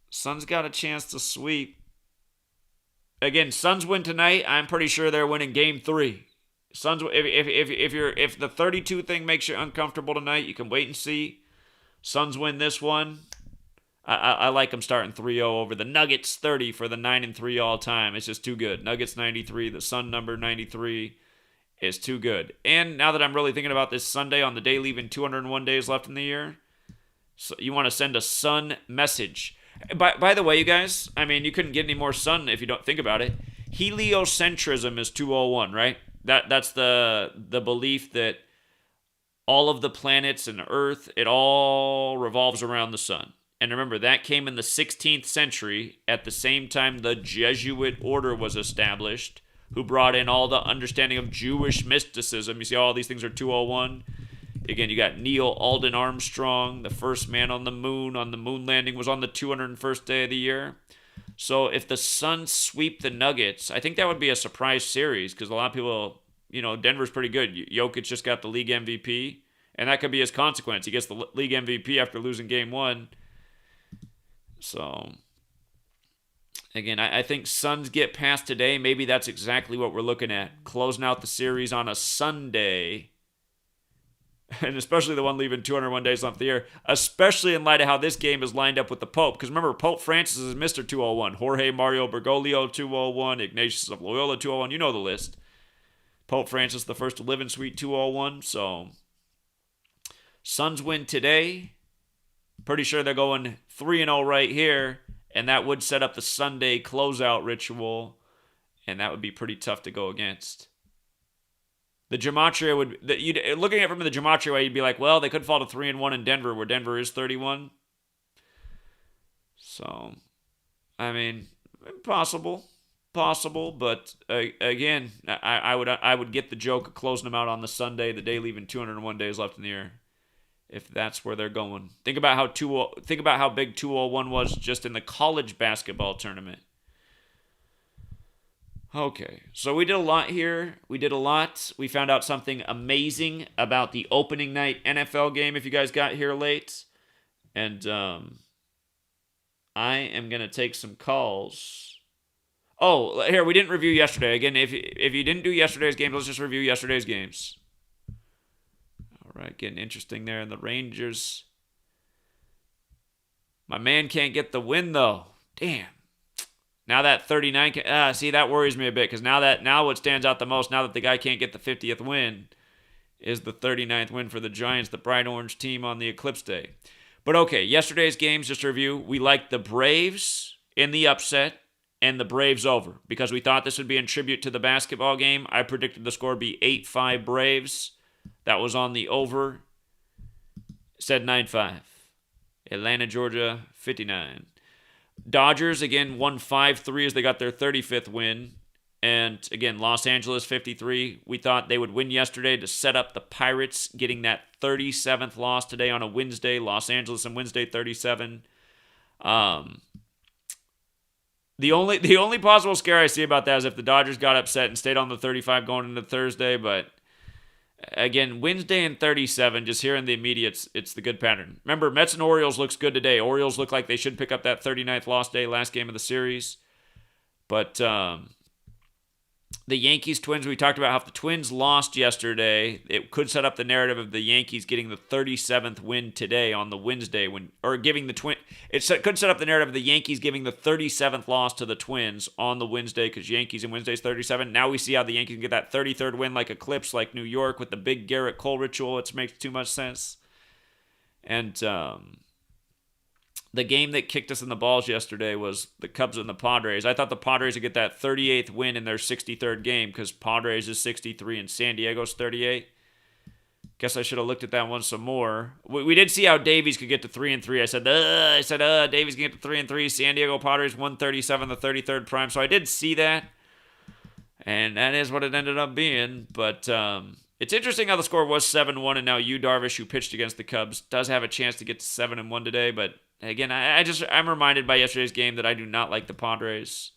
Suns got a chance to sweep. Again, Suns win tonight. I'm pretty sure they're winning Game 3. Suns, if the 32 thing makes you uncomfortable tonight, you can wait and see. Suns win this one. I like them starting 3-0 over the Nuggets 30 for the 9-3 all time. It's just too good. Nuggets 93, the Sun number 93 is too good. And now that I'm really thinking about this Sunday on the day leaving 201 days left in the year, so you want to send a Sun message. By the way, you guys, I mean, you couldn't get any more sun if you don't think about it. Heliocentrism is 201, right? That's the belief that all of the planets and Earth, it all revolves around the sun. And remember, that came in the 16th century at the same time the Jesuit order was established, who brought in all the understanding of Jewish mysticism. You see, all these things are 201. Again, you got Neil Alden Armstrong, the first man on the moon landing was on the 201st day of the year. So if the Suns sweep the Nuggets, I think that would be a surprise series because a lot of people, Denver's pretty good. Jokic just got the league MVP, and that could be his consequence. He gets the league MVP after losing game 1. So, again, I think Suns get past today. Maybe that's exactly what we're looking at. Closing out the series on a Sunday. And especially the one leaving 201 days left of the year. Especially in light of how this game is lined up with the Pope. Because remember, Pope Francis is Mr. 201. Jorge Mario Bergoglio, 201. Ignatius of Loyola, 201. You know the list. Pope Francis, the first to live in Suite 201. So, Suns win today. Pretty sure they're going 3-0 right here, and that would set up the Sunday closeout ritual, and that would be pretty tough to go against. The Gematria looking at it from the Gematria way, you'd be like, well, they could fall to 3-1 in Denver, where Denver is 31. So, I mean, possible, but again, I would get the joke of closing them out on the Sunday, the day leaving 201 days left in the year. If that's where they're going. Think about how big 201 was just in the college basketball tournament. Okay, so we did a lot here. We found out something amazing about the opening night NFL game if you guys got here late. And I am going to take some calls. Oh, here, we didn't review yesterday. Again, if you didn't do yesterday's games, let's just review yesterday's games. All right, getting interesting there in the Rangers. My man can't get the win, though. Damn. Now that 39, see, that worries me a bit, because now what stands out the most, now that the guy can't get the 50th win, is the 39th win for the Giants, the bright orange team on the Eclipse Day. But okay, yesterday's games, just to review, we liked the Braves in the upset and the Braves over, because we thought this would be in tribute to the basketball game. I predicted the score would be 8-5 Braves. That was on the over. Said 9-5. Atlanta, Georgia, 59. Dodgers, again, won 5-3 as they got their 35th win. And, again, Los Angeles, 53. We thought they would win yesterday to set up the Pirates getting that 37th loss today on a Wednesday. Los Angeles and Wednesday, 37. Um, the only possible scare I see about that is if the Dodgers got upset and stayed on the 35 going into Thursday. But again, Wednesday and 37, just here in the immediate, it's the good pattern. Remember, Mets and Orioles looks good today. Orioles look like they should pick up that 39th loss day, last game of the series. But the Yankees Twins, we talked about how if the Twins lost yesterday, it could set up the narrative of the Yankees getting the 37th win today on the Wednesday it could set up the narrative of the Yankees giving the 37th loss to the Twins on the Wednesday, because Yankees and Wednesday's 37. Now we see how the Yankees can get that 33rd win like Eclipse, like New York with the big Gerritt Cole ritual. It makes too much sense. And the game that kicked us in the balls yesterday was the Cubs and the Padres. I thought the Padres would get that 38th win in their 63rd game because Padres is 63 and San Diego's 38. Guess I should have looked at that one some more. We did see how Davies could get to 3-3. I said Davies can get to 3-3. San Diego Padres 137, the 33rd prime. So I did see that, and that is what it ended up being. But it's interesting how the score was 7-1, and now Yu Darvish, who pitched against the Cubs, does have a chance to get to 7-1 today. But again, I'm reminded by yesterday's game that I do not like the Padres.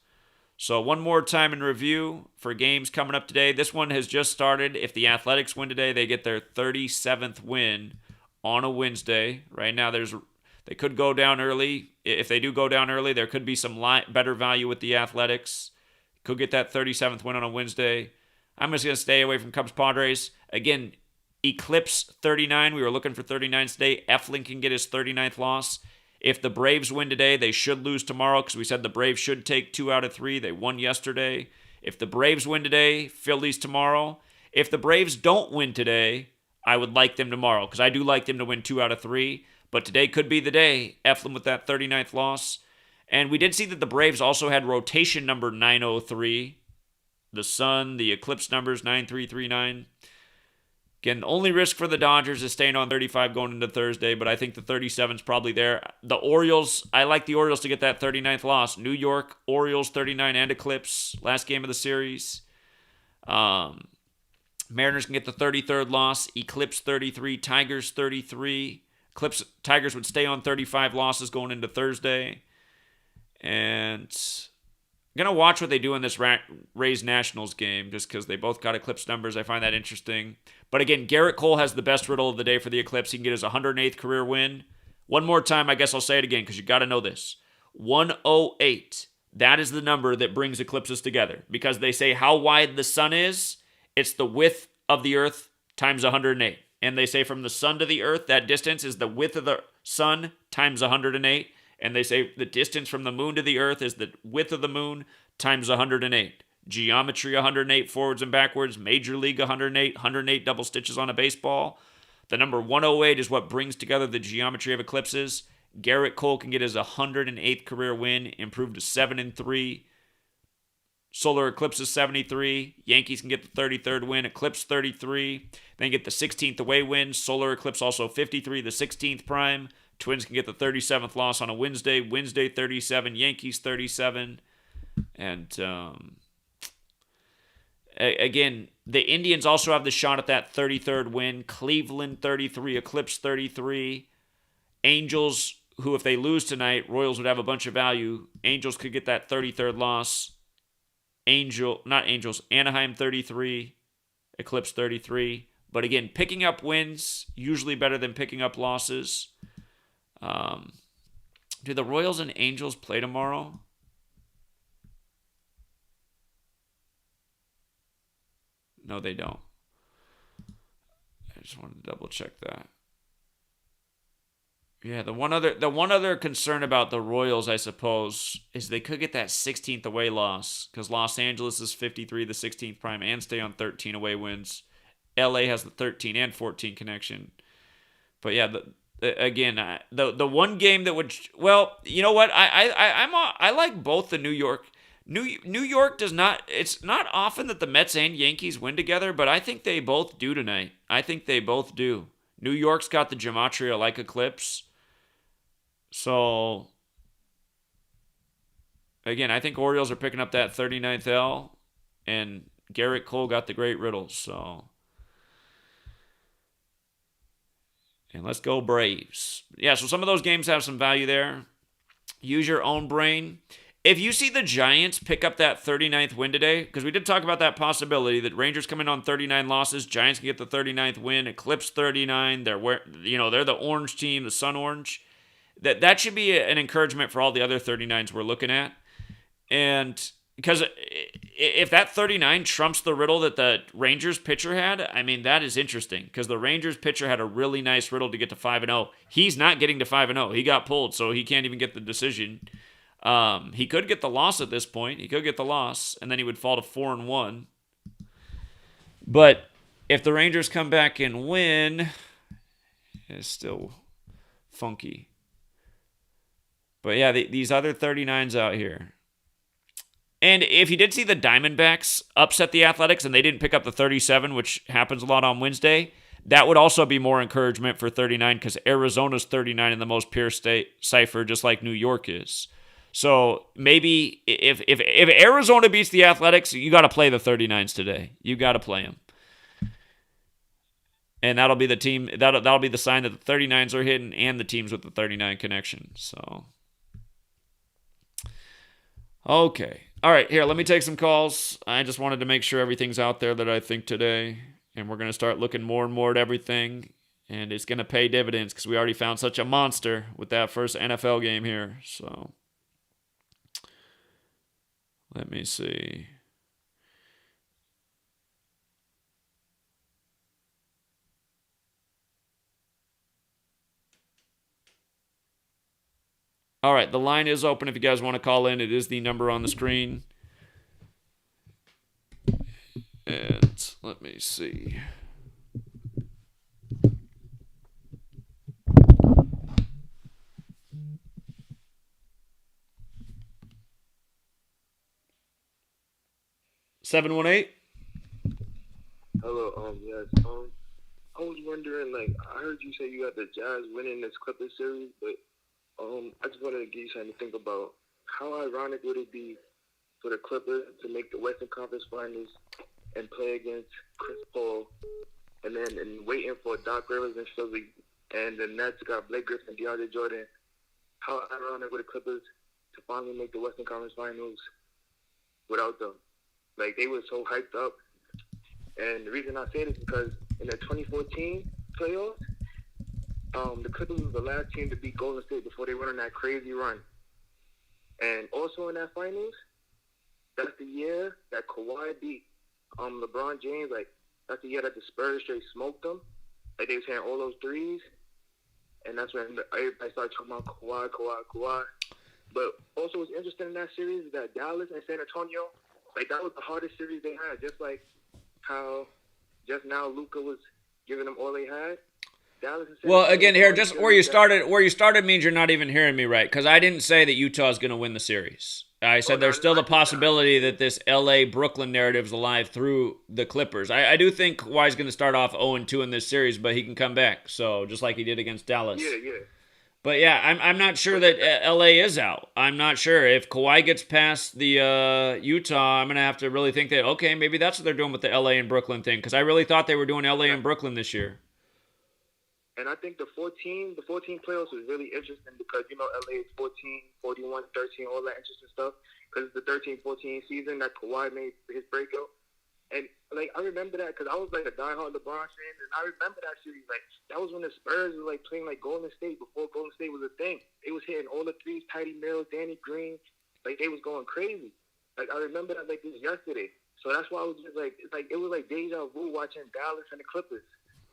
So one more time in review for games coming up today. This one has just started. If the Athletics win today, they get their 37th win on a Wednesday. Right now, they could go down early. If they do go down early, there could be some better value with the Athletics. Could get that 37th win on a Wednesday. I'm just going to stay away from Cubs Padres. Again, Eclipse 39. We were looking for 39 today. Eflin can get his 39th loss. If the Braves win today, they should lose tomorrow because we said the Braves should take 2 out of 3. They won yesterday. If the Braves win today, Phillies tomorrow. If the Braves don't win today, I would like them tomorrow because I do like them to win 2 out of 3. But today could be the day. Eflin with that 39th loss. And we did see that the Braves also had rotation number 903. The Sun, the Eclipse numbers 9339. Again, the only risk for the Dodgers is staying on 35 going into Thursday, but I think the 37 is probably there. The Orioles, I like the Orioles to get that 39th loss. New York, Orioles 39 and Eclipse, last game of the series. Mariners can get the 33rd loss. Eclipse 33, Tigers 33. Tigers would stay on 35 losses going into Thursday. And I'm going to watch what they do in this Rays Nationals game just because they both got Eclipse numbers. I find that interesting. But again, Gerritt Cole has the best riddle of the day for the Eclipse. He can get his 108th career win. One more time, I guess I'll say it again because you got to know this. 108. That is the number that brings eclipses together because they say how wide the sun is. It's the width of the earth times 108. And they say from the sun to the earth, that distance is the width of the sun times 108. And they say the distance from the moon to the earth is the width of the moon times 108. Geometry 108 forwards and backwards. Major League 108. 108 double stitches on a baseball. The number 108 is what brings together the geometry of eclipses. Gerritt Cole can get his 108th career win, improved to 7-3. Solar Eclipse is 73. Yankees can get the 33rd win. Eclipse 33. Then get the 16th away win. Solar Eclipse also 53, the 16th prime. Twins can get the 37th loss on a Wednesday. Wednesday 37. Yankees 37. And again, the Indians also have the shot at that 33rd win. Cleveland 33. Eclipse 33. Angels, who if they lose tonight, Royals would have a bunch of value. Angels could get that 33rd loss. Anaheim 33. Eclipse 33. But again, picking up wins, usually better than picking up losses. Do the Royals and Angels play tomorrow? No, they don't. I just wanted to double check that. Yeah, the one other concern about the Royals, I suppose, is they could get that 16th away loss because Los Angeles is 53, the 16th prime, and stay on 13 away wins. LA has the 13 and 14 connection. But yeah, the one game that would, well, you know what? I like both the New York. New York does not. It's not often that the Mets and Yankees win together, but I think they both do tonight. I think they both do. New York's got the Gematria like Eclipse. So again, I think Orioles are picking up that 39th L, and Gerritt Cole got the great riddle. So. And let's go Braves. Yeah, so some of those games have some value there. use your own brain. If you see the Giants pick up that 39th win today, because we did talk about that possibility that Rangers come in on 39 losses, Giants can get the 39th win, Eclipse 39. They're they're the orange team, the Sun Orange. That should be an encouragement for all the other 39s we're looking at. And because if that 39 trumps the riddle that the Rangers pitcher had, I mean, that is interesting because the Rangers pitcher had a really nice riddle to get to 5-0. He's not getting to 5-0. He got pulled, so he can't even get the decision. He could get the loss at this point. He could get the loss, and then he would fall to 4-1. But if the Rangers come back and win, it's still funky. But yeah, these other 39s out here. And if you did see the Diamondbacks upset the Athletics and they didn't pick up the 37, which happens a lot on Wednesday, that would also be more encouragement for 39 because Arizona's 39 in the most pure state cipher, just like New York is. So maybe if Arizona beats the Athletics, you got to play the 39s today. You got to play them. And that'll be the team. That'll be the sign that the 39s are hitting and the teams with the 39 connection. So, okay. All right, here, let me take some calls. I just wanted to make sure everything's out there that I think today. And we're going to start looking more and more at everything. And it's going to pay dividends because we already found such a monster with that first NFL game here. So, let me see. All right, the line is open if you guys want to call in. It is the number on the screen. And let me see. $718. Hello, yes. I was wondering, like, I heard you say you got the Jazz winning this Clippers series, but I just wanted to give you something to think about. How ironic would it be for the Clippers to make the Western Conference Finals and play against Chris Paul, and waiting for Doc Rivers in Philly, and the Nets got Blake Griffin and DeAndre Jordan? How ironic would the Clippers to finally make the Western Conference Finals without them? Like, they were so hyped up. And the reason I say this is because in the 2014 playoffs, the Clippers was the last team to beat Golden State before they went on that crazy run. And also in that finals, that's the year that Kawhi beat LeBron James. Like, that's the year that the Spurs straight smoked them. Like, they was hitting all those threes. And that's when everybody started talking about Kawhi. But also what's interesting in that series is that Dallas and San Antonio, like, that was the hardest series they had. Just like how just now Luka was giving them all they had. Well, again, here, just where you started means you're not even hearing me right, because I didn't say that Utah is going to win the series. I said there's still the possibility that this LA-Brooklyn narrative is alive through the Clippers. I do think Kawhi's going to start off 0-2 in this series, but he can come back, so just like he did against Dallas. Yeah. But yeah, I'm not sure that LA is out. I'm not sure. If Kawhi gets past the Utah, I'm going to have to really think that, okay, maybe that's what they're doing with the LA and Brooklyn thing, because I really thought they were doing LA and Brooklyn this year. And I think the 14 playoffs was really interesting because, LA is 14, 41, 13, all that interesting stuff. Because it's the 13-14 season that Kawhi made his breakout. And, like, I remember that because I was, like, a diehard LeBron fan. And I remember that series. Like, that was when the Spurs were, like, playing, like, Golden State before Golden State was a thing. They was hitting all the threes, Tidy Mills, Danny Green. Like, they was going crazy. Like, I remember that, like, this yesterday. So that's why I was just, like, it was, like, deja vu watching Dallas and the Clippers.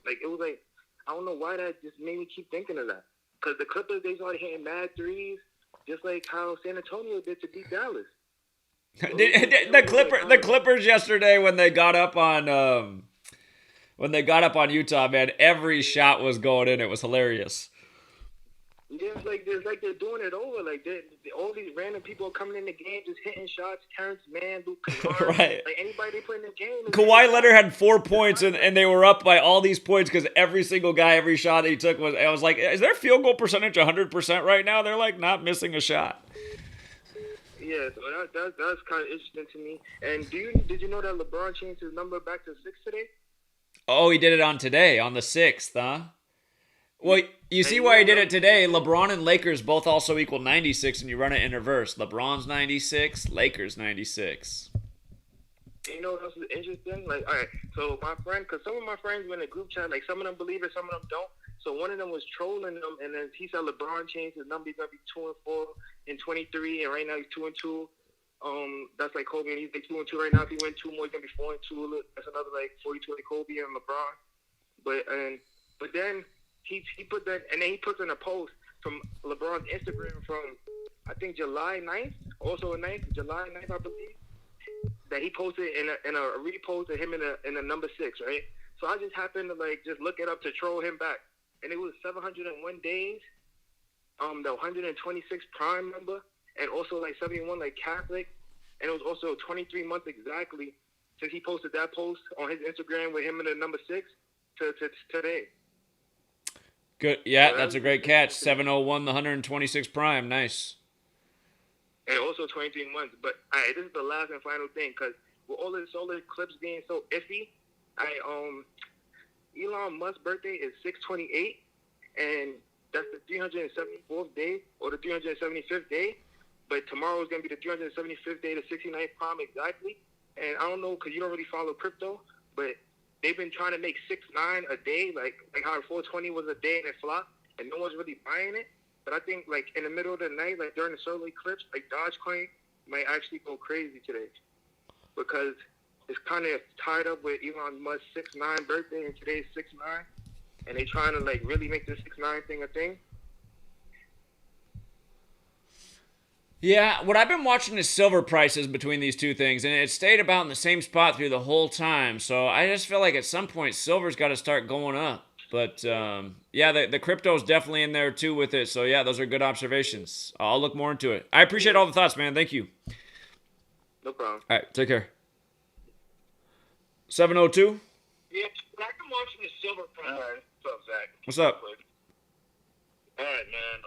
Like, it was, like, I don't know why that just made me keep thinking of that. Because the Clippers, they started hitting mad threes, just like how San Antonio did to beat Dallas. The Clippers yesterday when they got up on Utah, man, every shot was going in. It was hilarious. Yeah, it's like they're doing it over. Like all these random people are coming in the game just hitting shots. Terrence Mann, Luke Kennard, right? Like anybody they put in the game. Kawhi Leonard had 4 points, and they were up by all these points because every single guy, every shot he took was. I was like, is their field goal percentage 100% right now? They're like not missing a shot. Yeah, so that's kind of interesting to me. And did you know that LeBron changed his number back to 6 today? Oh, he did it on today, on the 6th, huh? Well, you And see you why know he did what it else? today. LeBron and Lakers both also equal 96, and you run it in reverse. LeBron's 96, Lakers 96. And you know what else is interesting? Like, all right, so my friend, because some of my friends were in a group chat, like some of them believe it, some of them don't. So one of them was trolling them, and then he said LeBron changed his number. He's gonna be 2-4 in 23, and right now he's 2-2. That's like Kobe, and he's like 2-2 right now. If he wins two more, he's gonna be 4-2. That's another like 42 like Kobe and LeBron. But then he put that, and then he puts in a post from LeBron's Instagram from I think July 9th, also a 9th, July 9th, I believe, that he posted in a repost of him in a number 6, right? So I just happened to like just look it up to troll him back, and it was 701 days, the 126 prime number, and also like 71 like Catholic, and it was also 23 months exactly since he posted that post on his Instagram with him in the number 6 to today. Good. Yeah, So that's a great catch. 701, the 126 prime. Nice. And also 23 months. But all right, this is the last and final thing, because with all the solar eclipse being so iffy, Elon Musk's birthday is 6/28, and that's the 374th day or the 375th day. But tomorrow is going to be the 375th day, the 69th prime exactly. And I don't know, because you don't really follow crypto, but they've been trying to make 6-9 a day, like how 420 was a day and it flopped, and no one's really buying it. But I think like in the middle of the night, like during the solar eclipse, like Dogecoin might actually go crazy today, because it's kind of tied up with Elon Musk's 6/9 birthday, and today's 6/9, and they trying to like really make this 6/9 thing a thing. Yeah, what I've been watching is silver prices between these two things, and it stayed about in the same spot through the whole time. So I just feel like at some point silver's got to start going up. But yeah, the crypto's definitely in there too with it. So yeah, those are good observations. I'll look more into it. I appreciate all the thoughts, man. Thank you. No problem. All right, take care. 702. Yeah, I've been watching the silver price. All right, what's up, Zach? What's up? All right, man.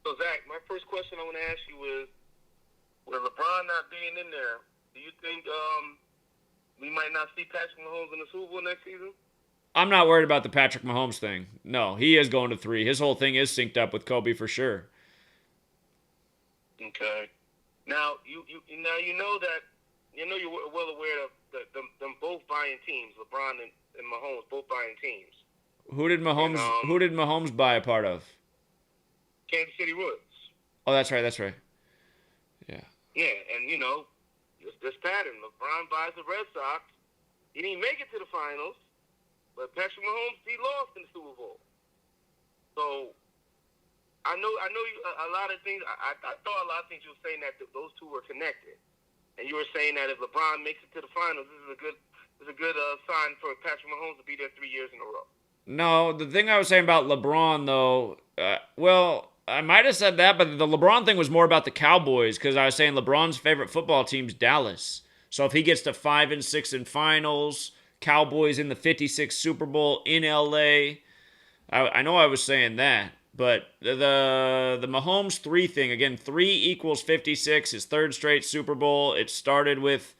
So Zach, my first question I want to ask you is, with LeBron not being in there, do you think we might not see Patrick Mahomes in the Super Bowl next season? I'm not worried about the Patrick Mahomes thing. No, he is going to 3. His whole thing is synced up with Kobe for sure. Okay. Now you know that you're well aware of them both buying teams, LeBron and Mahomes both buying teams. Who did Mahomes buy a part of? Kansas City Royals. Oh, that's right. That's right. Yeah. Yeah, and this pattern. LeBron buys the Red Sox. He didn't make it to the finals, but Patrick Mahomes, he lost in the Super Bowl. So I know you, a lot of things. I thought a lot of things you were saying that those two were connected, and you were saying that if LeBron makes it to the finals, this is a good sign for Patrick Mahomes to be there 3 years in a row. No, the thing I was saying about LeBron, though, well, I might have said that, but the LeBron thing was more about the Cowboys, because I was saying LeBron's favorite football team's Dallas. So if he gets to 5 and 6 in finals, Cowboys in the 56 Super Bowl in LA, I know I was saying that. But the Mahomes 3 thing, again, 3 equals 56, his third straight Super Bowl. It started with,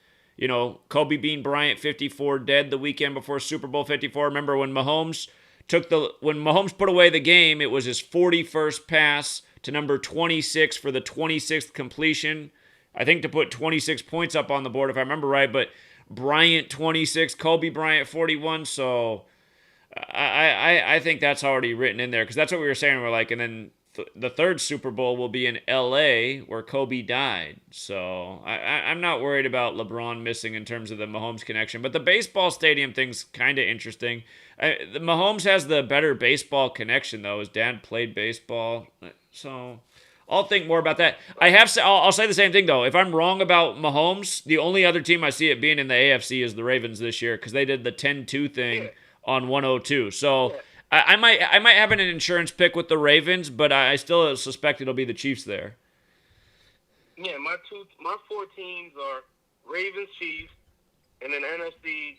Kobe Bean Bryant 54 dead the weekend before Super Bowl 54. Remember when Mahomes put away the game, it was his 41st pass to number 26 for the 26th completion. I think to put 26 points up on the board if I remember right, but Bryant 26, Kobe Bryant 41, so I think that's already written in there, because that's what we were saying. We're like, and then the third Super Bowl will be in LA where Kobe died. So I'm not worried about LeBron missing in terms of the Mahomes connection. But the baseball stadium thing's kind of interesting. The Mahomes has the better baseball connection, though. His dad played baseball. So I'll think more about that. I'll say the same thing, though. If I'm wrong about Mahomes, the only other team I see it being in the AFC is the Ravens this year, because they did the 10-2 thing on 102. So I might have an insurance pick with the Ravens, but I still suspect it'll be the Chiefs there. Yeah, my 4 teams are Ravens, Chiefs, and then NFC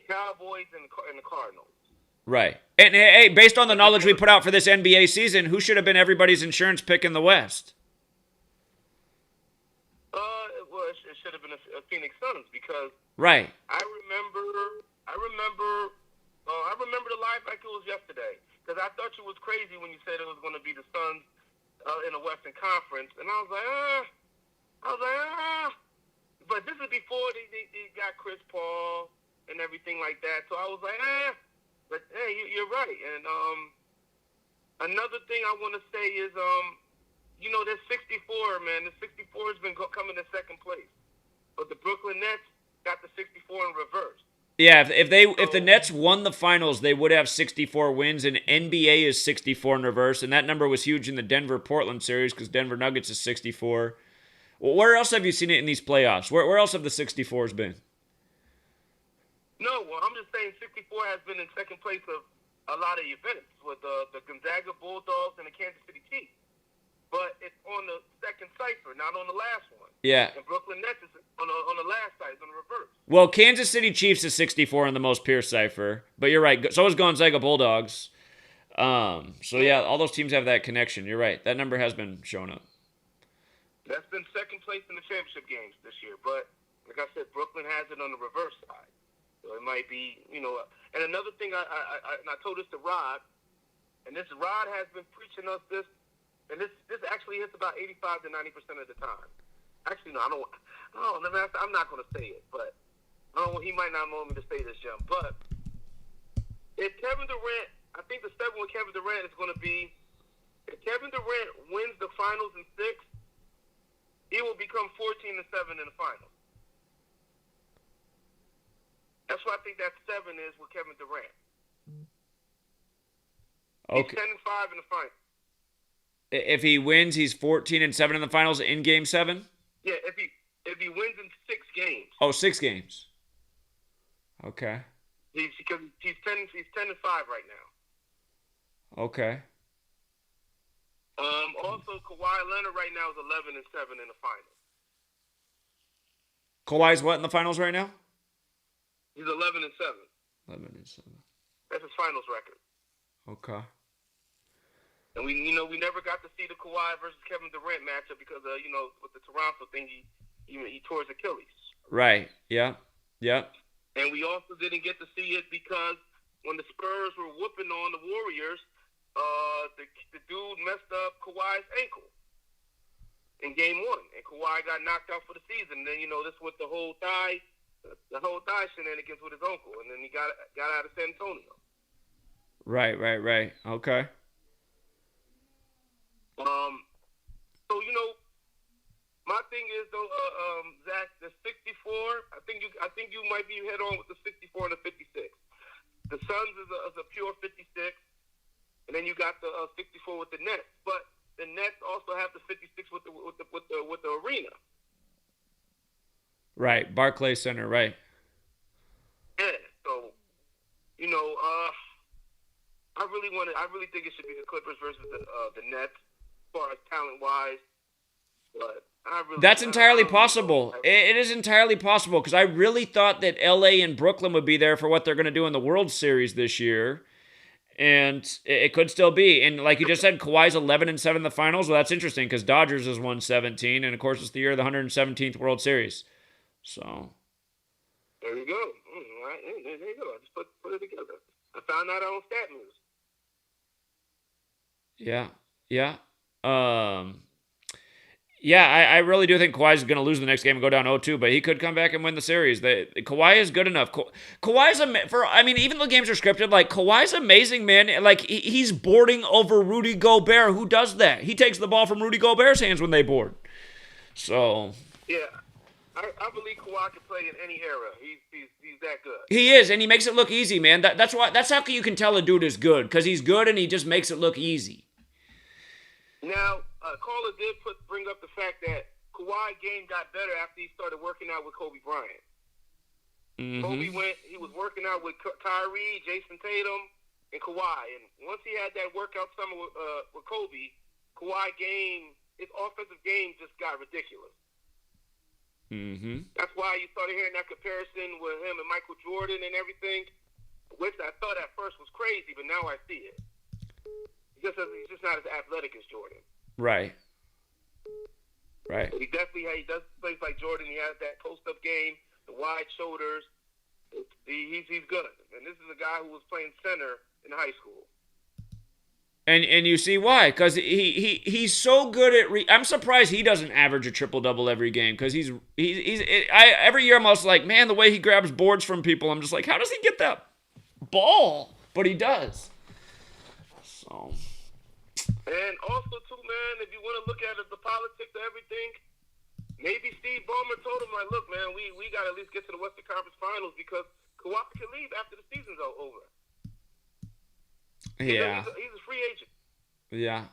Cowboys and the Cardinals. Right. And hey, based on the knowledge we put out for this NBA season, who should have been everybody's insurance pick in the West? Well, it should have been a Phoenix Suns, because right. I remember the linebacker Eagles yesterday because I thought you was crazy when you said it was going to be the Suns in the Western Conference, and I was like, But this is before they got Chris Paul and everything like that, so I was like, But hey, you're right. And another thing I want to say is, there's 64, man. The 64 has been coming in second place, but the Brooklyn Nets got the 64 in reverse. Yeah, if the Nets won the finals, they would have 64 wins, and NBA is 64 in reverse, and that number was huge in the Denver-Portland series because Denver Nuggets is 64. Well, where else have you seen it in these playoffs? Where else have the 64s been? No, well, I'm just saying 64 has been in second place of a lot of events with the Gonzaga Bulldogs and the Kansas City Chiefs. But it's on the second cipher, not on the last one. Yeah. And Brooklyn Nets is on the last side, on the reverse. Well, Kansas City Chiefs is 64 in the most pure cipher, but you're right. So is Gonzaga Bulldogs. So yeah, all those teams have that connection. You're right. That number has been showing up. That's been second place in the championship games this year. But like I said, Brooklyn has it on the reverse side. So it might be, And another thing, I told this to Rod, and this Rod has been preaching us this. And this actually hits about 85 to 90% of the time. Actually, no, I don't. I'm not going to say it, but he might not want me to say this, Jim. But if Kevin Durant, I think the step with Kevin Durant is going to be, if Kevin Durant wins the finals in 6, he will become 14-7 in the finals. That's why I think that 7 is with Kevin Durant. Okay. He's 10-5 in the finals. If he wins, he's 14-7 in the finals in Game 7? Yeah, if he wins in 6 games. Oh, 6 games. Okay. He's 10-5 right now. Okay. Also, Kawhi Leonard right now is 11-7 in the finals. Kawhi's what in the finals right now? He's 11-7. 11-7. That's his finals record. Okay. And we never got to see the Kawhi versus Kevin Durant matchup because with the Toronto thing, he tore his Achilles. Right. Yeah. Yeah. And we also didn't get to see it because when the Spurs were whooping on the Warriors, the dude messed up Kawhi's ankle in Game 1, and Kawhi got knocked out for the season. And then this with the whole thigh shenanigans with his uncle, and then he got out of San Antonio. Right. Okay. My thing is though, Zach, the 64. I think you might be head on with the 64 and the 56. The Suns is a pure 56, and then you got the 64 with the Nets. But the Nets also have the 56 with the arena. Right, Barclays Center. Right. Yeah. So, I really think it should be the Clippers versus the Nets as far as talent wise. But that's entirely possible. It is entirely possible because I really thought that LA and Brooklyn would be there for what they're going to do in the World Series this year. And it could still be. And like you just said, Kawhi's 11-7 in the finals. Well, that's interesting because Dodgers has won 17. And, of course, it's the year of the 117th World Series. So. There you go. All right. There you go. I just put it together. I found out on Stat News. Yeah. I really do think Kawhi's going to lose the next game and go down 0-2, but he could come back and win the series. Kawhi is good enough. Kawhi's even though games are scripted, like Kawhi's amazing, man. Like he's boarding over Rudy Gobert. Who does that? He takes the ball from Rudy Gobert's hands when they board. So yeah, I believe Kawhi can play in any era. He's that good. He is, and he makes it look easy, man. That's how you can tell a dude is good because he's good and he just makes it look easy. Now, Caller did bring up the fact that Kawhi game got better after he started working out with Kobe Bryant. Mm-hmm. He was working out with Kyrie, Jason Tatum, and Kawhi. And once he had that workout summer with Kobe, Kawhi his offensive game just got ridiculous. Mm-hmm. That's why you started hearing that comparison with him and Michael Jordan and everything, which I thought at first was crazy, but now I see it. He's just not as athletic as Jordan. Right. But he does plays like Jordan. He has that post-up game, the wide shoulders. He's good. And this is a guy who was playing center in high school. And you see why? Because he's so good at. I'm surprised he doesn't average a triple double every game. Because every year I'm also like, man, the way he grabs boards from people, I'm just like, how does he get that ball? But he does. So. And also too, man, if you want to look at it, the politics of everything, maybe Steve Ballmer told him like, look, man, we got to at least get to the Western Conference Finals because Kawhi can leave after the season's over. Yeah. He's a free agent. Yeah.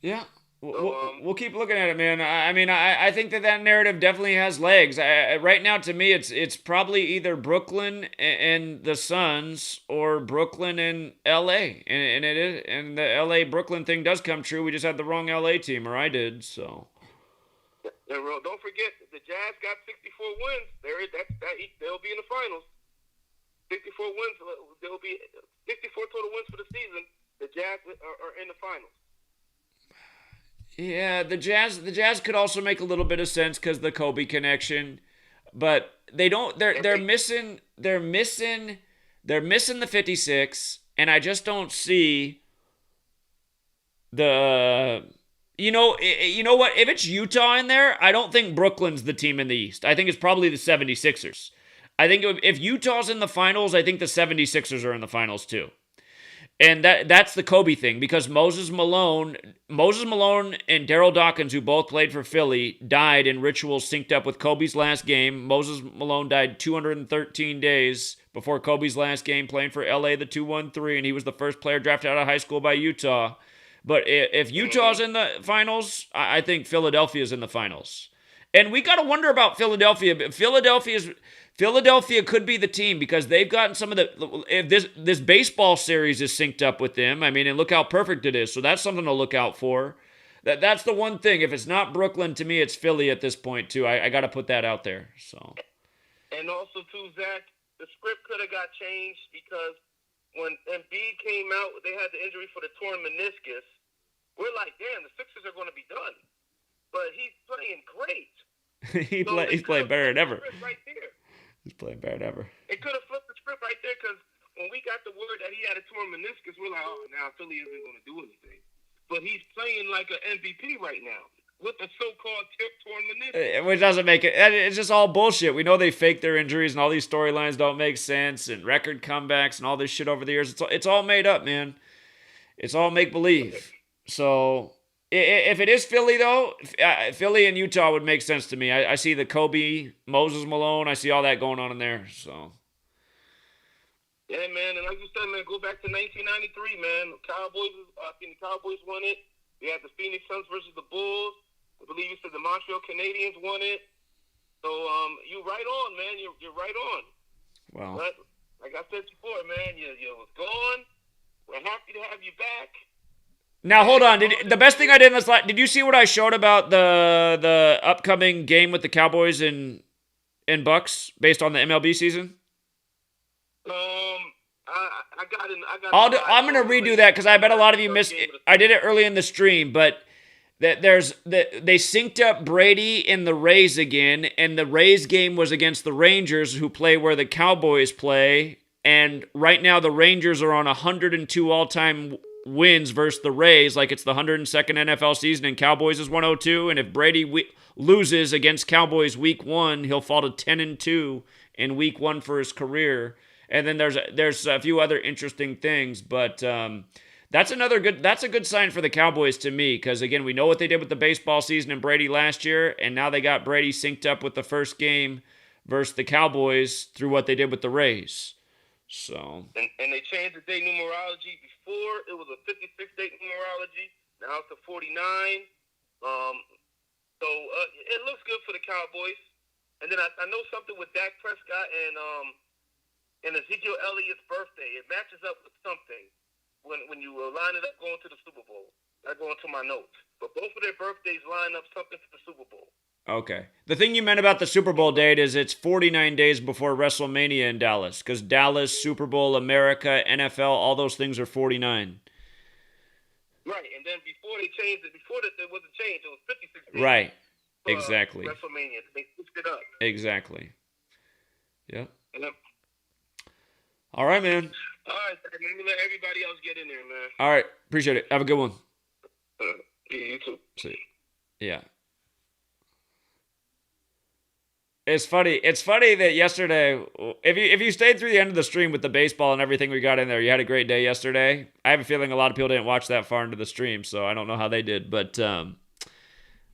Yeah. We'll keep looking at it, man. I mean, I think that narrative definitely has legs. Right now, to me, it's probably either Brooklyn and the Suns or Brooklyn and L.A. And it is, and the L.A. Brooklyn thing does come true. We just had the wrong L.A. team, or I did. So. And don't forget, the Jazz got 64 wins. They'll be in the finals. 64 wins. There'll be 64 total wins for the season. The Jazz are in the finals. Yeah, the Jazz could also make a little bit of sense because the Kobe connection, but they don't. They're missing the 56, and I just don't see the. You know what? If it's Utah in there, I don't think Brooklyn's the team in the East. I think it's probably the 76ers. I think if Utah's in the finals, I think the 76ers are in the finals too. And that's the Kobe thing because Moses Malone and Daryl Dawkins, who both played for Philly, died in rituals synced up with Kobe's last game. Moses Malone died 213 days before Kobe's last game playing for LA, the 2-1-3, and he was the first player drafted out of high school by Utah. But if Utah's in the finals, I think Philadelphia's in the finals. And we got to wonder about Philadelphia. Philadelphia could be the team because they've gotten some of the. If this baseball series is synced up with them, I mean, and look how perfect it is. So that's something to look out for. That's the one thing. If it's not Brooklyn, to me, it's Philly at this point too. I got to put that out there. So. And also too, Zach, the script could have got changed because when Embiid came out, they had the injury for the torn meniscus. We're like, damn, the Sixers are going to be done. But he's playing great. He's playing better than ever. Right there. He's playing better than ever. It could have flipped the script right there because when we got the word that he had a torn meniscus, we're like, oh, now Philly isn't going to do anything. But he's playing like an MVP right now with the so-called torn meniscus. Which doesn't make it. It's just all bullshit. We know they fake their injuries and all these storylines don't make sense and record comebacks and all this shit over the years. It's all made up, man. It's all make-believe. So if it is Philly, though, Philly and Utah would make sense to me. I see the Kobe, Moses Malone. I see all that going on in there. So. Yeah, man. And like you said, man, go back to 1993, man. The Cowboys won it. We had the Phoenix Suns versus the Bulls. I believe you said the Montreal Canadiens won it. So you right on, man. You're right on. Wow. But like I said before, man, you was gone. We're happy to have you back. Now hold on. The best thing I did in this did you see what I showed about the upcoming game with the Cowboys and Bucks based on the MLB season? I got it. I'm gonna redo that because I bet a lot of you missed it. I did it early in the stream, but they synced up Brady and the Rays again, and the Rays game was against the Rangers, who play where the Cowboys play. And right now the Rangers are on 102 all-time wins versus the Rays, like it's the 102nd NFL season, and Cowboys is 102. And if Brady loses against Cowboys week 1, he'll fall to 10-2 in week 1 for his career. And then there's a few other interesting things, but that's a good sign for the Cowboys to me, because again, we know what they did with the baseball season and Brady last year, and now they got Brady synced up with the first game versus the Cowboys through what they did with the Rays. So and they changed the date numerology. Before it was a 56 date numerology. Now it's a 49. So it looks good for the Cowboys. And then I know something with Dak Prescott and Ezekiel Elliott's birthday. It matches up with something when you line it up going to the Super Bowl. I go into my notes. But both of their birthdays line up something to the Super Bowl. Okay. The thing you meant about the Super Bowl date is it's 49 days before WrestleMania in Dallas, because Dallas, Super Bowl, America, NFL, all those things are 49. Right, and then before they changed it, there was a change, it was 56 days. Right, exactly. WrestleMania, they switched it up. Exactly. Yep. All right, man. All right, let me let everybody else get in there, man. All right. Appreciate it. Have a good one. Yeah, you too. See. Yeah. It's funny. It's funny that yesterday, if you stayed through the end of the stream with the baseball and everything we got in there, you had a great day yesterday. I have a feeling a lot of people didn't watch that far into the stream, so I don't know how they did. But a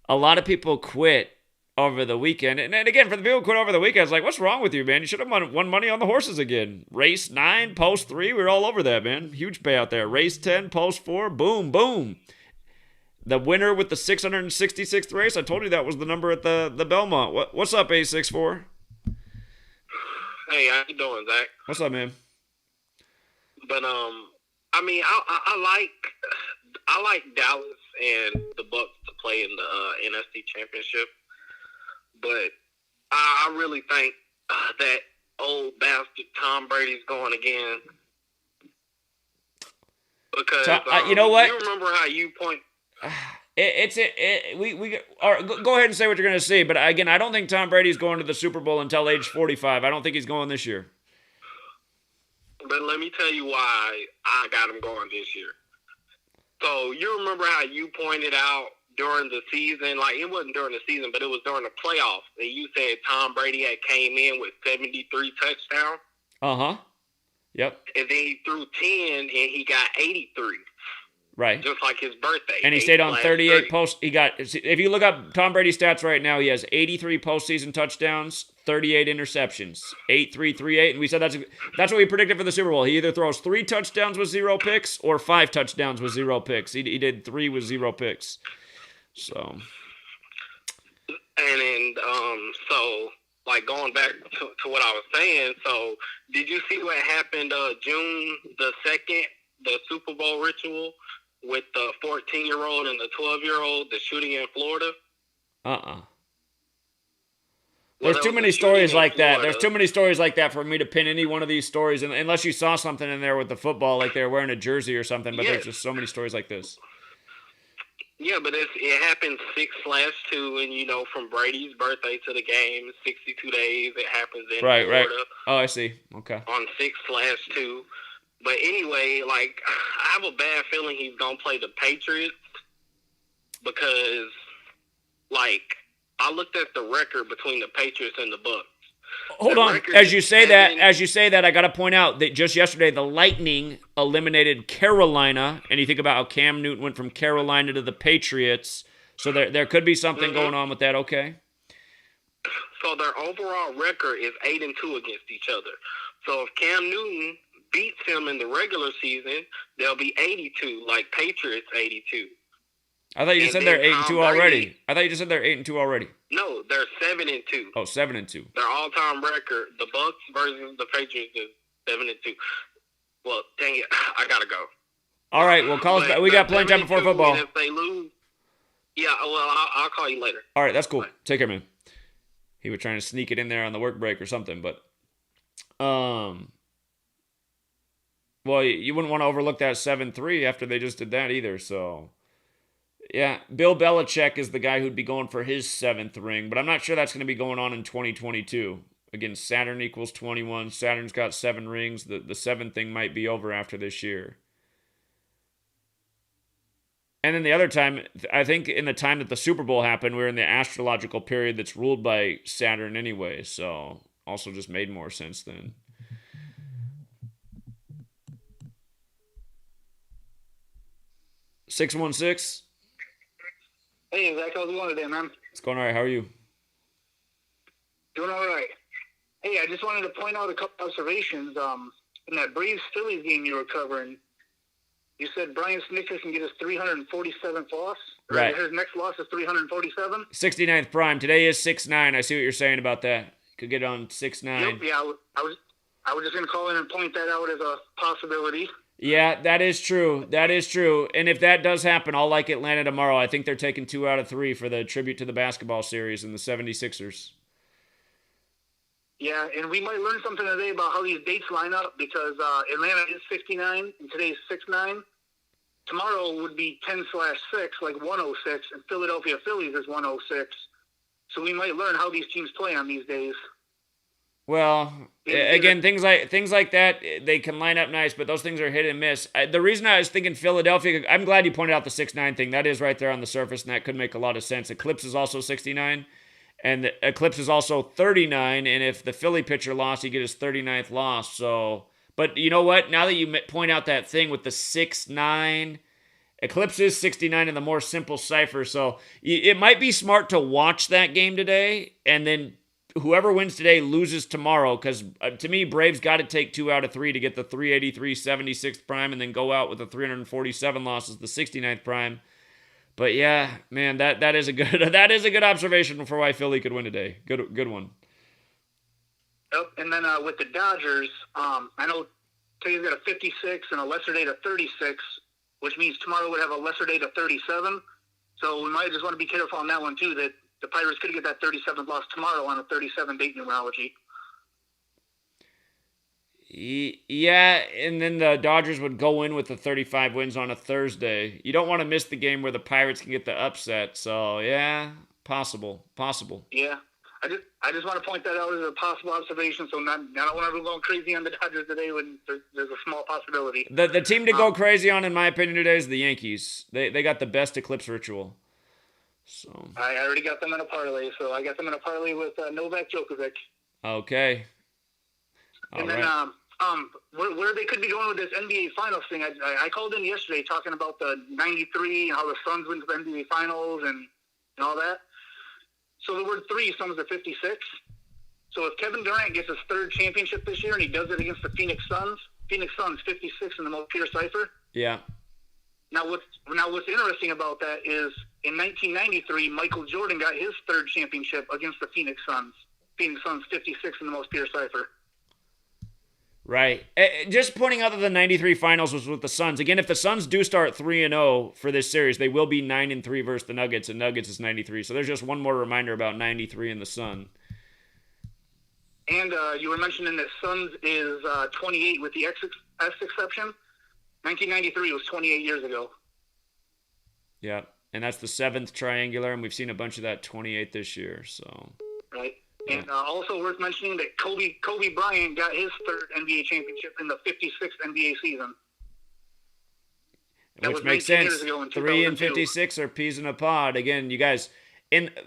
lot of people quit over the weekend. And again, for the people who quit over the weekend, it's like, what's wrong with you, man? You should have won money on the horses again. Race 9, post 3, we were all over that, man. Huge payout there. Race 10, post 4, boom, boom. The winner with the 666th race, I told you that was the number at the Belmont. What's up, A64? Hey, how you doing, Zach? What's up, man? But I mean, I like Dallas and the Bucks to play in the NFC Championship, but I really think that old bastard Tom Brady's going again because you know what? You remember how you point. All right, go ahead and say what you're going to say. But again, I don't think Tom Brady's going to the Super Bowl until age 45. I don't think he's going this year. But let me tell you why I got him going this year. So you remember how you pointed out during the season, like it wasn't during the season, but it was during the playoffs, and you said Tom Brady had came in with 73 touchdowns. Uh-huh. Yep. And then he threw 10, and he got 83. Right. Just like his birthday. And he stayed on 38 post. If you look up Tom Brady's stats right now, he has 83 postseason touchdowns, 38 interceptions, 8-3-3-8. And we said that's what we predicted for the Super Bowl. He either throws 3 touchdowns with 0 picks or 5 touchdowns with 0 picks. He did 3 with 0 picks. So. And then, so, like, going back to what I was saying, so did you see what happened June the 2nd, the Super Bowl ritual? With the 14-year-old and the 12-year-old, the shooting in Florida? There's too many stories like that. There's too many stories like that for me to pin any one of these stories, unless you saw something in there with the football, like they were wearing a jersey or something, but there's just so many stories like this. Yeah, but it happened 6/2, and, you know, from Brady's birthday to the game, 62 days, it happens in Florida. Right. Oh, I see. Okay. On 6/2. But anyway, like, I have a bad feeling he's going to play the Patriots because, like, I looked at the record between the Patriots and the Bucks. Hold on. As you say that, I got to point out that just yesterday the Lightning eliminated Carolina, and you think about how Cam Newton went from Carolina to the Patriots, so there could be something going on with that, okay? So their overall record is 8-2 against each other. So if Cam Newton beats him in the regular season, they'll be 82, like Patriots 82. I thought you just said they're 8-2 already. I thought you just said they're 8-2 already. No, they're 7-2. Oh, 7-2. Their all-time record, the Bucks versus the Patriots, is 7-2. Well, dang it, I gotta go. All right, well, call us back. We got plenty of time before football. If they lose, yeah, well, I'll call you later. All right, that's cool. Bye. Take care, man. He was trying to sneak it in there on the work break or something, but well, you wouldn't want to overlook that 7-3 after they just did that either, so. Yeah, Bill Belichick is the guy who'd be going for his 7th ring, but I'm not sure that's going to be going on in 2022. Again, Saturn equals 21. Saturn's got 7 rings. The 7th thing might be over after this year. And then the other time, I think in the time that the Super Bowl happened, we were in the astrological period that's ruled by Saturn anyway, so also just made more sense then. $616. Hey, Zach, how's it going today, man? It's going all right. How are you? Doing all right. Hey, I just wanted to point out a couple observations. In that Braves-Phillies game you were covering, you said Brian Snitker can get his 347th loss. Right. His next loss is 347. 69th prime. Today is 6-9. I see what you're saying about that. Could get on 6-9. Yep, yeah, I was just going to call in and point that out as a possibility. Yeah, that is true. That is true. And if that does happen, I'll like Atlanta tomorrow. I think they're taking 2 out of 3 for the tribute to the basketball series and the 76ers. Yeah, and we might learn something today about how these dates line up because Atlanta is 69 and today's 6-9. Tomorrow would be 10/6, like 106, and Philadelphia Phillies is 106. So we might learn how these teams play on these days. Well, again, things like that, they can line up nice, but those things are hit and miss. The reason I was thinking Philadelphia, I'm glad you pointed out the 6'9" thing. That is right there on the surface, and that could make a lot of sense. Eclipse is also 69, and the Eclipse is also 39, and if the Philly pitcher lost, he get his 39th loss. So, but you know what? Now that you point out that thing with the 6'9", Eclipse is 69 in the more simple cipher, so it might be smart to watch that game today, and then whoever wins today loses tomorrow, because to me, Braves got to take 2 out of 3 to get the 383 76th prime and then go out with the 347 losses, the 69th prime. But yeah, man, that is a good observation for why Philly could win today. Good one. Yep, and then with the Dodgers, I know today's got a 56 and a lesser date of 36, which means tomorrow would have a lesser date of 37. So we might just want to be careful on that one too, that the Pirates could get that 37th loss tomorrow on a 37 date numerology. Yeah, and then the Dodgers would go in with the 35 wins on a Thursday. You don't want to miss the game where the Pirates can get the upset. So, yeah, possible. Yeah. I just want to point that out as a possible observation, so I don't want everyone going crazy on the Dodgers today when there's a small possibility. The team to go crazy on, in my opinion, today is the Yankees. They got the best Eclipse ritual. So I already got them in a parlay, so I got them in a parlay with Novak Djokovic. Okay. And then where they could be going with this NBA Finals thing, I called in yesterday talking about the 93 and how the Suns went to the NBA Finals and all that. So the word 3 sums to 56. So if Kevin Durant gets his 3rd championship this year and he does it against the Phoenix Suns 56 in the most pure cipher. Yeah. Now what's interesting about that is in 1993, Michael Jordan got his 3rd championship against the Phoenix Suns. Phoenix Suns 56 in the most pure cipher. Right. Just pointing out that the 93 finals was with the Suns. Again, if the Suns do start 3-0 for this series, they will be 9-3 versus the Nuggets, and Nuggets is 93. So there's just one more reminder about 93 and the Sun. And you were mentioning that Suns is 28 with the S exception. 1993 was 28 years ago. Yeah, and that's the 7th triangular, and we've seen a bunch of that 28 this year. So right. And also worth mentioning that Kobe Bryant got his 3rd NBA championship in the 56th NBA season. Which makes sense. 3 and 56 are peas in a pod. Again, you guys.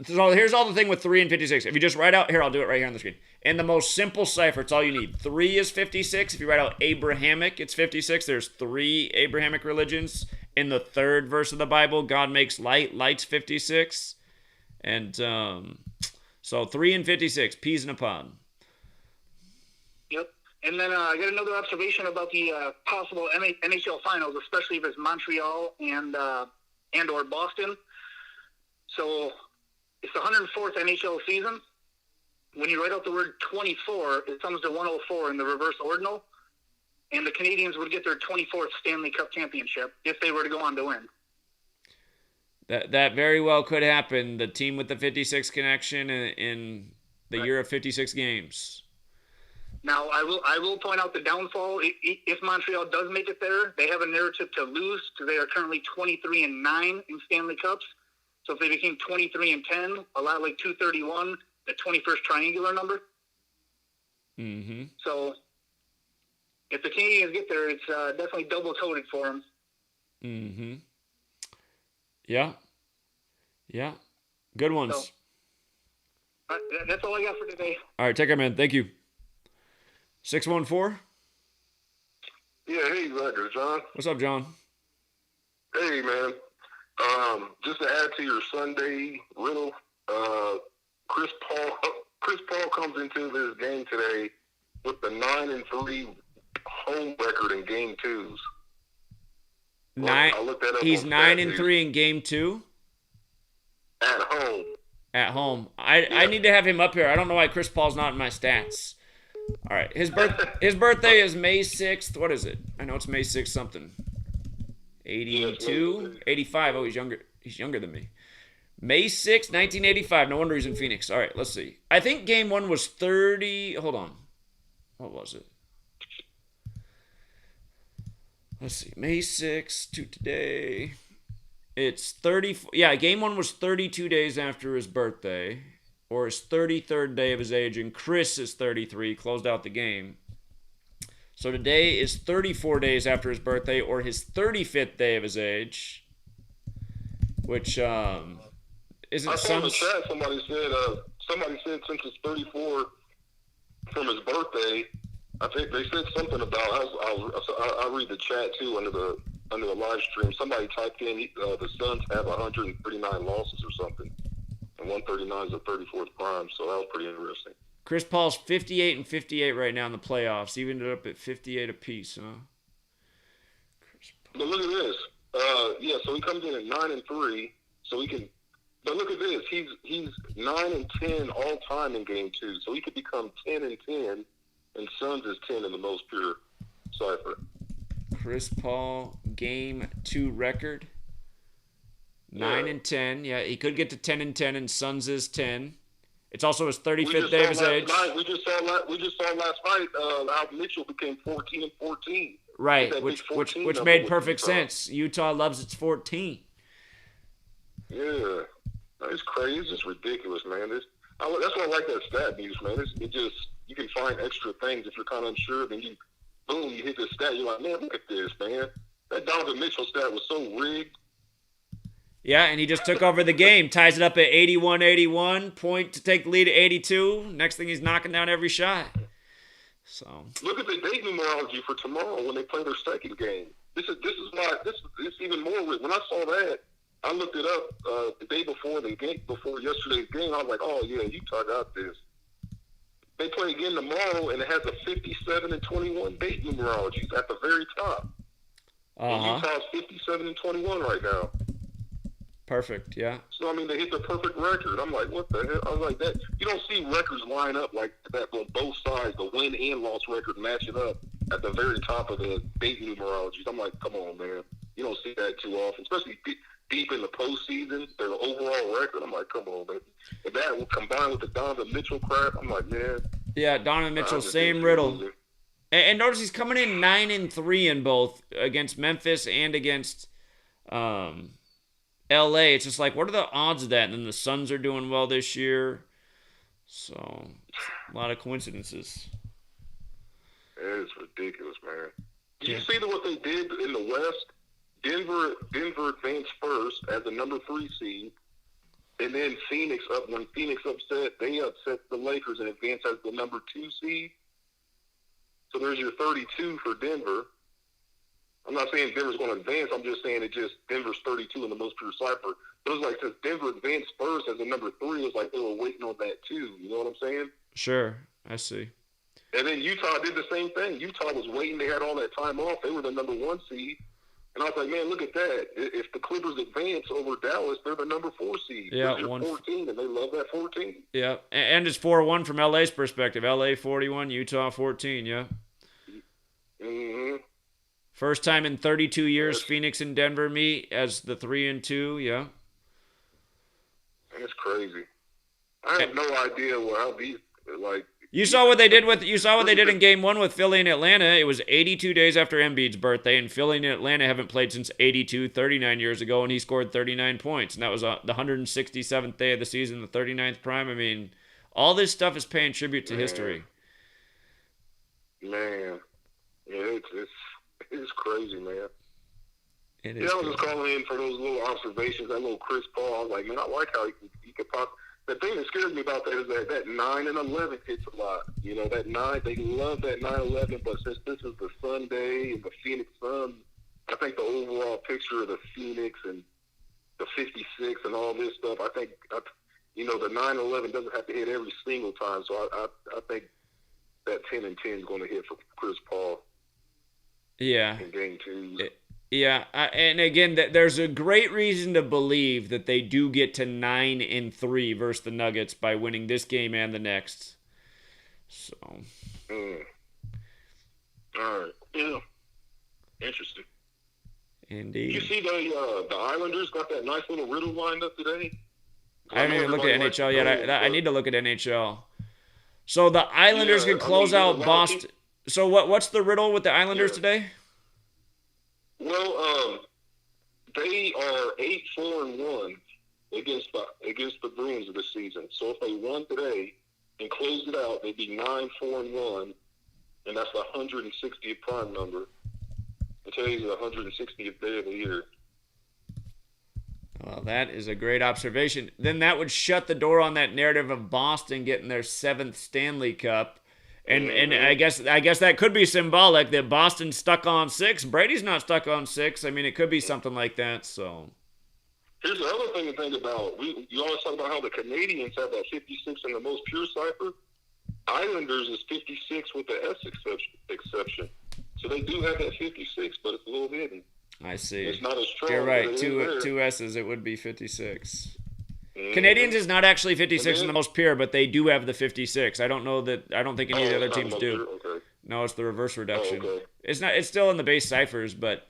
So here's all the thing with 3 and 56. If you just write out, here, I'll do it right here on the screen. In the most simple cipher, it's all you need. 3 is 56. If you write out Abrahamic, it's 56. There's 3 Abrahamic religions. In the 3rd verse of the Bible, God makes light. Light's 56. And so 3 and 56, peas in a pod. Yep. And then I got another observation about the possible NHL finals, especially if it's Montreal and or Boston. So it's the 104th NHL season. When you write out the word 24, it comes to 104 in the reverse ordinal. And the Canadians would get their 24th Stanley Cup championship if they were to go on to win. That very well could happen. The team with the 56 connection in the year of 56 games. Now, I will point out the downfall. If Montreal does make it there, they have a narrative to lose because they are currently 23-9 in Stanley Cups. So if they became 23-10, a lot like 231, the 21st triangular number. Mm-hmm. So if the Canadians get there, it's definitely double-coated for them. Mm-hmm. Yeah. Good ones. So, that's all I got for today. All right, take care, man. Thank you. 614? Yeah, hey, Roger, John. What's up, John? Hey, man. Just to add to your Sunday riddle, Chris Paul comes into this game today with the 9-3 home record in Game 2s. He's 9-3 in Game 2? At home. At home. I need to have him up here. I don't know why Chris Paul's not in my stats. All right. His birthday is May 6th. What is it? I know it's May 6th something. 82? 85. Oh, he's younger than me. May 6th, 1985. No wonder he's in Phoenix. All right, let's see. I think Game 1 was 30. Hold on. What was it? Let's see. May 6th to today. It's 30. Yeah, Game 1 was 32 days after his birthday. or his 33rd day of his age, and Chris is 33, closed out the game. So today is 34 days after his birthday, or his 35th day of his age, which isn't I saw in the chat somebody said since it's 34 from his birthday. I think they said something about. I read the chat too under the live stream. Somebody typed in the Suns have 139 losses or something, and 139 is the 34th prime. So that was pretty interesting. Chris Paul's 58 and 58 right now in the playoffs. Evened it up at 58 apiece, huh? But look at this. So he comes in at 9 and 3. So he can. But look at this. He's 9 and 10 all time in Game 2. So he could become 10 and 10, and Suns is 10 in the most pure cipher. Chris Paul Game 2 record. 9 and 10. Yeah, he could get to 10 and 10, and Suns is 10. It's also his 35th day of his age. We just saw last night how Mitchell became 14 and 14. Right, which made perfect sense. Utah loves its 14. Yeah, it's crazy. It's just ridiculous, man. That's why I like that stat news, man. You can find extra things if you're kind of unsure. Then you hit this stat. You're like, man, look at this, man. That Donovan Mitchell stat was so rigged. Yeah, and he just took over the game. Ties it up at 81-81. Point to take the lead at 82. Next thing, he's knocking down every shot. So look at the date numerology for tomorrow when they play their second game. This is even more weird. When I saw that, I looked it up the day before yesterday's game. I was like, oh yeah, Utah got this. They play again tomorrow, and it has a 57 and 21 date numerology at the very top. Utah's 57 and 21 right now. Perfect, yeah. So, I mean, they hit the perfect record. I'm like, what the hell? I was like, that. You don't see records line up like that on both sides, the win and loss record matching up at the very top of the date numerologies. I'm like, come on, man. You don't see that too often, especially deep in the postseason, their overall record. I'm like, come on, man. And that will combine with the Donovan Mitchell crap. I'm like, man. Yeah, Donovan Mitchell, same riddle. And notice he's coming in 9 and 3 in both against Memphis and against LA. It's just like, what are the odds of that? And then the Suns are doing well this year. So, a lot of coincidences. It's ridiculous, man. Did you see what they did in the West? Denver advanced first as the number 3 seed. And then when Phoenix upset, they upset the Lakers and advanced as the number 2 seed. So there's your 32 for Denver. I'm not saying Denver's going to advance. I'm just saying Denver's 32 in the most pure cipher. But it was like, since Denver advanced first as the number 3, it was like they were waiting on that too. You know what I'm saying? Sure, I see. And then Utah did the same thing. Utah was waiting. They had all that time off. They were the number 1 seed. And I was like, man, look at that. If the Clippers advance over Dallas, they're the number 4 seed. Yeah, 14, and they love that 14. Yeah, and it's 4-1 from LA's perspective. LA 41, Utah 14, yeah. Mm-hmm. First time in 32 years, Phoenix and Denver meet as the 3 and 2. Yeah, that's crazy. I have no idea how these like. You saw what they did in Game 1 with Philly and Atlanta. It was 82 days after Embiid's birthday, and Philly and Atlanta haven't played since 82, 39 years ago, and he scored 39 points, and that was the 167th day of the season, the 39th prime. I mean, all this stuff is paying tribute to history. Man, yeah, it's crazy, man. It is. I was just calling in for those little observations, that little Chris Paul. I was like, man, I like how he could pop. The thing that scares me about that is that 9 and 11 hits a lot. You know, that 9, they love that 9-11, but since this is the Sunday and the Phoenix Suns, I think the overall picture of the Phoenix and the 56 and all this stuff, I think, the 9-11 doesn't have to hit every single time. So I think that 10 and 10 is going to hit for Chris Paul. Yeah. In Game 2. Yeah, and again, there's a great reason to believe that they do get to 9 and 3 versus the Nuggets by winning this game and the next. So. All right. Yeah. Interesting. Indeed. Did you see the Islanders got that nice little riddle lined up today? I haven't even looked at NHL yet. I need to look at NHL. So the Islanders can close out Boston. So what's the riddle with the Islanders today? Well, they are 8-4-1 against the Bruins this season. So if they won today and closed it out, they'd be 9-4-1, and that's the 160th prime number. And today's the 160th day of the year. Well, that is a great observation. Then that would shut the door on that narrative of Boston getting their 7th Stanley Cup. And I guess that could be symbolic that Boston's stuck on 6. Brady's not stuck on 6. I mean, it could be something like that. So here's the other thing to think about. You always talk about how the Canadians have that 56 in the most pure cipher. Islanders is 56 with the S exception. So they do have that 56, but it's a little hidden. I see. It's not as strong. You're right. Two S's, it would be 56. Canadians is not actually 56 in the most pure, but they do have the 56. I don't think any of the other teams do. Okay. No, it's the reverse reduction. Oh, okay. It's still in the base ciphers, but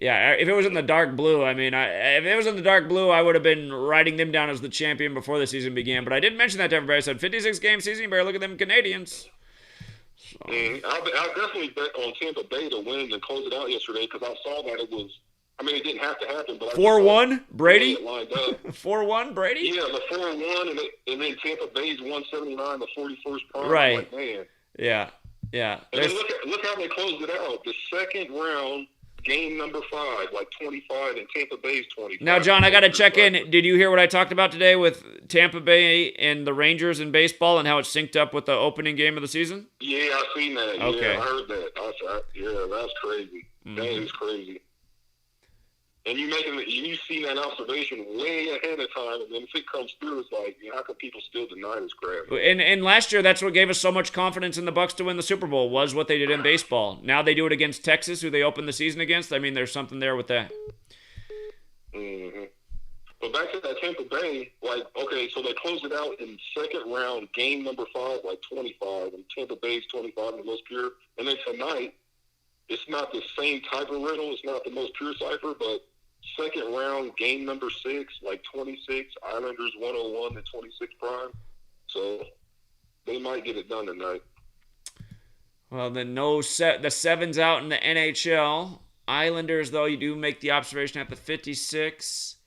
yeah, if it was in the dark blue, I mean, if it was in the dark blue, I would have been writing them down as the champion before the season began. But I did mention that to everybody. I said 56 game season, you better look at them Canadians. So. I'll definitely bet on Tampa Bay to win and close it out yesterday because I saw that it was. I mean, it didn't have to happen, but 4-1 Brady. 4-1 Brady. Yeah, the 4-1, and then Tampa Bay's 179, the 41st prime. Right. Like, man. Yeah. And then look how they closed it out. The second round, game number 5, like 25, and Tampa Bay's 25. Now, John, I got to check in. Did you hear what I talked about today with Tampa Bay and the Rangers in baseball and how it synced up with the opening game of the season? Yeah, I seen that. Okay. Yeah, I heard that. That's crazy. Mm-hmm. That is crazy. And you see that observation way ahead of time, and then if it comes through, it's like, how can people still deny this crap? And last year, that's what gave us so much confidence in the Bucs to win the Super Bowl, was what they did in baseball. Now they do it against Texas, who they opened the season against. I mean, there's something there with that. Mm-hmm. But back to that Tampa Bay, like, okay, so they closed it out in second round, game number 5, like 25, and Tampa Bay's 25 the most pure. And then tonight, it's not the same type of riddle. It's not the most pure cipher, but second round, game number 6, like 26, Islanders 101 to 26 prime. So they might get it done tonight. Well, then the 7's out in the NHL. Islanders, though, you do make the observation at the 56.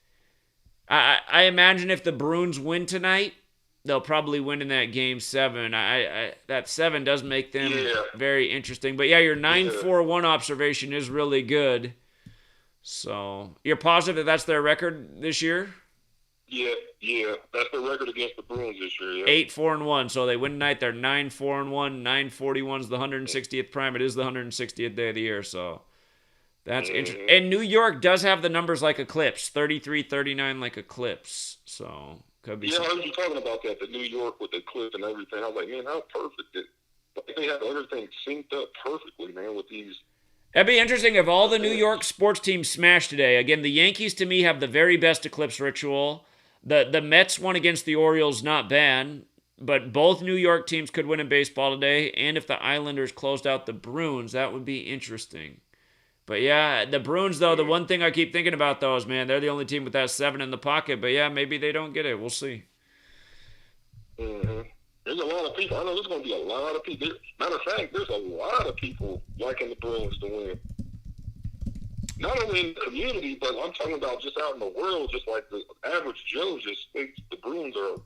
I imagine if the Bruins win tonight, they'll probably win in that game 7. That 7 does make them very interesting. But yeah, your 9-4-1 observation is really good. So you're positive that that's their record this year? Yeah, that's their record against the Bruins this year. Yeah. 8-4-1. So they win tonight. They're 9-4-1. 941 is the 160th prime. It is the 160th day of the year. So that's interesting. And New York does have the numbers like Eclipse, 33-39 like Eclipse. So could be. Yeah, I heard you talking about that. The New York with the Eclipse and everything. I was like, man, how perfect they have everything synced up perfectly, man, with these. That'd be interesting if all the New York sports teams smashed today. Again, the Yankees, to me, have the very best Eclipse ritual. The Mets won against the Orioles, not bad. But both New York teams could win in baseball today. And if the Islanders closed out the Bruins, that would be interesting. But yeah, the Bruins, though, the one thing I keep thinking about, though, is, man, they're the only team with that 7 in the pocket. But yeah, maybe they don't get it. We'll see. Mm-hmm. There's a lot of people. I know there's going to be a lot of people. Matter of fact, there's a lot of people liking the Bruins to win. Not only in the community, but I'm talking about just out in the world, just like the average Joe just thinks the Bruins are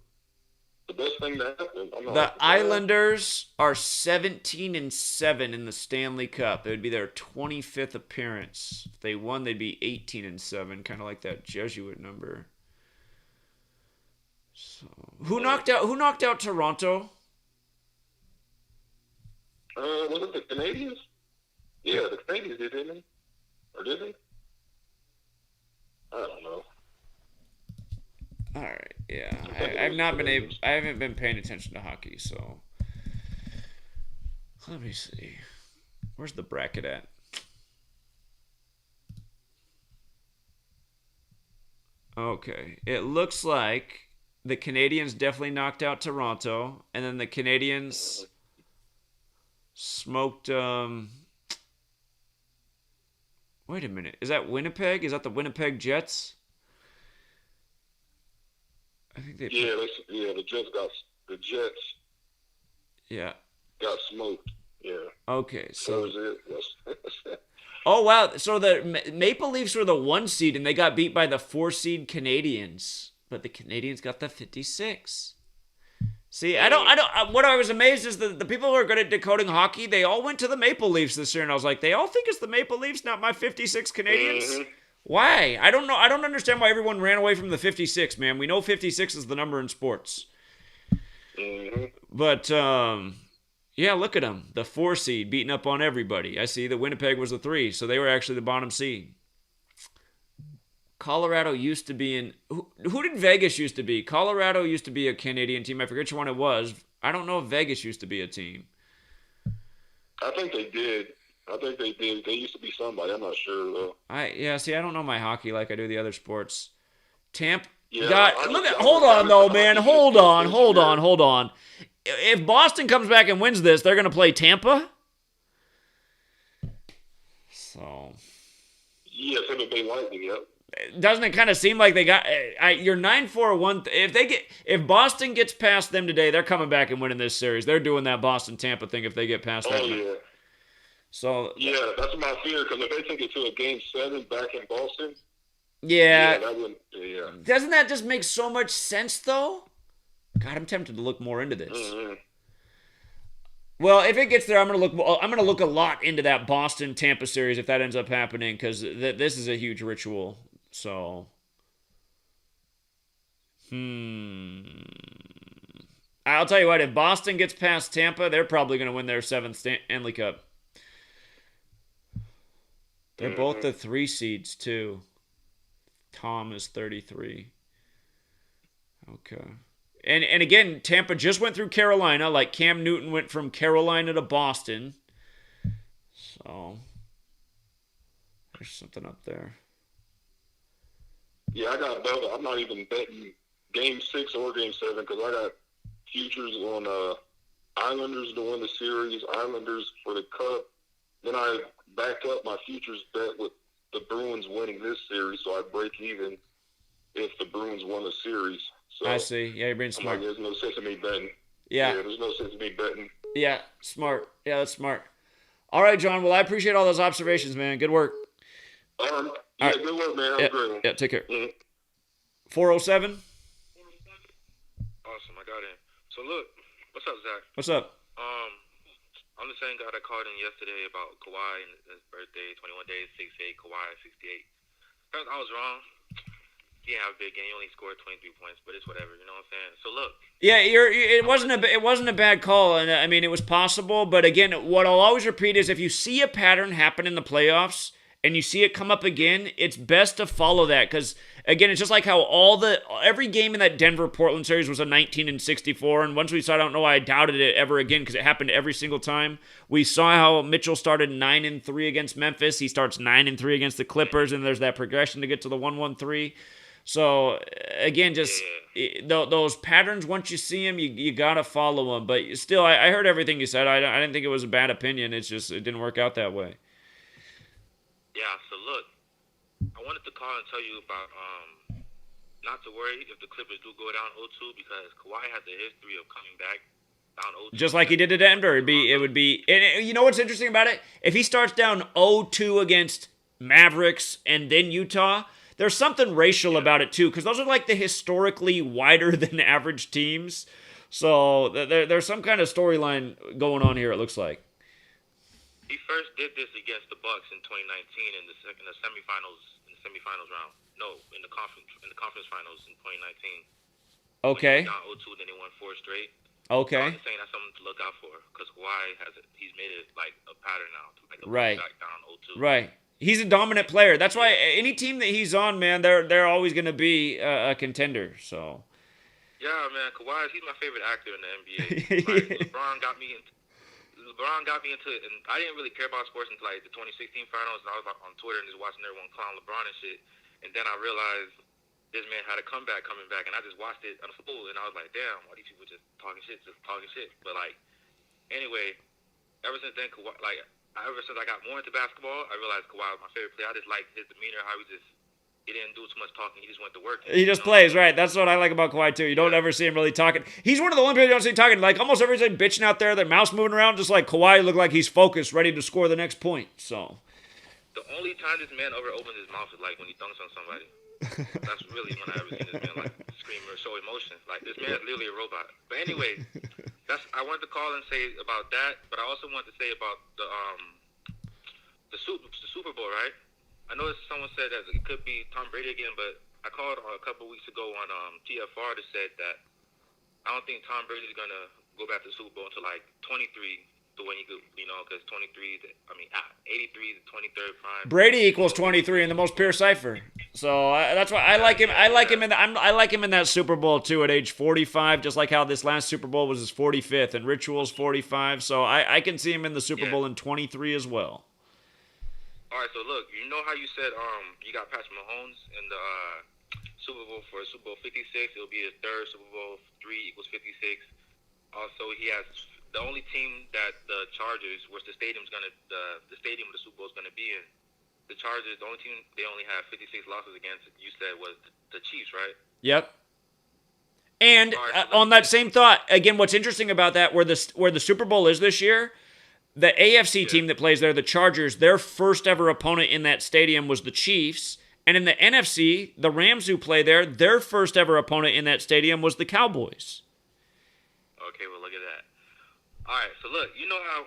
the best thing to happen. The Islanders are 17-7 in the Stanley Cup. It would be their 25th appearance. If they won, they'd be 18-7, kind of like that Jesuit number. So, who knocked out Toronto? Was it the Canadians? Yeah, the Canadians did, didn't they? Or did they? I don't know. All right, yeah. I haven't been paying attention to hockey, so let me see. Where's the bracket at? Okay, it looks like the Canadians definitely knocked out Toronto, and then the Canadians smoked. Wait a minute, is that Winnipeg? Is that the Winnipeg Jets? I think they. The Jets. Yeah. Got smoked. Yeah. Okay, so. That was it. Oh wow! So the Maple Leafs were the 1 seed, and they got beat by the 4 seed Canadians. but the Canadians got the 56. See, what I was amazed is the people who are good at decoding hockey, they all went to the Maple Leafs this year, and I was like, they all think it's the Maple Leafs, not my 56 Canadians? Mm-hmm. Why? I don't know. I don't understand why everyone ran away from the 56, man. We know 56 is the number in sports. Mm-hmm. But, yeah, look at them. The 4 seed beating up on everybody. I see that Winnipeg was the 3, so they were actually the bottom seed. Colorado used to be in... Who did Vegas used to be? Colorado used to be a Canadian team. I forget which one it was. I don't know if Vegas used to be a team. I think they did. They used to be somebody. I'm not sure, though. I don't know my hockey like I do the other sports. Tampa... Yeah, hold on, though, man. Hold on. If Boston comes back and wins this, they're going to play Tampa? So... Yeah, Tampa Bay Lightning, yep. Doesn't it kind of seem like they got you're 9-4-1 if Boston gets past them today, they're coming back and winning this series. They're doing that Boston Tampa thing if they get past that. Yeah. So yeah, that's my fear because if they take it to a game 7 back in Boston, that wouldn't. Yeah. Doesn't that just make so much sense though? God, I'm tempted to look more into this. Mm-hmm. Well, if it gets there, I'm gonna look a lot into that Boston Tampa series if that ends up happening because this is a huge ritual. So, I'll tell you what, if Boston gets past Tampa, they're probably going to win their 7th Stanley Cup. They're both the 3 seeds, too. Tom is 33. Okay. And again, Tampa just went through Carolina, like Cam Newton went from Carolina to Boston. So, there's something up there. Yeah, I got Belda. I'm not even betting Game 6 or Game 7 because I got futures on Islanders to win the series, Islanders for the Cup. Then I backed up my futures bet with the Bruins winning this series, so I break even if the Bruins won the series. So I see. Yeah, you're being smart. Like, there's no sense in me betting. Yeah, there's no sense in me betting. Yeah, smart. Yeah, that's smart. All right, John. Well, I appreciate all those observations, man. Good work. Yeah, right. Good work, man. Have a great one. Yeah, take care. 407. Awesome, I got in. So look, what's up, Zach? What's up? I'm the same guy that called in yesterday about Kawhi and his birthday, 21 days, 6'8", Kawhi 68. First, I was wrong. He didn't have a big game. He only scored 23 points, but it's whatever. You know what I'm saying? So look. Yeah, it wasn't a bad call, and I mean it was possible. But again, what I'll always repeat is if you see a pattern happen in the playoffs and you see it come up again, it's best to follow that because again, it's just like how every game in that Denver-Portland series was a 19-64, and once we saw, I don't know why I doubted it ever again because it happened every single time. We saw how Mitchell started 9-3 against Memphis. He starts 9-3 against the Clippers, and there's that progression to get to the 1-1-3. So again, just those patterns. Once you see them, you gotta follow them. But still, I heard everything you said. I didn't think it was a bad opinion. It's just it didn't work out that way. Yeah. So look, I wanted to call and tell you about not to worry if the Clippers do go down 0-2 because Kawhi has a history of coming back down 0-2. Just like he did to Denver. It would be. And you know what's interesting about it? If he starts down 0-2 against Mavericks and then Utah. There's something racial about it, too, because those are like the historically wider than average teams. So there's some kind of storyline going on here, it looks like. He first did this against the Bucks in 2019 in the semifinals round. No, in the conference finals in 2019. Okay. When he went down 0-2, then he won 4 straight. Okay. I'm just saying that's something to look out for because Kawhi he's made it like a pattern now to like back down 0-2. Right. He's a dominant player. That's why any team that he's on, man, they're always going to be a contender. So. Yeah, man, Kawhi, he's my favorite actor in the NBA. Like, LeBron got me into it, and I didn't really care about sports until like the 2016 finals, and I was like, on Twitter and just watching everyone clown LeBron and shit. And then I realized this man had a comeback coming back, and I just watched it unfold, and I was like, damn, why these people just talking shit. But like, anyway, ever since then, Kawhi, ever since I got more into basketball, I realized Kawhi was my favorite player. I just liked his demeanor, how he didn't do too much talking. He just went to work. He just plays, right? That's what I like about Kawhi, too. You don't ever see him really talking. He's one of the only players you don't see talking. Like, almost everybody's bitching out there, their mouth's moving around, just like Kawhi look like he's focused, ready to score the next point. So. The only time this man ever opens his mouth is like when he dunks on somebody. That's really when I ever seen this man like scream or show emotion. Like this man is literally a robot. But anyways, I wanted to call and say about that, but I also wanted to say about the Super Bowl, right? I know someone said that it could be Tom Brady again, but I called a couple weeks ago on TFR to said that I don't think Tom Brady's gonna go back to the Super Bowl until like 23, the when he could, because 83, 83 to 23rd prime. Brady equals 23 in the most pure cipher. So that's why I like him. I like him I like him in that Super Bowl too at age 45, just like how this last Super Bowl was his 45th and Ritual's 45. So I can see him in the Super Bowl in 23 as well. All right, so look, you know how you said you got Patrick Mahomes in the Super Bowl for Super Bowl 56. It'll be his third Super Bowl. 3 equals 56. Also, he has the only team that the Chargers, which the stadium of the Super Bowl is gonna be in. The Chargers, the only team they only have 56 losses against, you said, was the Chiefs, right? Yep. And on that same thought, again, what's interesting about that, where the Super Bowl is this year, the AFC team that plays there, the Chargers, their first ever opponent in that stadium was the Chiefs. And in the NFC, the Rams who play there, their first ever opponent in that stadium was the Cowboys. Okay, well, look at that. All right, so look, you know how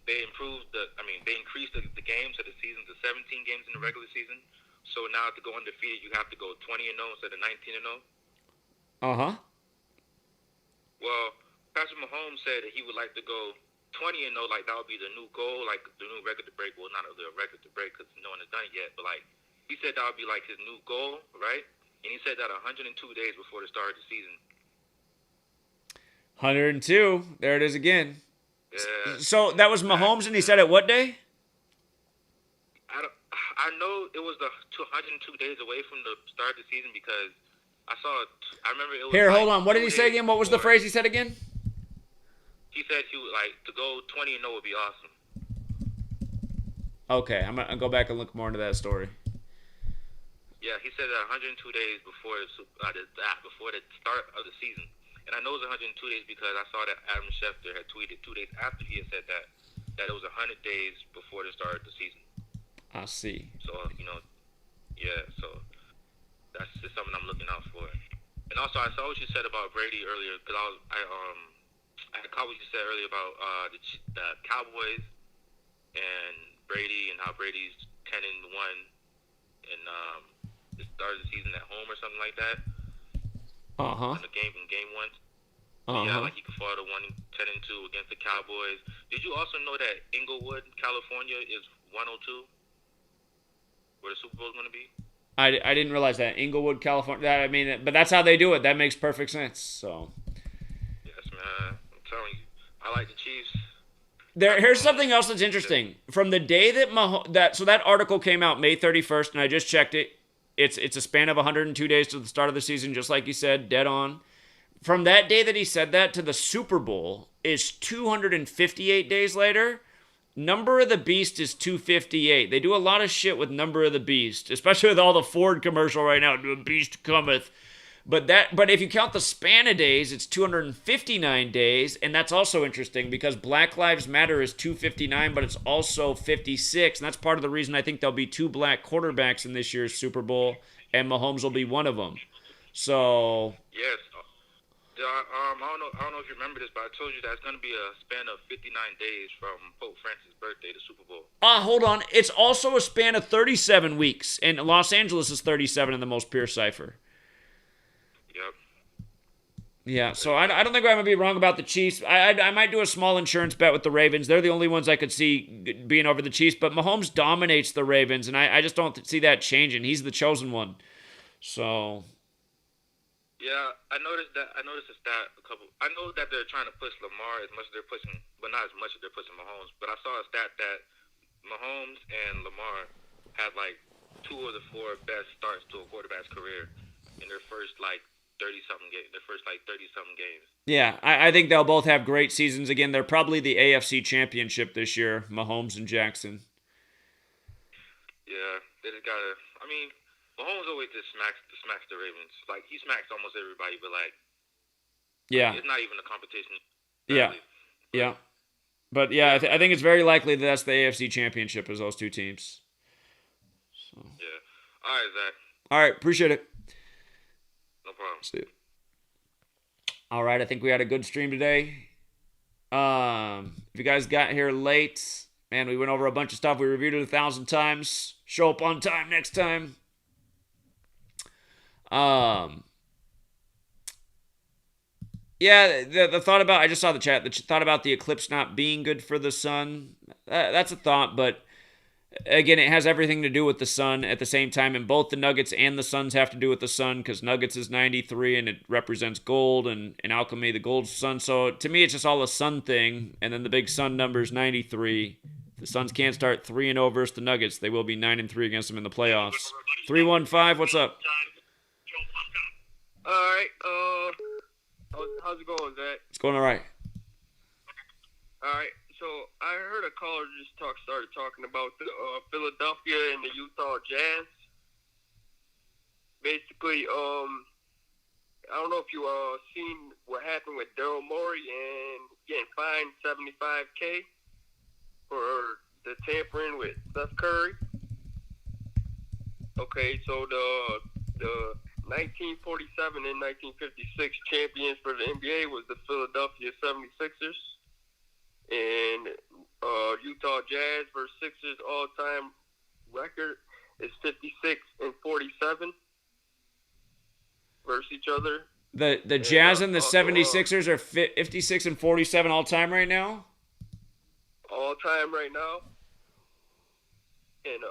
they increased the games of the season to 17 games in the regular season. So now to go undefeated, you have to go 20-0 instead of 19-0. Uh-huh. Well, Patrick Mahomes said that he would like to go 20-0, like that would be the new goal, like the new record to break. Well, not the record to break because no one has done it yet, but like he said that would be like his new goal, right? And he said that 102 days before the start of the season. 102. There it is again. Yeah. So that was Mahomes, and he said it what day? I know it was the 202 days away from the start of the season because I remember it was. Here, hold on. What did he say again? What was the phrase he said again? He said he would like to go 20-0 would be awesome. Okay, I'm gonna go back and look more into that story. Yeah, he said that 102 days before the start of the season. And I know it was 102 days because I saw that Adam Schefter had tweeted 2 days after he had said that it was 100 days before the start of the season. I see. So, so that's just something I'm looking out for. And also, I saw what you said about Brady earlier because I caught what you said earlier about the Cowboys and Brady and how Brady's 10-1 in the start of the season at home or something like that. In game one. Yeah, like he could fall to 10-2 against the Cowboys. Did you also know that Inglewood, California, is 102? Where the Super Bowl is going to be? I didn't realize that. Inglewood, California. But that's how they do it. That makes perfect sense. So. Yes, man. I'm telling you, I like the Chiefs. Here's something else that's interesting. From the day that so that article came out May 31st, and I just checked it. It's a span of 102 days to the start of the season, just like you said, dead on. From that day that he said that to the Super Bowl is 258 days later. Number of the Beast is 258. They do a lot of shit with Number of the Beast, especially with all the Ford commercial right now. The Beast cometh. But if you count the span of days, it's 259 days, and that's also interesting because Black Lives Matter is 259, but it's also 56, and that's part of the reason I think there'll be 2 black quarterbacks in this year's Super Bowl, and Mahomes will be one of them. So yes, I don't know if you remember this, but I told you that it's going to be a span of 59 days from Pope Francis' birthday to Super Bowl. Hold on, it's also a span of 37 weeks, and Los Angeles is 37 in the most pure cipher. Yep. Yeah, so I don't think I'm going to be wrong about the Chiefs. I might do a small insurance bet with the Ravens. They're the only ones I could see being over the Chiefs, but Mahomes dominates the Ravens, and I just don't see that changing. He's the chosen one. So... Yeah, I noticed a stat I know that they're trying to push Lamar as much as they're pushing, but not as much as they're pushing Mahomes. But I saw a stat that Mahomes and Lamar had like 2 of the 4 best starts to a quarterback's career in their first 30-something games. Yeah, I think they'll both have great seasons again. They're probably the AFC Championship this year, Mahomes and Jackson. Yeah, they just gotta. Mahomes always just smacks the Ravens. Like he smacks almost everybody, but it's not even a competition. Yeah. But yeah, I think it's very likely that's the AFC Championship is those 2 teams. So. Yeah. All right, Zach. All right, appreciate it. No problem. See you. All right, I think we had a good stream today. If you guys got here late, man, we went over a bunch of stuff. We reviewed it 1,000 times. Show up on time next time. Yeah, the thought about, I just saw the chat, the thought about the eclipse not being good for the sun, that's a thought, but again, it has everything to do with the sun at the same time, and both the Nuggets and the Suns have to do with the sun, because Nuggets is 93, and it represents gold, and in alchemy, the gold's sun, so to me, it's just all a sun thing, and then the big sun number is 93. The Suns can't start 3-0 versus the Nuggets. They will be 9-3 against them in the playoffs. 315, what's up? All right, how's it going, Zach? It's going all right. All right, so I heard a caller just started talking about the Philadelphia and the Utah Jazz. Basically, I don't know if you seen what happened with Daryl Morey and getting fined $75K for the tampering with Steph Curry. Okay, so the 1947 and 1956 champions for the NBA was the Philadelphia 76ers. And Utah Jazz versus Sixers all-time record is 56-47 versus each other. The Jazz and the 76ers are 56-47 all-time right now? All-time right now. And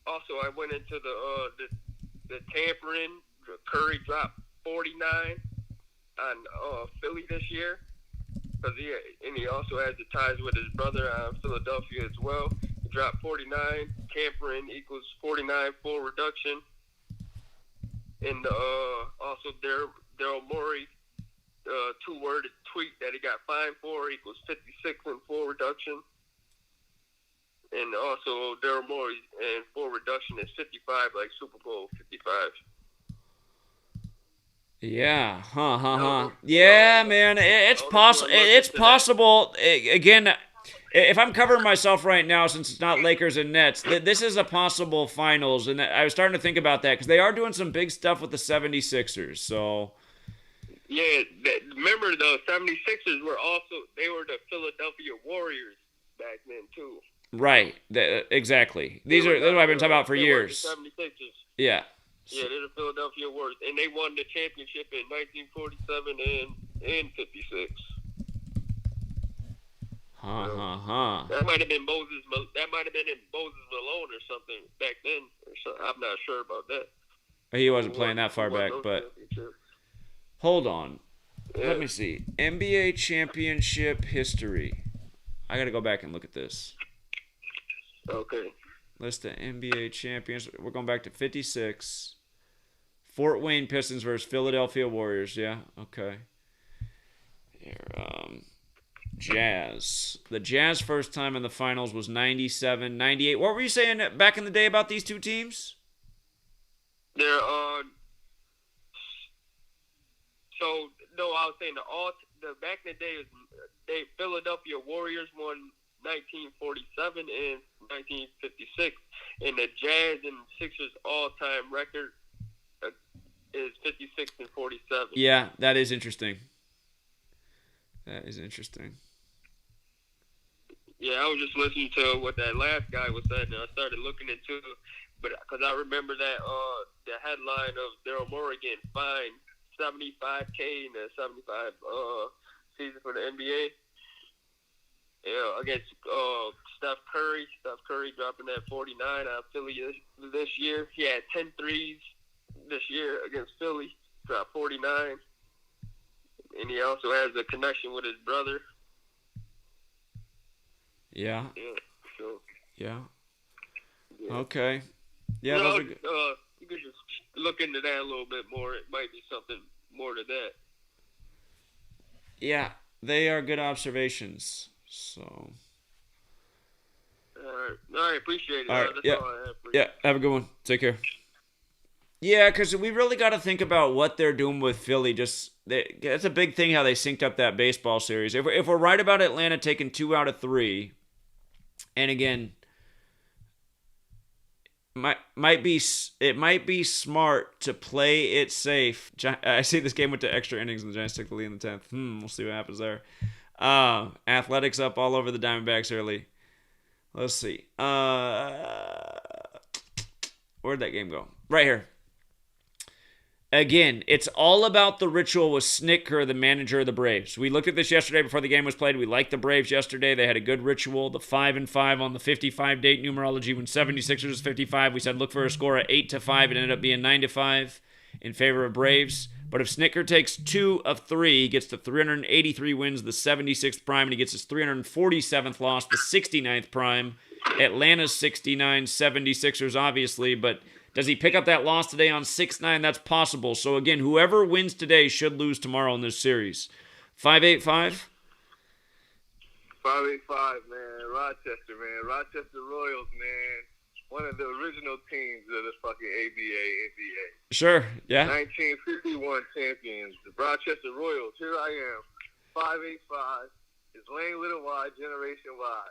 also I went into the tampering. Curry dropped 49 on Philly this year. Because he also has the ties with his brother on Philadelphia as well. He dropped 49. Tampering equals 49 full reduction. And also Daryl Morey, two-word tweet that he got fined for equals 56 in full reduction. And also Daryl Morey and full reduction is 55, like Super Bowl 55. Yeah, yeah, man, it's possible. It's possible. Again, if I'm covering myself right now, since it's not Lakers and Nets, this is a possible finals, and I was starting to think about that because they are doing some big stuff with the 76ers. So, yeah, remember the 76ers were the Philadelphia Warriors back then too. Right, exactly. These are what I've been talking about for years. The 76ers. Yeah. Yeah, they're the Philadelphia Warriors, and they won the championship in 1947 and 56. That might have been Moses. That might have been in Moses Malone or something back then. I'm not sure about that. He wasn't playing that far back, but hold on. Yeah. Let me see. NBA championship history. I got to go back and look at this. Okay. List of NBA champions. We're going back to 56. Fort Wayne Pistons versus Philadelphia Warriors. Yeah, okay. Here, Jazz. The Jazz first time in the finals was 97, 98. What were you saying back in the day about these two teams? They're so no, I was saying the back in the day, Philadelphia Warriors won 1947 and 1956, and the Jazz and Sixers all-time record is 56-47. Yeah, that is interesting. That is interesting. Yeah, I was just listening to what that last guy was saying, and I started looking into it, but because I remember that the headline of Daryl Morey getting fined $75K in the 75 season for the NBA. Yeah, against Steph Curry. Steph Curry dropping that 49 on Philly this year. He had 10 threes this year against Philly. Dropped 49. And he also has a connection with his brother. Yeah. Yeah. So. Yeah. Okay. Yeah, those are good. You could just look into that a little bit more. It might be something more to that. Yeah, they are good observations. So. All right, appreciate it. All right, That's all I have for you. Yeah, have a good one. Take care. Yeah, because we really got to think about what they're doing with Philly. That's a big thing how they synced up that baseball series. If we're right about Atlanta taking 2 out of 3, and again, might be smart to play it safe. I see this game went to extra innings and the Giants took the lead in the 10th. We'll see what happens there. Athletics up all over the Diamondbacks early. Let's see. Where'd that game go? Right here. Again, it's all about the ritual with Snitker, the manager of the Braves. We looked at this yesterday before the game was played. We liked the Braves yesterday. They had a good ritual. The 5-5 on the 55 date numerology when 76ers was 55. We said look for a score at 8-5. It ended up being 9-5 in favor of Braves. But if Snitker takes 2 of 3, he gets to 383 wins, the 76th prime, and he gets his 347th loss, the 69th prime. Atlanta's 69, 76ers obviously, but does he pick up that loss today on 6-9? That's possible. So again, whoever wins today should lose tomorrow in this series. 585? 585, man. Rochester, man. Rochester Royals, man. One of the original teams of the fucking NBA. Sure, yeah. 1951 champions. The Rochester Royals. Here I am. 585. It's Lane Little Y, Generation Y.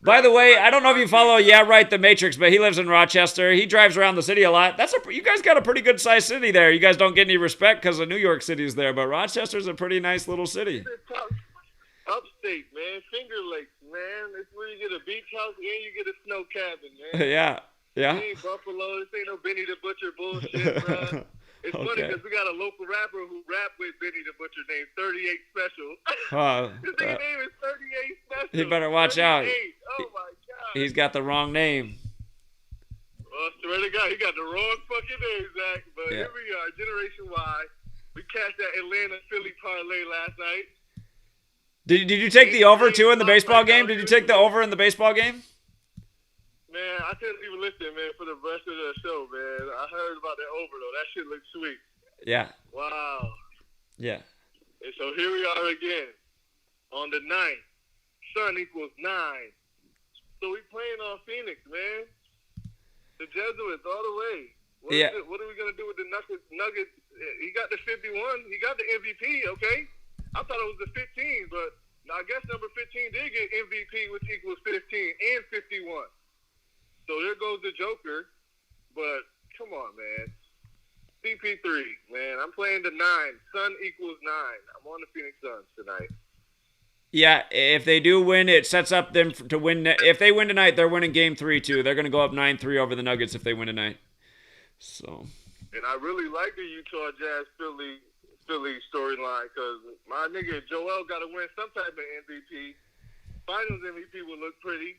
By the way, I don't know if you follow the Matrix, but he lives in Rochester. He drives around the city a lot. You guys got a pretty good sized city there. You guys don't get any respect because of New York City's there, but Rochester's a pretty nice little city. Upstate, man. Finger Lakes, man. It's where you get a beach house and you get a snow cabin, man. Yeah. This ain't Buffalo. This ain't no Benny the Butcher bullshit, bro. It's funny because we got a local rapper who rapped with Benny the Butcher named 38 Special. His name is 38 Special. He better watch out. Oh, my God. He's got the wrong name. Well, swear to God, he got the wrong fucking name, Zach. But Yeah. Here we are, Generation Y. We cashed that Atlanta-Philly parlay last night. Did you take the over, too, in the baseball game? Did you take the over in the baseball game? Man, I couldn't even listen, man, for the rest of the show, man. I heard about that over, though. That shit looks sweet. Yeah. Wow. Yeah. And so here we are again on the 9th. Sun equals 9. So we playing on Phoenix, man. The Jesuits all the way. What are we going to do with the Nuggets? He got the 51. He got the MVP, okay? I thought it was the 15, but I guess number 15 did get MVP, which equals 15 and 51. So there goes the Joker. But come on, man. CP3, man. I'm playing the 9. Sun equals 9. I'm on the Phoenix Suns tonight. Yeah, if they do win, it sets up them to win. If they win tonight, they're winning Game 3 too. They're going to go up 9-3 over the Nuggets if they win tonight. So. And I really like the Utah Jazz Philly storyline because my nigga Joel got to win some type of MVP. Finals MVP will look pretty.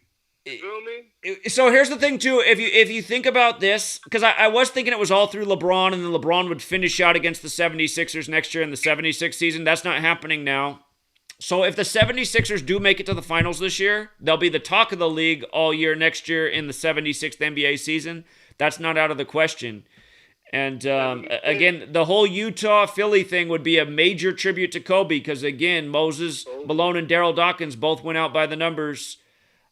You feel me? So here's the thing too. If you think about this, because I was thinking it was all through LeBron, and then LeBron would finish out against the 76ers next year in the 76 season. That's not happening now. So if the 76ers do make it to the finals this year, they'll be the talk of the league all year next year in the 76th NBA season. That's not out of the question. And again, the whole Utah-Philly thing would be a major tribute to Kobe because, again, Moses Malone and Daryl Dawkins both went out by the numbers,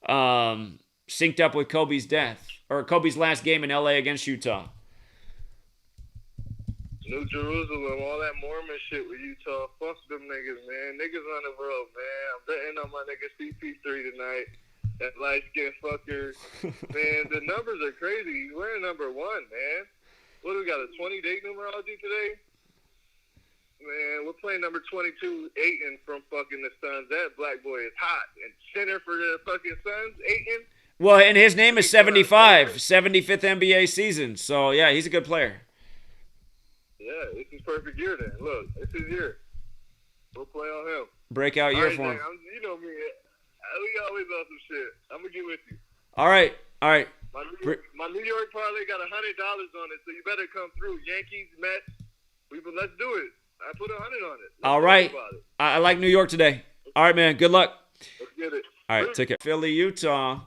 synced up with Kobe's death, or Kobe's last game in L.A. against Utah. New Jerusalem, all that Mormon shit with Utah. Fuck them niggas, man. Niggas on the world, man. I'm betting on my nigga CP3 tonight. That light-skinned fucker. Man, the numbers are crazy. He's wearing number 1, man. What do we got, a 20-date numerology today? Man, we're playing number 22, Ayton from fucking the Suns. That black boy is hot. And center for the fucking Suns, Ayton. Well, and his name is 75, 75th NBA season. So, yeah, he's a good player. Yeah, it's his perfect year then. Look, it's his year. We'll play on him. Breakout year for him. You know me. We always on some shit. I'm going to get with you. All right. My New York parlay got $100 on it, so you better come through. Yankees, Mets. Let's do it. I put 100 on it. All right. I like New York today. All right, man. Good luck. Let's get it. All right, take care. Philly, Utah.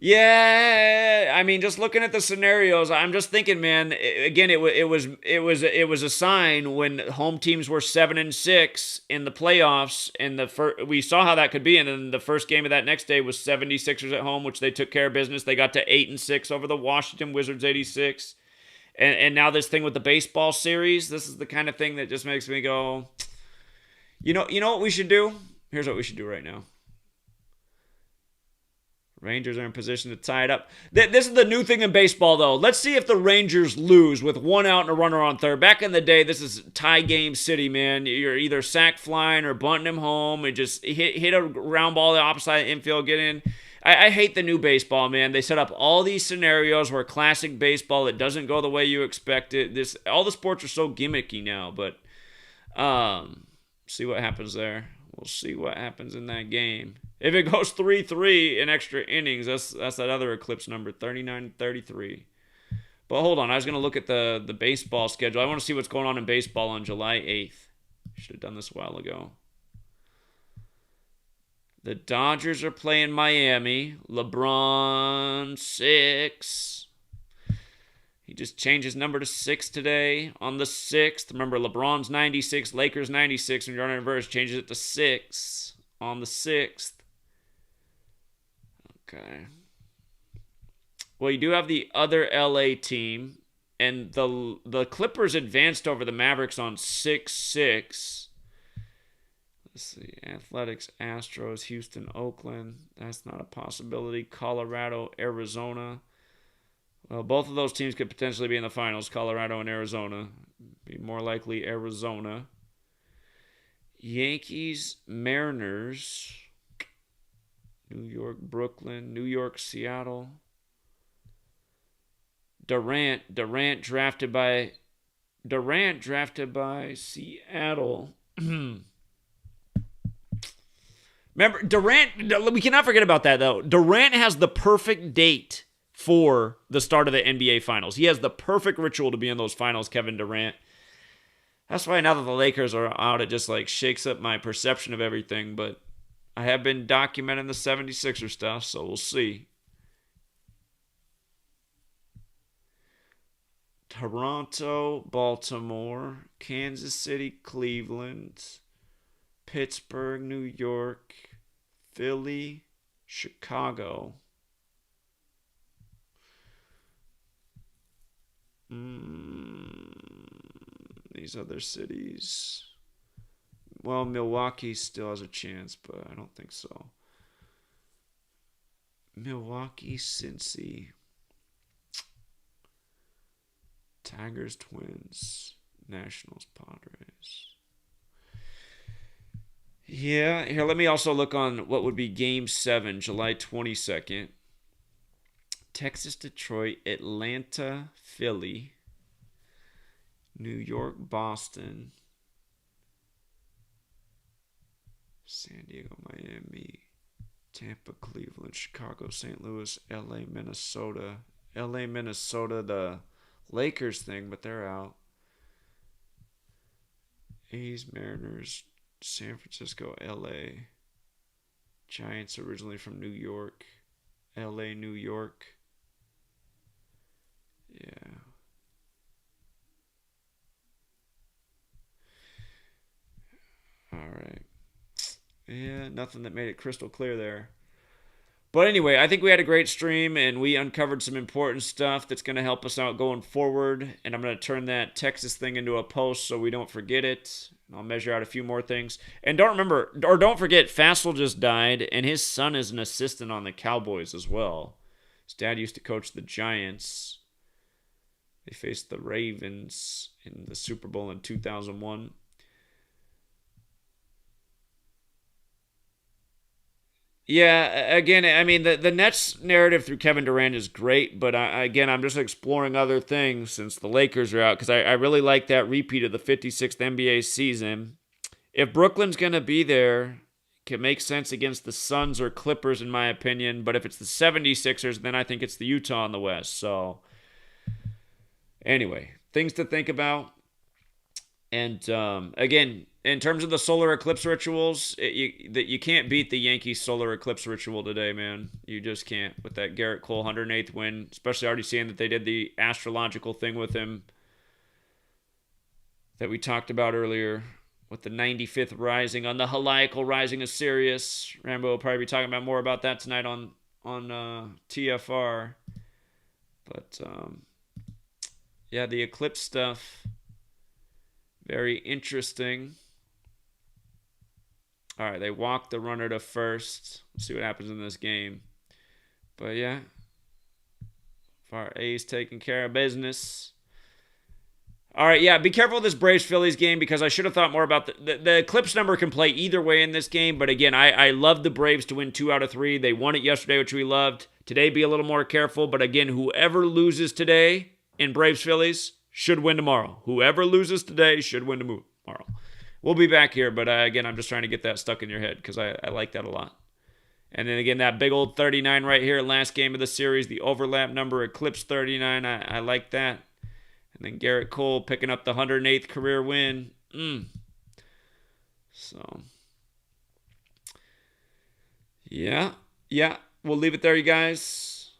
Yeah, I mean, just looking at the scenarios, I'm just thinking, man. Again, it was a sign when home teams were 7-6 in the playoffs, and we saw how that could be. And then the first game of that next day was 76ers at home, which they took care of business. They got to 8-6 over the Washington Wizards, 86. And now this thing with the baseball series, this is the kind of thing that just makes me go, you know what we should do? Here's what we should do right now. Rangers are in position to tie it up. This is the new thing in baseball, though. Let's see if the Rangers lose with 1 out and a runner on third. Back in the day, this is tie game city, man. You're either sack flying or bunting him home and just hit a round ball the opposite infield, get in. I hate the new baseball, man. They set up all these scenarios where classic baseball, it doesn't go the way you expect it. All the sports are so gimmicky now, but see what happens there. We'll see what happens in that game. If it goes 3-3 in extra innings, that's that other Eclipse number, 39-33. But hold on, I was going to look at the baseball schedule. I want to see what's going on in baseball on July 8th. Should have done this a while ago. The Dodgers are playing Miami. LeBron 6. He just changed his number to 6 today on the 6th. Remember, LeBron's 96, Lakers 96. When you're on reverse, changes it to 6 on the 6th. Okay. Well, you do have the other LA team, and the Clippers advanced over the Mavericks on 6-6. Let's see. Athletics, Astros, Houston, Oakland. That's not a possibility. Colorado, Arizona. Well, both of those teams could potentially be in the finals, Colorado and Arizona. Be more likely Arizona. Yankees, Mariners. New York, Brooklyn. New York, Seattle. Durant drafted by Seattle. Remember, Durant, we cannot forget about that, though. Durant has the perfect date for the start of the NBA Finals. He has the perfect ritual to be in those finals, Kevin Durant. That's why now that the Lakers are out, it just like shakes up my perception of everything. But I have been documenting the 76er stuff, so we'll see. Toronto, Baltimore, Kansas City, Cleveland, Pittsburgh, New York, Philly, Chicago. These other cities. Well, Milwaukee still has a chance, but I don't think so. Milwaukee, Cincy. Tigers, Twins, Nationals, Padres. Yeah, here, let me also look on what would be Game 7, July 22nd. Texas, Detroit, Atlanta, Philly, New York, Boston, San Diego, Miami, Tampa, Cleveland, Chicago, St. Louis, LA, Minnesota. LA, Minnesota, the Lakers thing, but they're out. A's, Mariners, San Francisco, LA. Giants originally from New York. LA, New York. Yeah. All right. Yeah, nothing that made it crystal clear there. But anyway, I think we had a great stream, and we uncovered some important stuff that's going to help us out going forward. And I'm going to turn that Texas thing into a post so we don't forget it. I'll measure out a few more things. And don't forget, Fassel just died, and his son is an assistant on the Cowboys as well. His dad used to coach the Giants. They faced the Ravens in the Super Bowl in 2001. Yeah, again, I mean, the Nets narrative through Kevin Durant is great, but I'm just exploring other things since the Lakers are out, because I really like that repeat of the 56th NBA season. If Brooklyn's going to be there, it can make sense against the Suns or Clippers, in my opinion, but if it's the 76ers, then I think it's the Utah in the West. So, anyway, things to think about. And, again, in terms of the solar eclipse rituals, you can't beat the Yankees solar eclipse ritual today, man. You just can't with that Gerritt Cole 108th win, especially already seeing that they did the astrological thing with him that we talked about earlier with the 95th rising on the heliacal rising of Sirius. Rambo will probably be talking about more about that tonight on TFR. But, yeah, the eclipse stuff, very interesting. All right, they walk the runner to first. Let's see what happens in this game. But yeah, our A's taking care of business. All right, yeah, be careful with this Braves-Phillies game because I should have thought more about the Eclipse number can play either way in this game. But again, I love the Braves to win 2 out of 3. They won it yesterday, which we loved. Today, be a little more careful. But again, whoever loses today in Braves-Phillies should win tomorrow. Whoever loses today should win tomorrow. We'll be back here, but again, I'm just trying to get that stuck in your head because I like that a lot. And then again, that big old 39 right here, last game of the series, the overlap number, Eclipse 39. I like that. And then Gerritt Cole picking up the 108th career win. So, yeah. We'll leave it there, you guys.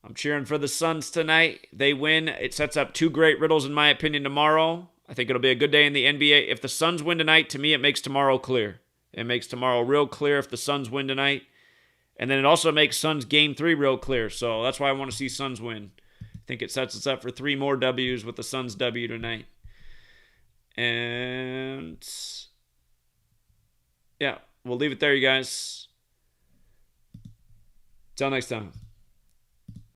I'm cheering for the Suns tonight. They win. It sets up 2 great riddles, in my opinion, tomorrow. I think it'll be a good day in the NBA. If the Suns win tonight, to me, it makes tomorrow clear. It makes tomorrow real clear if the Suns win tonight. And then it also makes Suns Game 3 real clear. So that's why I want to see Suns win. I think it sets us up for 3 more W's with the Suns W tonight. And yeah, we'll leave it there, you guys. Till next time.